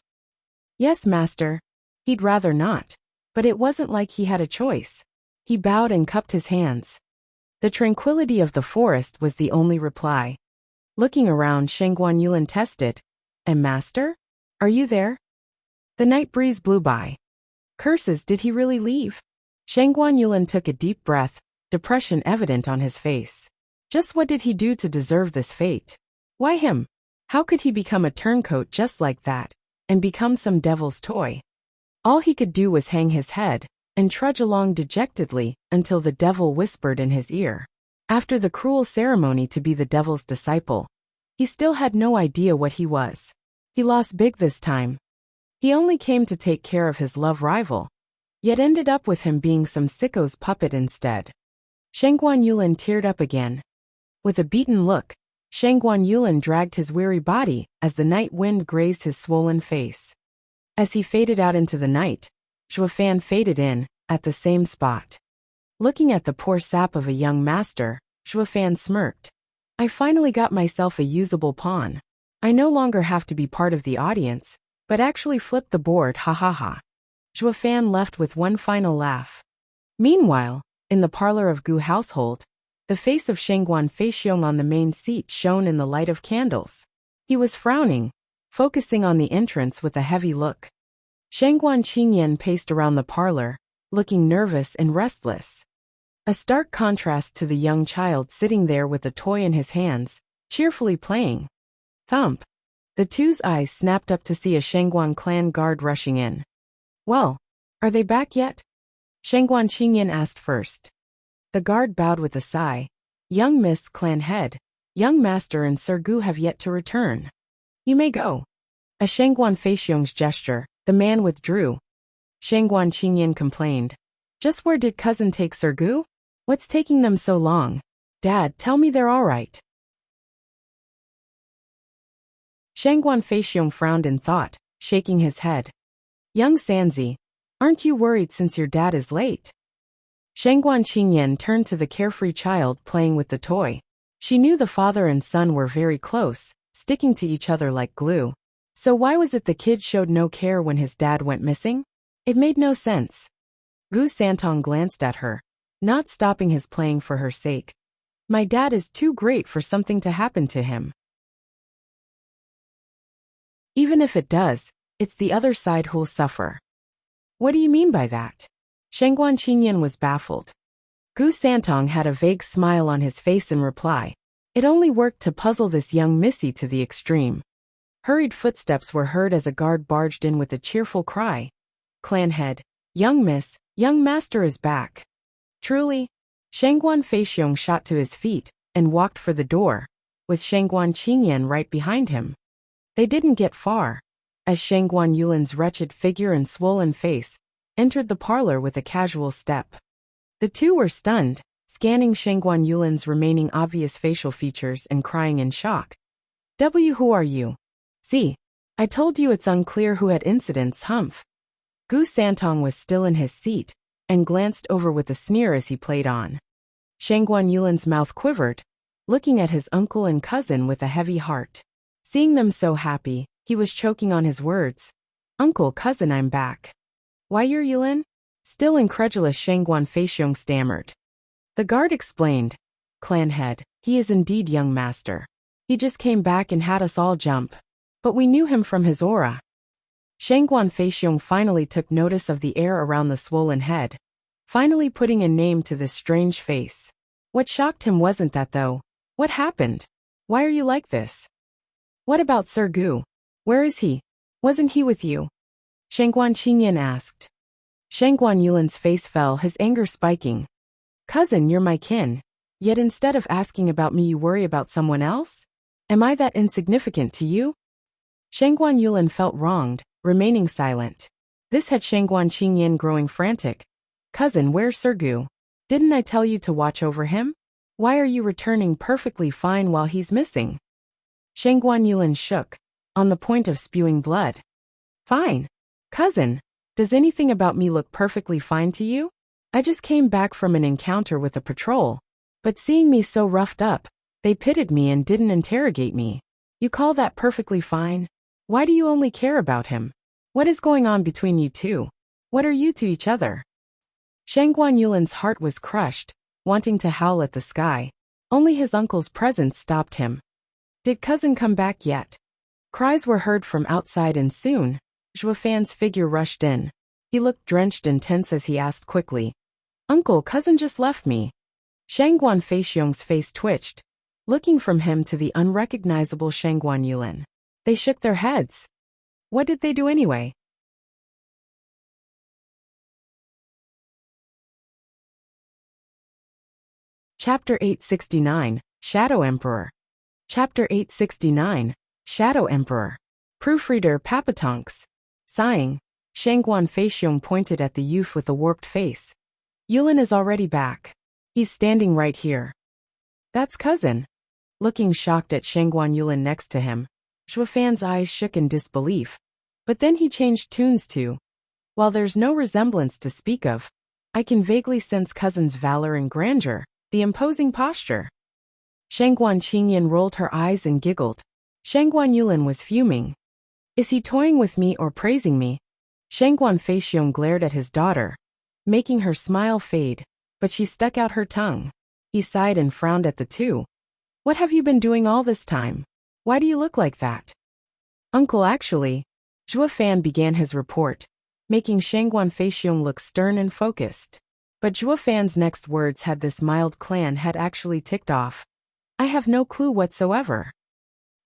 [SPEAKER 1] Yes, master. He'd rather not. But it wasn't like he had a choice. He bowed and cupped his hands. The tranquility of the forest was the only reply. Looking around, Shangguan Yulin tested. And master? Are you there? The night breeze blew by. Curses, did he really leave? Shangguan Yulin took a deep breath, depression evident on his face. Just what did he do to deserve this fate? Why him? How could he become a turncoat just like that, and become some devil's toy? All he could do was hang his head, and trudge along dejectedly until the devil whispered in his ear. After the cruel ceremony to be the devil's disciple, he still had no idea what he was. He lost big this time. He only came to take care of his love rival, yet ended up with him being some sicko's puppet instead. Shangguan Yulin teared up again. With a beaten look, Shangguan Yulin dragged his weary body as the night wind grazed his swollen face. As he faded out into the night, Zhuofan faded in, at the same spot. Looking at the poor sap of a young master, Zhuofan smirked. I finally got myself a usable pawn. I no longer have to be part of the audience, but actually flip the board, ha ha ha. Zhuofan left with one final laugh. Meanwhile, in the parlor of Gu household, the face of Shangguan Feixiong on the main seat shone in the light of candles. He was frowning, focusing on the entrance with a heavy look. Shangguan Qingyan paced around the parlor, looking nervous and restless. A stark contrast to the young child sitting there with a toy in his hands, cheerfully playing. Thump. The two's eyes snapped up to see a Shangguan clan guard rushing in. Well, are they back yet? Shangguan Qingyan asked first. The guard bowed with a sigh. Young Miss Clan Head, young master and Sir Gu have yet to return. You may go. A Shangguan Feixiong's gesture, the man withdrew. Shangguan Qingyan complained. Just where did cousin take Sir Gu? What's taking them so long? Dad, tell me they're all right. Shangguan Feixiong frowned in thought, shaking his head. Young Sanzi, aren't you worried since your dad is late? Shangguan Qingyan turned to the carefree child playing with the toy. She knew the father and son were very close, sticking to each other like glue. So why was it the kid showed no care when his dad went missing? It made no sense. Gu Santong glanced at her, not stopping his playing for her sake. My dad is too great for something to happen to him. Even if it does, it's the other side who'll suffer. What do you mean by that? Shangguan Qingyan was baffled. Gu Santong had a vague smile on his face in reply. It only worked to puzzle this young missy to the extreme. Hurried footsteps were heard as a guard barged in with a cheerful cry. Clan head, young miss, young master is back. Truly? Shangguan Feixiong shot to his feet and walked for the door, with Shangguan Qingyan right behind him. They didn't get far, as Shangguan Yulin's wretched figure and swollen face entered the parlor with a casual step. The two were stunned, scanning Shangguan Yulin's remaining obvious facial features and crying in shock. Who are you? See, I told you it's unclear who had incidents, humph. Gu Santong was still in his seat and glanced over with a sneer as he played on. Shangguan Yulin's mouth quivered, looking at his uncle and cousin with a heavy heart. Seeing them so happy, he was choking on his words. Uncle, cousin, I'm back. Why you're Yulin? Still incredulous, Shangguan Feixiong stammered. The guard explained. Clan head, he is indeed young master. He just came back and had us all jump. But we knew him from his aura. Shangguan Feixiong finally took notice of the air around the swollen head, finally putting a name to this strange face. What shocked him wasn't that though. What happened? Why are you like this? What about Sir Gu? Where is he? Wasn't he with you? Shangguan Qingyan asked. Shangguan Yulin's face fell, his anger spiking. Cousin, you're my kin. Yet instead of asking about me you worry about someone else? Am I that insignificant to you? Shangguan Yulin felt wronged, remaining silent. This had Shangguan Qingyan growing frantic. Cousin, where's Sir Gu? Didn't I tell you to watch over him? Why are you returning perfectly fine while he's missing? Shangguan Yulin shook, on the point of spewing blood. Fine. Cousin, does anything about me look perfectly fine to you? I just came back from an encounter with a patrol, but seeing me so roughed up, they pitted me and didn't interrogate me. You call that perfectly fine? Why do you only care about him? What is going on between you two? What are you to each other? Shangguan Yulin's heart was crushed, wanting to howl at the sky. Only his uncle's presence stopped him. Did cousin come back yet? Cries were heard from outside and soon, Zhuofan's figure rushed in. He looked drenched and tense as he asked quickly. Uncle, cousin just left me. Shangguan Feixiong's face twitched, looking from him to the unrecognizable Shangguan Yulin. They shook their heads. What did they do anyway? Chapter 869, Shadow Emperor. Chapter 869, Shadow Emperor. Proofreader Papatonks. Sighing, Shangguan Feixiong pointed at the youth with a warped face. Yulin is already back. He's standing right here. That's cousin. Looking shocked at Shangguan Yulin next to him, Zhuofan's eyes shook in disbelief. But then he changed tunes too. While there's no resemblance to speak of, I can vaguely sense cousin's valor and grandeur, the imposing posture. Shangguan Qingyan rolled her eyes and giggled. Shangguan Yulin was fuming. Is he toying with me or praising me? Shangguan Feixiong glared at his daughter, making her smile fade, but she stuck out her tongue. He sighed and frowned at the two. What have you been doing all this time? Why do you look like that? Uncle, actually. Zhuofan began his report, making Shangguan Feixiong look stern and focused. But Zhuofan's next words had this mild clan had actually ticked off. I have no clue whatsoever.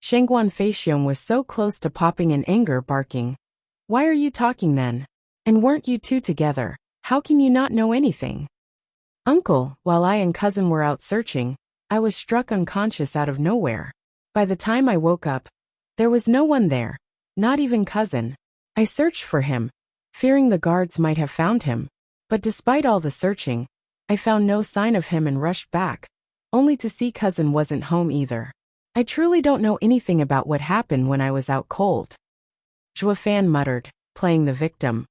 [SPEAKER 1] Shangguan Feixiong was so close to popping in anger, barking. Why are you talking then? And weren't you two together? How can you not know anything? Uncle, while I and cousin were out searching, I was struck unconscious out of nowhere. By the time I woke up, there was no one there, not even cousin. I searched for him, fearing the guards might have found him, but despite all the searching, I found no sign of him and rushed back, only to see cousin wasn't home either. I truly don't know anything about what happened when I was out cold. Zhuofan muttered, playing the victim.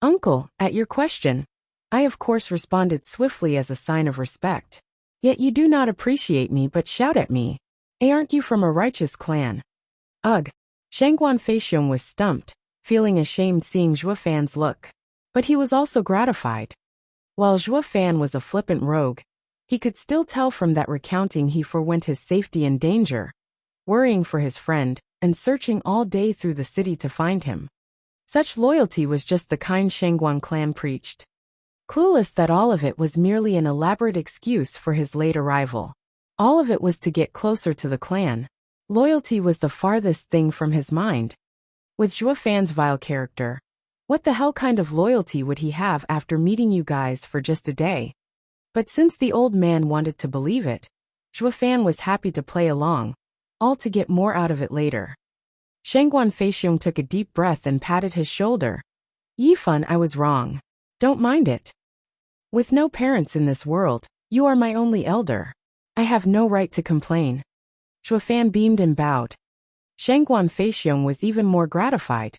[SPEAKER 1] Uncle, at your question, I of course responded swiftly as a sign of respect. Yet you do not appreciate me but shout at me. Aren't you from a righteous clan? Ugh. Shangguan Feixiong was stumped, feeling ashamed seeing Zhuofan's look. But he was also gratified. While Zhuofan was a flippant rogue, he could still tell from that recounting he forewent his safety and danger, worrying for his friend, and searching all day through the city to find him. Such loyalty was just the kind Shangguan clan preached. Clueless that all of it was merely an elaborate excuse for his late arrival. All of it was to get closer to the clan. Loyalty was the farthest thing from his mind. With Zhuofan's vile character, what the hell kind of loyalty would he have after meeting you guys for just a day? But since the old man wanted to believe it, Zhuofan was happy to play along, all to get more out of it later. Shangguan Feixiong took a deep breath and patted his shoulder. Yifan, I was wrong. Don't mind it. With no parents in this world, you are my only elder. I have no right to complain. Zhuofan beamed and bowed. Shangguan Feixiong was even more gratified.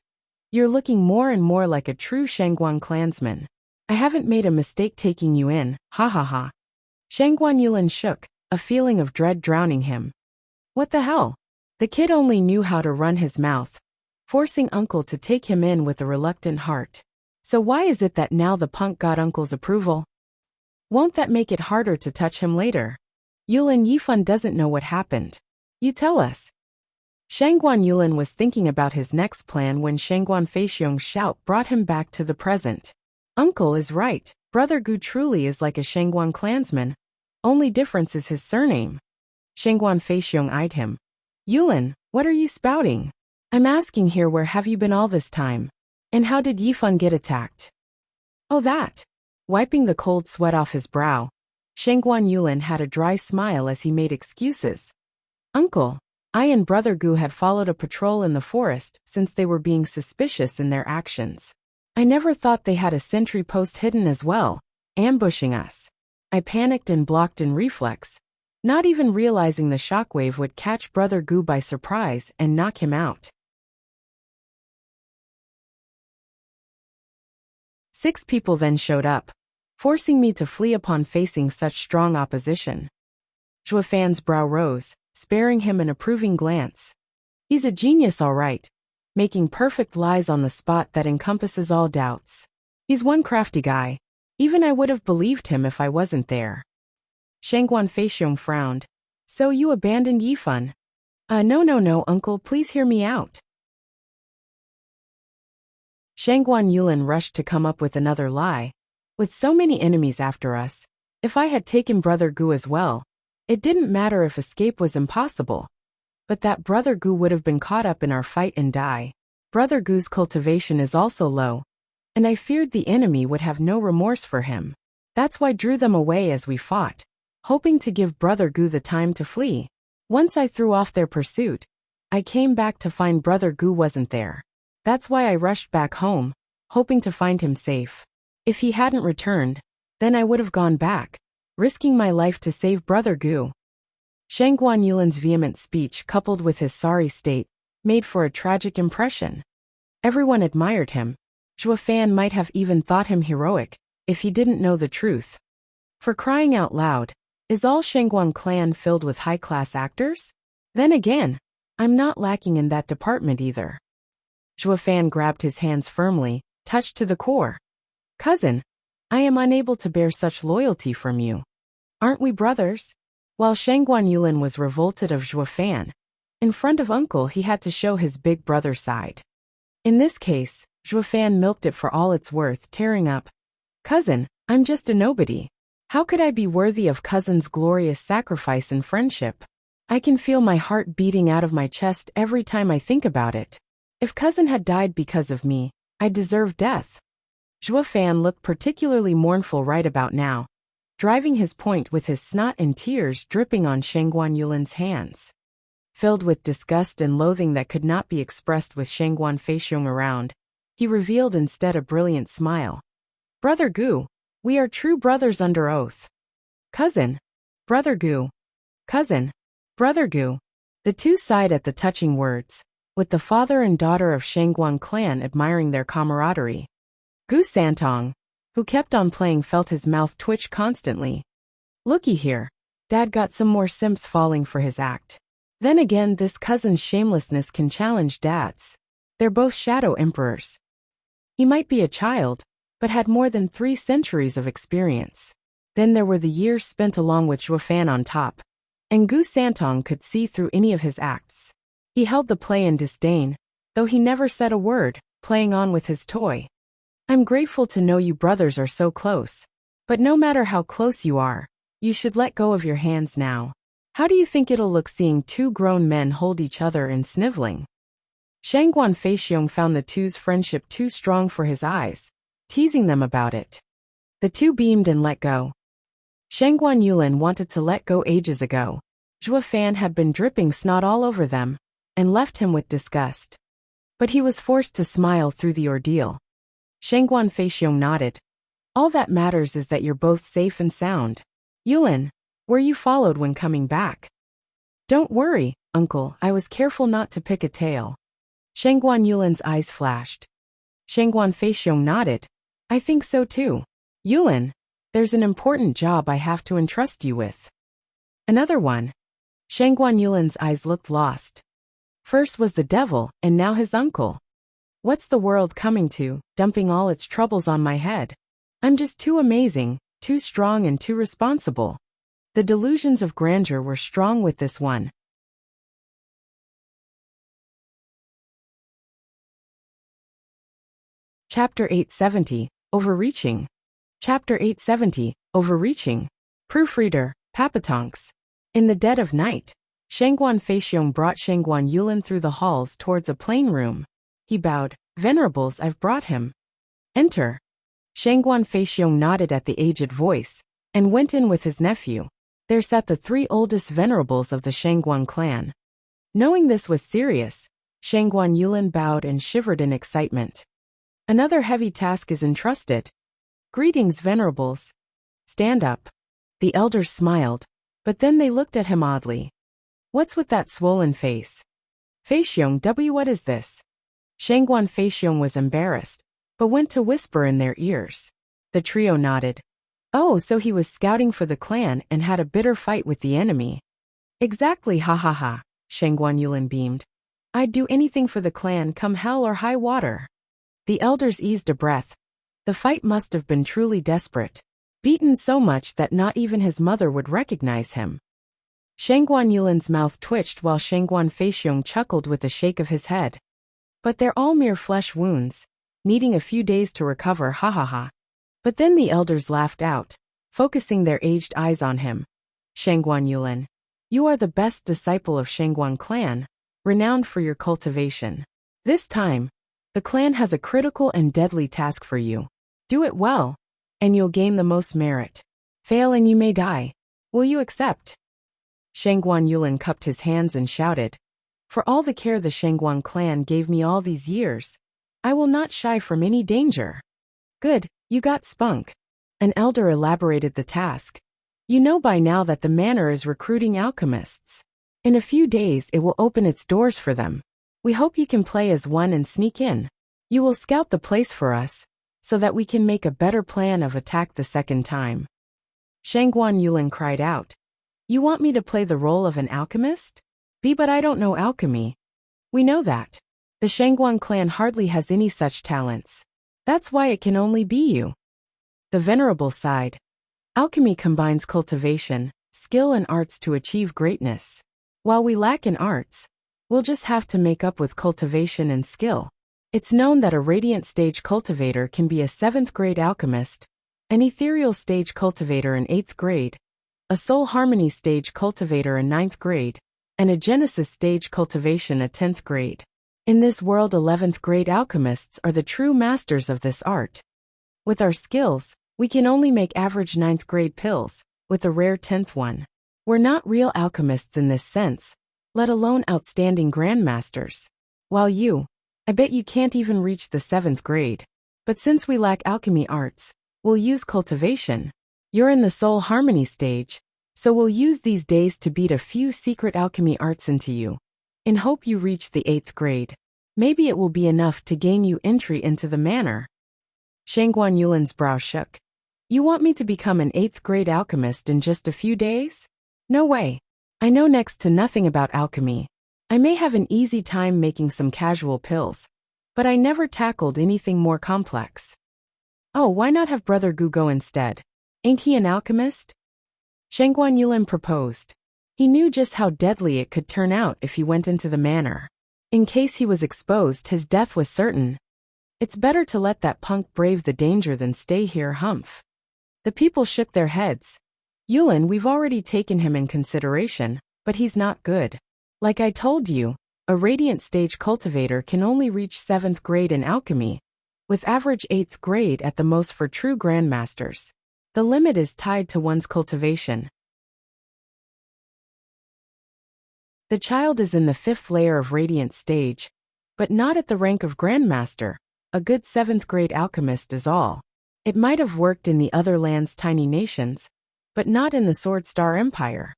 [SPEAKER 1] You're looking more and more like a true Shangguan clansman. I haven't made a mistake taking you in, ha ha ha. Shangguan Yulin shook, a feeling of dread drowning him. What the hell? The kid only knew how to run his mouth, forcing Uncle to take him in with a reluctant heart. So why is it that now the punk got Uncle's approval? Won't that make it harder to touch him later? Yulin, Yifan doesn't know what happened. You tell us. Shangguan Yulin was thinking about his next plan when Shangguan Feixiong's shout brought him back to the present. Uncle is right. Brother Gu truly is like a Shangguan clansman. Only difference is his surname. Shangguan Feixiong eyed him. Yulin, what are you spouting? I'm asking here, where have you been all this time? And how did Yifan get attacked? Oh, that. Wiping the cold sweat off his brow, Shangguan Yulin had a dry smile as he made excuses. Uncle, I and Brother Gu had followed a patrol in the forest since they were being suspicious in their actions. I never thought they had a sentry post hidden as well, ambushing us. I panicked and blocked in reflex, not even realizing the shockwave would catch Brother Gu by surprise and knock him out. 6 people then showed up, forcing me to flee upon facing such strong opposition. Zhuofan's brow rose, sparing him an approving glance. He's a genius all right, making perfect lies on the spot that encompasses all doubts. He's one crafty guy. Even I would have believed him if I wasn't there. Shangguan Feixiong frowned. So you abandoned Yifan? No, Uncle, please hear me out. Shangguan Yulin rushed to come up with another lie. With so many enemies after us, if I had taken Brother Gu as well, it didn't matter if escape was impossible. But that Brother Gu would have been caught up in our fight and die. Brother Gu's cultivation is also low, and I feared the enemy would have no remorse for him. That's why I drew them away as we fought, hoping to give Brother Gu the time to flee. Once I threw off their pursuit, I came back to find Brother Gu wasn't there. That's why I rushed back home, hoping to find him safe. If he hadn't returned, then I would have gone back, risking my life to save Brother Gu. Shangguan Yulin's vehement speech coupled with his sorry state made for a tragic impression. Everyone admired him. Zhuo Fan might have even thought him heroic, if he didn't know the truth. For crying out loud, is all Shangguan clan filled with high-class actors? Then again, I'm not lacking in that department either. Zhuo Fan grabbed his hands firmly, touched to the core. Cousin, I am unable to bear such loyalty from you. Aren't we brothers? While Shangguan Yulin was revolted of Zhuo Fan, in front of uncle he had to show his big brother side. In this case, Zhuo Fan milked it for all it's worth, tearing up. Cousin, I'm just a nobody. How could I be worthy of cousin's glorious sacrifice and friendship? I can feel my heart beating out of my chest every time I think about it. If cousin had died because of me, I deserve death. Zhuo Fan looked particularly mournful right about now, driving his point with his snot and tears dripping on Shangguan Yulin's hands. Filled with disgust and loathing that could not be expressed with Shangguan Feixiong around, he revealed instead a brilliant smile. Brother Gu, we are true brothers under oath. Cousin, Brother Gu. Cousin, Brother Gu. The two sighed at the touching words, with the father and daughter of Shangguan clan admiring their camaraderie. Gu Santong, who kept on playing, felt his mouth twitch constantly. Looky here, Dad got some more simps falling for his act. Then again, this cousin's shamelessness can challenge Dad's. They're both shadow emperors. He might be a child, but had more than 3 centuries of experience. Then there were the years spent along with Zhuo Fan on top, and Gu Santong could see through any of his acts. He held the play in disdain, though he never said a word, playing on with his toy. I'm grateful to know you brothers are so close. But no matter how close you are, you should let go of your hands now. How do you think it'll look seeing 2 grown men hold each other and sniveling? Shangguan Feixiong found the two's friendship too strong for his eyes, teasing them about it. The two beamed and let go. Shangguan Yulin wanted to let go ages ago. Zhuo Fan had been dripping snot all over them, and left him with disgust. But he was forced to smile through the ordeal. Shangguan Feixiong nodded. All that matters is that you're both safe and sound. Yulin, were you followed when coming back? Don't worry, uncle, I was careful not to pick a tail. Shangguan Yulin's eyes flashed. Shangguan Feixiong nodded. I think so too. Yulin, there's an important job I have to entrust you with. Another one. Shangguan Yulin's eyes looked lost. First was the devil, and now his uncle. What's the world coming to, dumping all its troubles on my head? I'm just too amazing, too strong and too responsible. The delusions of grandeur were strong with this one. Chapter 870, Overreaching. Chapter 870, Overreaching. Proofreader, Papatonks. In the dead of night, Shangguan Feixiong brought Shangguan Yulin through the halls towards a plain room. He bowed. Venerables, I've brought him. Enter. Shangguan Feixiong nodded at the aged voice, and went in with his nephew. There sat the 3 oldest venerables of the Shangguan clan. Knowing this was serious, Shangguan Yulin bowed and shivered in excitement. Another heavy task is entrusted. Greetings, venerables. Stand up. The elders smiled, but then they looked at him oddly. What's with that swollen face? Feixiong, what is this? Shangguan Feixiong was embarrassed, but went to whisper in their ears. The trio nodded. Oh, so he was scouting for the clan and had a bitter fight with the enemy. Exactly, ha ha ha, Shangguan Yulin beamed. I'd do anything for the clan come hell or high water. The elders eased a breath. The fight must have been truly desperate. Beaten so much that not even his mother would recognize him. Shangguan Yulin's mouth twitched while Shangguan Feixiong chuckled with a shake of his head. But they're all mere flesh wounds, needing a few days to recover, ha ha ha. But then the elders laughed out, focusing their aged eyes on him. Shangguan Yulin, you are the best disciple of Shangguan clan, renowned for your cultivation. This time, the clan has a critical and deadly task for you. Do it well, and you'll gain the most merit. Fail and you may die. Will you accept? Shangguan Yulin cupped his hands and shouted. For all the care the Shangguan clan gave me all these years, I will not shy from any danger. Good, you got spunk. An elder elaborated the task. You know by now that the manor is recruiting alchemists. In a few days it will open its doors for them. We hope you can play as one and sneak in. You will scout the place for us, so that we can make a better plan of attack the second time. Shangguan Yulin cried out. You want me to play the role of an alchemist? But I don't know alchemy. We know that. The Shangguan clan hardly has any such talents. That's why it can only be you. The Venerable sighed. Alchemy combines cultivation, skill and arts to achieve greatness. While we lack in arts, we'll just have to make up with cultivation and skill. It's known that a radiant stage cultivator can be a 7th grade alchemist, an ethereal stage cultivator in 8th grade, a soul harmony stage cultivator in 9th grade, and a genesis stage cultivation a 10th grade. In this world 11th grade alchemists are the true masters of this art. With our skills, we can only make average 9th grade pills, with a rare 10th one. We're not real alchemists in this sense, let alone outstanding grandmasters. While I bet you can't even reach the 7th grade. But since we lack alchemy arts, we'll use cultivation. You're in the soul harmony stage, so we'll use these days to beat a few secret alchemy arts into you, in hope you reach the 8th grade. Maybe it will be enough to gain you entry into the manor. Shangguan Yulin's brow shook. You want me to become an 8th grade alchemist in just a few days? No way. I know next to nothing about alchemy. I may have an easy time making some casual pills, but I never tackled anything more complex. Oh, why not have Brother Gu go instead? Ain't he an alchemist? Shangguan Yulin proposed. He knew just how deadly it could turn out if he went into the manor. In case he was exposed, his death was certain. It's better to let that punk brave the danger than stay here, humph. The people shook their heads. Yulin, we've already taken him in consideration, but he's not good. Like I told you, a radiant stage cultivator can only reach 7th grade in alchemy, with average 8th grade at the most for true grandmasters. The limit is tied to one's cultivation. The child is in the 5th layer of radiant stage, but not at the rank of grandmaster. A good 7th grade alchemist is all. It might have worked in the other land's tiny nations, but not in the Sword Star Empire.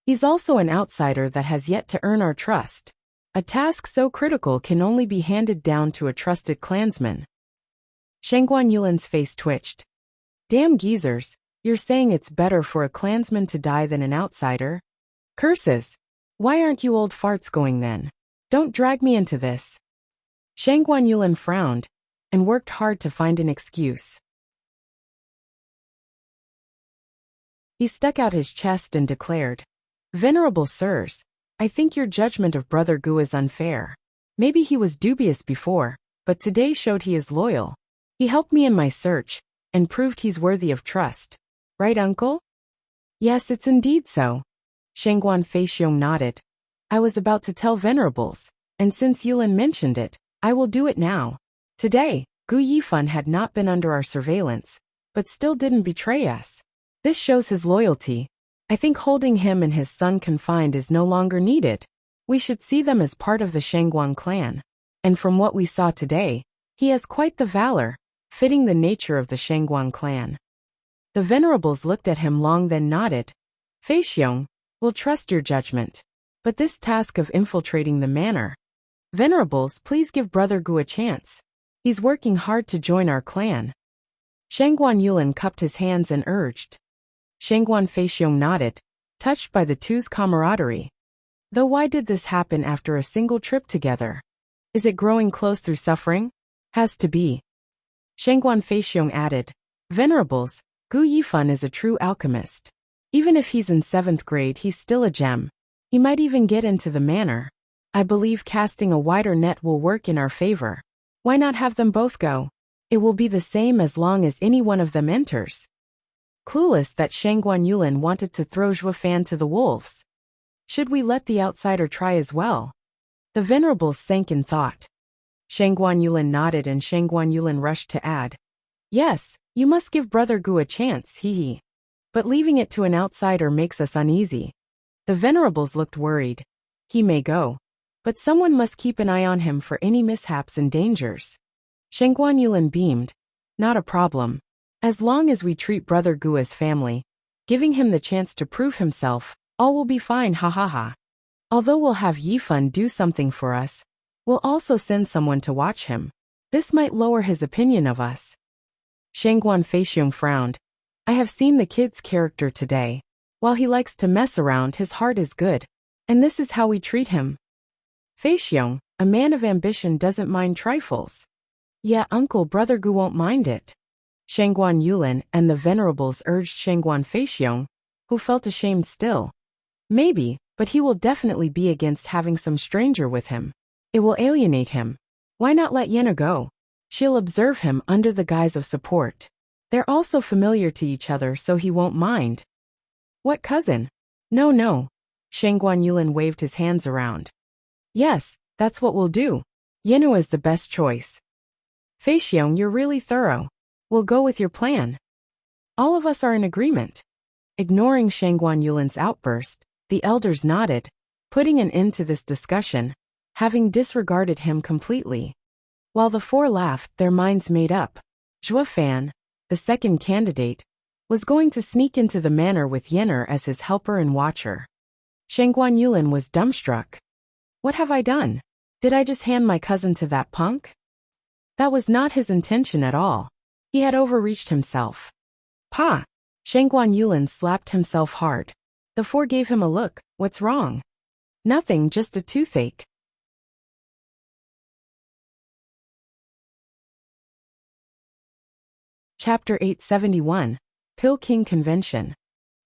[SPEAKER 1] He's also an outsider that has yet to earn our trust. A task so critical can only be handed down to a trusted clansman. Shangguan Yulin's face twitched. Damn geezers, you're saying it's better for a clansman to die than an outsider? Curses! Why aren't you old farts going then? Don't drag me into this. Shangguan Yulin frowned, and worked hard to find an excuse. He stuck out his chest and declared, Venerable sirs, I think your judgment of Brother Gu is unfair. Maybe he was dubious before, but today showed he is loyal. He helped me in my search, and proved he's worthy of trust. Right, uncle? Yes, it's indeed so. Shangguan Feixiong nodded. I was about to tell Venerables, and since Yulin mentioned it, I will do it now. Today, Gu Yifan had not been under our surveillance, but still didn't betray us. This shows his loyalty. I think holding him and his son confined is no longer needed. We should see them as part of the Shangguan clan. And from what we saw today, he has quite the valor, fitting the nature of the Shangguan clan. The Venerables looked at him long then nodded. Feixiong, we'll trust your judgment. But this task of infiltrating the manor. Venerables, please give Brother Gu a chance. He's working hard to join our clan. Shangguan Yulin cupped his hands and urged. Shangguan Feixiong nodded, touched by the two's camaraderie. Though why did this happen after a single trip together? Is it growing close through suffering? Has to be. Shangguan Feixiong added, Venerables, Gu Yifan is a true alchemist. Even if he's in 7th grade, he's still a gem. He might even get into the manor. I believe casting a wider net will work in our favor. Why not have them both go? It will be the same as long as any one of them enters. Clueless that Shangguan Yulin wanted to throw Zhuofan to the wolves. Should we let the outsider try as well? The Venerables sank in thought. Shangguan Yulin nodded and Shangguan Yulin rushed to add. Yes, you must give Brother Gu a chance, hee. but leaving it to an outsider makes us uneasy. The venerables looked worried. He may go, but someone must keep an eye on him for any mishaps and dangers. Shangguan Yulin beamed. Not a problem. As long as we treat Brother Gu as family, giving him the chance to prove himself, all will be fine, ha ha ha. Although we'll have Yifan do something for us, we'll also send someone to watch him. This might lower his opinion of us. Shangguan Feixiong frowned. I have seen the kid's character today. While he likes to mess around, his heart is good. And this is how we treat him. Feixiong, a man of ambition, doesn't mind trifles. Yeah, uncle, Brother Gu won't mind it. Shangguan Yulin and the venerables urged Shangguan Feixiong, who felt ashamed still. Maybe, but he will definitely be against having some stranger with him. It will alienate him. Why not let Yena go? She'll observe him under the guise of support. They're also familiar to each other, so he won't mind. What cousin? No. Shangguan Yulin waved his hands around. Yes, that's what we'll do. Yenu is the best choice. Feixiong, you're really thorough. We'll go with your plan. All of us are in agreement. Ignoring Shangguan Yulin's outburst, the elders nodded, putting an end to this discussion, having disregarded him completely. While the four laughed, their minds made up. Zhuo Fan, the second candidate, was going to sneak into the manor with Yener as his helper and watcher. Shangguan Yulin was dumbstruck. What have I done? Did I just hand my cousin to that punk? That was not his intention at all. He had overreached himself. Pa! Shangguan Yulin slapped himself hard. The four gave him a look. What's wrong? Nothing, just a toothache. Chapter 871. Pill King Convention.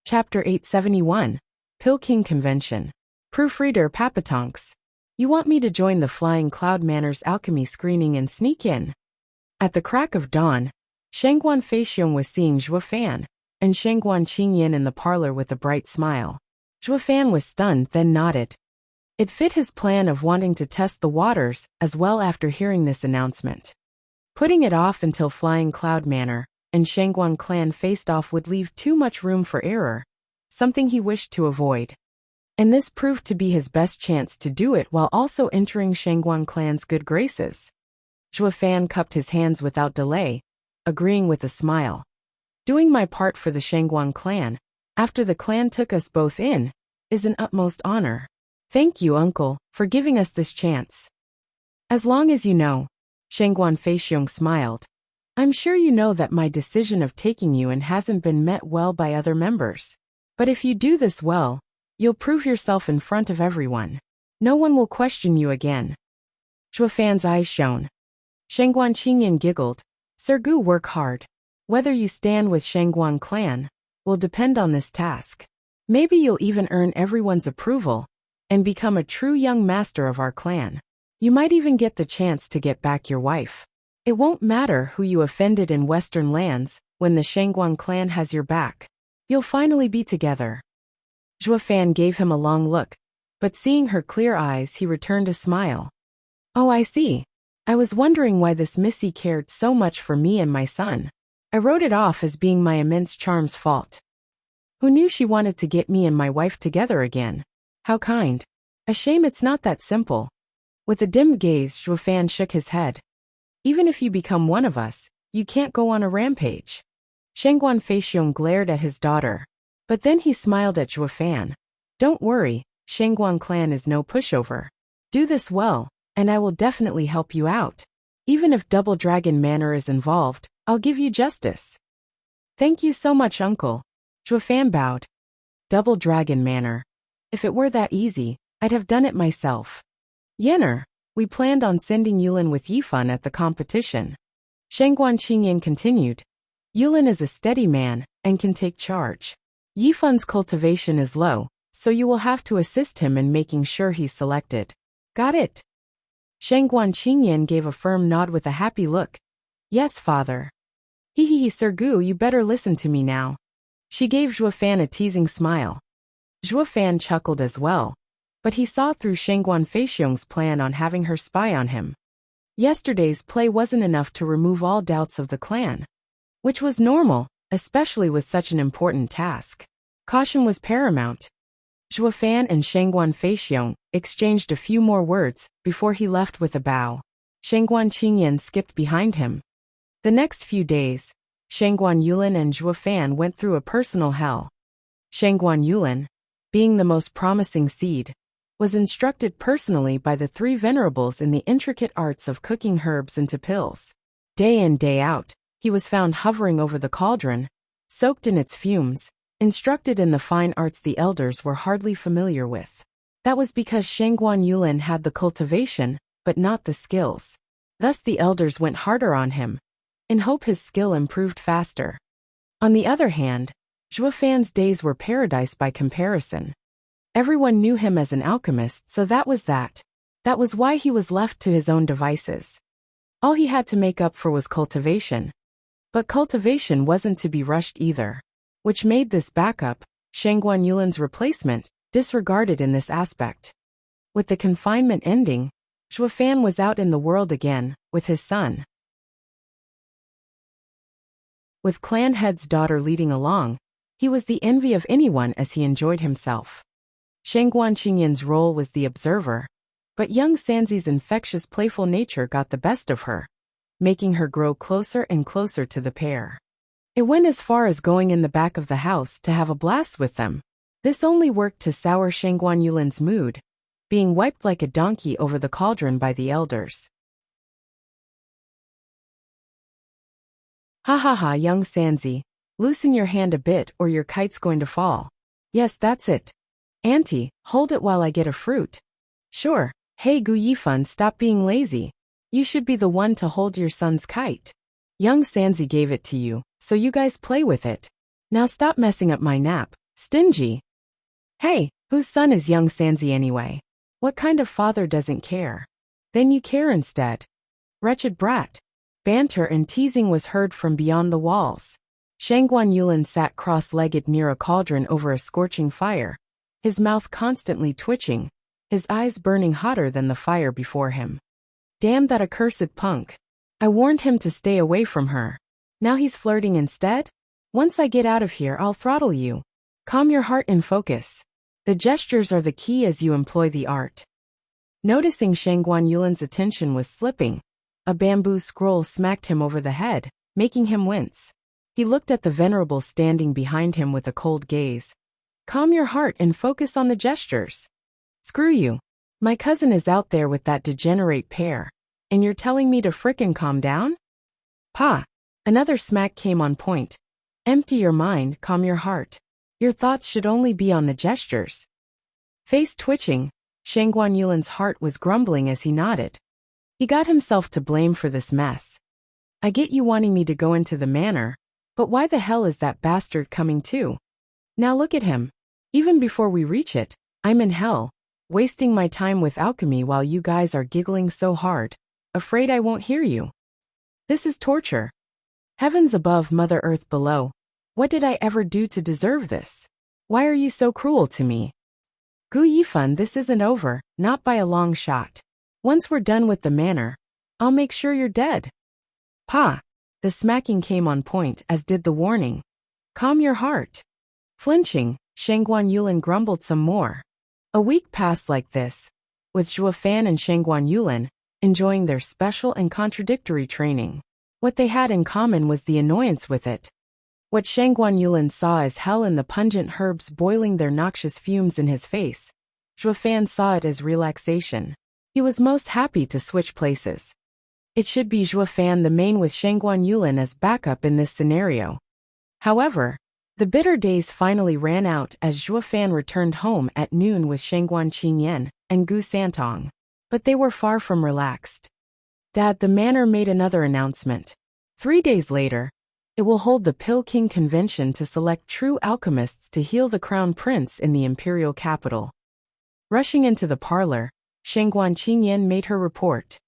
[SPEAKER 1] Chapter 871. Pill King Convention. Proofreader Papatonks. You want me to join the Flying Cloud Manor's alchemy screening and sneak in? At the crack of dawn, Shangguan Feixiong was seeing Zhuo Fan and Shangguan Qingyan in the parlor with a bright smile. Zhuo Fan was stunned, then nodded. It fit his plan of wanting to test the waters as well after hearing this announcement. Putting it off until Flying Cloud Manor and Shangguan clan faced off would leave too much room for error, something he wished to avoid. And this proved to be his best chance to do it while also entering Shangguan clan's good graces. Zhuo Fan cupped his hands without delay, agreeing with a smile. Doing my part for the Shangguan clan, after the clan took us both in, is an utmost honor. Thank you, uncle, for giving us this chance. As long as you know, Shangguan Feixiong smiled. I'm sure you know that my decision of taking you in hasn't been met well by other members. But if you do this well, you'll prove yourself in front of everyone. No one will question you again. Zhuo Fan's eyes shone. Shangguan Qingyan giggled. Sir Gu, work hard. Whether you stand with Shangguan clan will depend on this task. Maybe you'll even earn everyone's approval and become a true young master of our clan. You might even get the chance to get back your wife. It won't matter who you offended in Western lands when the Shangguan clan has your back. You'll finally be together. Zhuo Fan gave him a long look, but seeing her clear eyes, he returned a smile. Oh, I see. I was wondering why this Missy cared so much for me and my son. I wrote it off as being my immense charm's fault. Who knew she wanted to get me and my wife together again? How kind. A shame it's not that simple. With a dim gaze, Zhuo Fan shook his head. Even if you become one of us, you can't go on a rampage. Shangguan Feixiong glared at his daughter, but then he smiled at Zhuo Fan. Don't worry, Shangguan clan is no pushover. Do this well, and I will definitely help you out. Even if Double Dragon Manor is involved, I'll give you justice. Thank you so much, uncle. Zhuo Fan bowed. Double Dragon Manor. If it were that easy, I'd have done it myself. Yener, we planned on sending Yulin with Yifan at the competition. Shangguan Qingyan continued. Yulin is a steady man and can take charge. Yifan's cultivation is low, so you will have to assist him in making sure he's selected. Got it? Shangguan Qingyan gave a firm nod with a happy look. Yes, father. Hee, Sir Gu, you better listen to me now. She gave Zhuo Fan a teasing smile. Zhuo Fan chuckled as well, but he saw through Shangguan Feixiong's plan on having her spy on him. Yesterday's play wasn't enough to remove all doubts of the clan. Which was normal, especially with such an important task. Caution was paramount. Zhuo Fan and Shangguan Feixiong exchanged a few more words before he left with a bow. Shangguan Qingyan skipped behind him. The next few days, Shangguan Yulin and Zhuo Fan went through a personal hell. Shangguan Yulin, being the most promising seed, was instructed personally by the three venerables in the intricate arts of cooking herbs into pills. Day in, day out, he was found hovering over the cauldron, soaked in its fumes, instructed in the fine arts the elders were hardly familiar with. That was because Shangguan Yulin had the cultivation, but not the skills. Thus the elders went harder on him, in hope his skill improved faster. On the other hand, Zhuo Fan's days were paradise by comparison. Everyone knew him as an alchemist, so that was that. That was why he was left to his own devices. All he had to make up for was cultivation. But cultivation wasn't to be rushed either, which made this backup, Shangguan Yulin's replacement, disregarded in this aspect. With the confinement ending, Zhuo Fan was out in the world again, with his son. With clan head's daughter leading along, he was the envy of anyone as he enjoyed himself. Shangguan Qingyan's role was the observer, but young Sanzi's infectious playful nature got the best of her, making her grow closer and closer to the pair. It went as far as going in the back of the house to have a blast with them. This only worked to sour Shangguan Yulin's mood, being wiped like a donkey over the cauldron by the elders. Ha ha ha, young Sanzi, loosen your hand a bit or your kite's going to fall. Yes, that's it. Auntie, hold it while I get a fruit. Sure. Hey Gu Yifan, stop being lazy. You should be the one to hold your son's kite. Young Sanzi gave it to you, so you guys play with it. Now stop messing up my nap, stingy. Hey, whose son is young Sanzi anyway? What kind of father doesn't care? Then you care instead. Wretched brat. Banter and teasing was heard from beyond the walls. Shangguan Yulin sat cross-legged near a cauldron over a scorching fire, his mouth constantly twitching, his eyes burning hotter than the fire before him. Damn that accursed punk. I warned him to stay away from her. Now he's flirting instead? Once I get out of here, I'll throttle you. Calm your heart and focus. The gestures are the key as you employ the art. Noticing Shangguan Yulin's attention was slipping, a bamboo scroll smacked him over the head, making him wince. He looked at the venerable standing behind him with a cold gaze. Calm your heart and focus on the gestures. Screw you. My cousin is out there with that degenerate pair, and you're telling me to frickin' calm down? Pa! Another smack came on point. Empty your mind, calm your heart. Your thoughts should only be on the gestures. Face twitching, Shangguan Yulin's heart was grumbling as he nodded. He got himself to blame for this mess. I get you wanting me to go into the manor, but why the hell is that bastard coming too? Now look at him. Even before we reach it, I'm in hell, wasting my time with alchemy while you guys are giggling so hard, afraid I won't hear you. This is torture. Heavens above, Mother Earth below. What did I ever do to deserve this? Why are you so cruel to me? Gu Yifan, this isn't over, not by a long shot. Once we're done with the manor, I'll make sure you're dead. Pa! The smacking came on point, as did the warning. Calm your heart. Flinching, Shangguan Yulin grumbled some more. A week passed like this, with Zhuo Fan and Shangguan Yulin enjoying their special and contradictory training. What they had in common was the annoyance with it. What Shangguan Yulin saw as hell in the pungent herbs boiling their noxious fumes in his face, Zhuo Fan saw it as relaxation. He was most happy to switch places. It should be Zhuo Fan the main with Shangguan Yulin as backup in this scenario. However, the bitter days finally ran out as Zhuo Fan returned home at noon with Shangguan Qingyan and Gu Santong. But they were far from relaxed. Dad, the manor made another announcement. 3 days later, it will hold the Pill King Convention to select true alchemists to heal the crown prince in the imperial capital. Rushing into the parlor, Shangguan Qingyan made her report.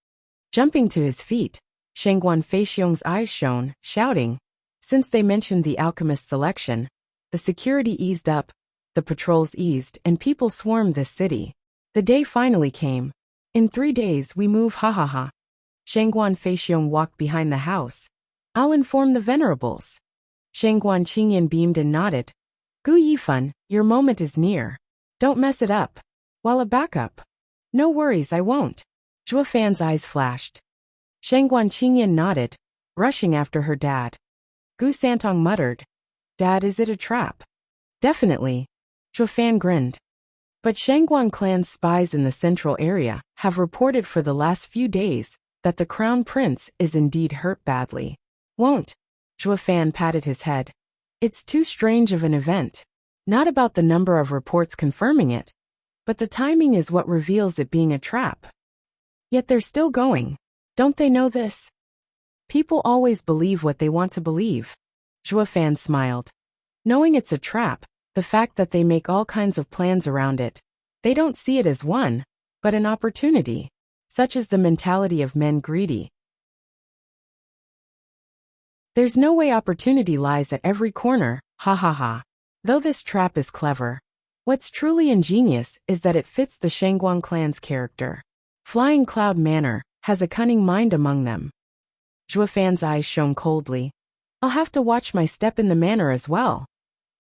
[SPEAKER 1] Jumping to his feet, Shangguan Feixiong's eyes shone, shouting. Since they mentioned the alchemist selection, the security eased up, the patrols eased, and people swarmed this city. The day finally came. In 3 days we move, ha ha ha. Shangguan Feixiong walked behind the house. I'll inform the venerables. Shangguan Qingyan beamed and nodded. Gu Yifan, your moment is near. Don't mess it up. While a backup. No worries, I won't. Zhuo Fan's eyes flashed. Shangguan Qingyan nodded, rushing after her dad. Gu Santong muttered. Dad, is it a trap? Definitely. Zhuo Fan grinned. But Shangguan clan's spies in the central area have reported for the last few days that the crown prince is indeed hurt badly. Won't. Zhuo Fan patted his head. It's too strange of an event. Not about the number of reports confirming it, but the timing is what reveals it being a trap. Yet they're still going. Don't they know this? People always believe what they want to believe. Zhuo Fan smiled. Knowing it's a trap, the fact that they make all kinds of plans around it, they don't see it as one, but an opportunity. Such is the mentality of men greedy. There's no way opportunity lies at every corner, ha ha ha. Though this trap is clever, what's truly ingenious is that it fits the Shangguan clan's character. Flying Cloud Manor has a cunning mind among them. Zhuo Fan's eyes shone coldly. I'll have to watch my step in the manor as well.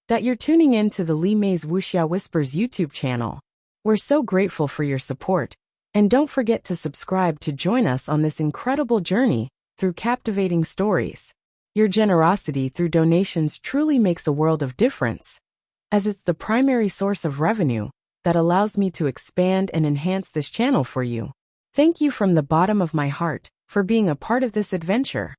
[SPEAKER 1] That you're tuning in to the Li Mei's Wuxia Whispers YouTube channel. We're so grateful for your support, and don't forget to subscribe to join us on this incredible journey through captivating stories. Your generosity through donations truly makes a world of difference, as it's the primary source of revenue that allows me to expand and enhance this channel for you. Thank you from the bottom of my heart for being a part of this adventure.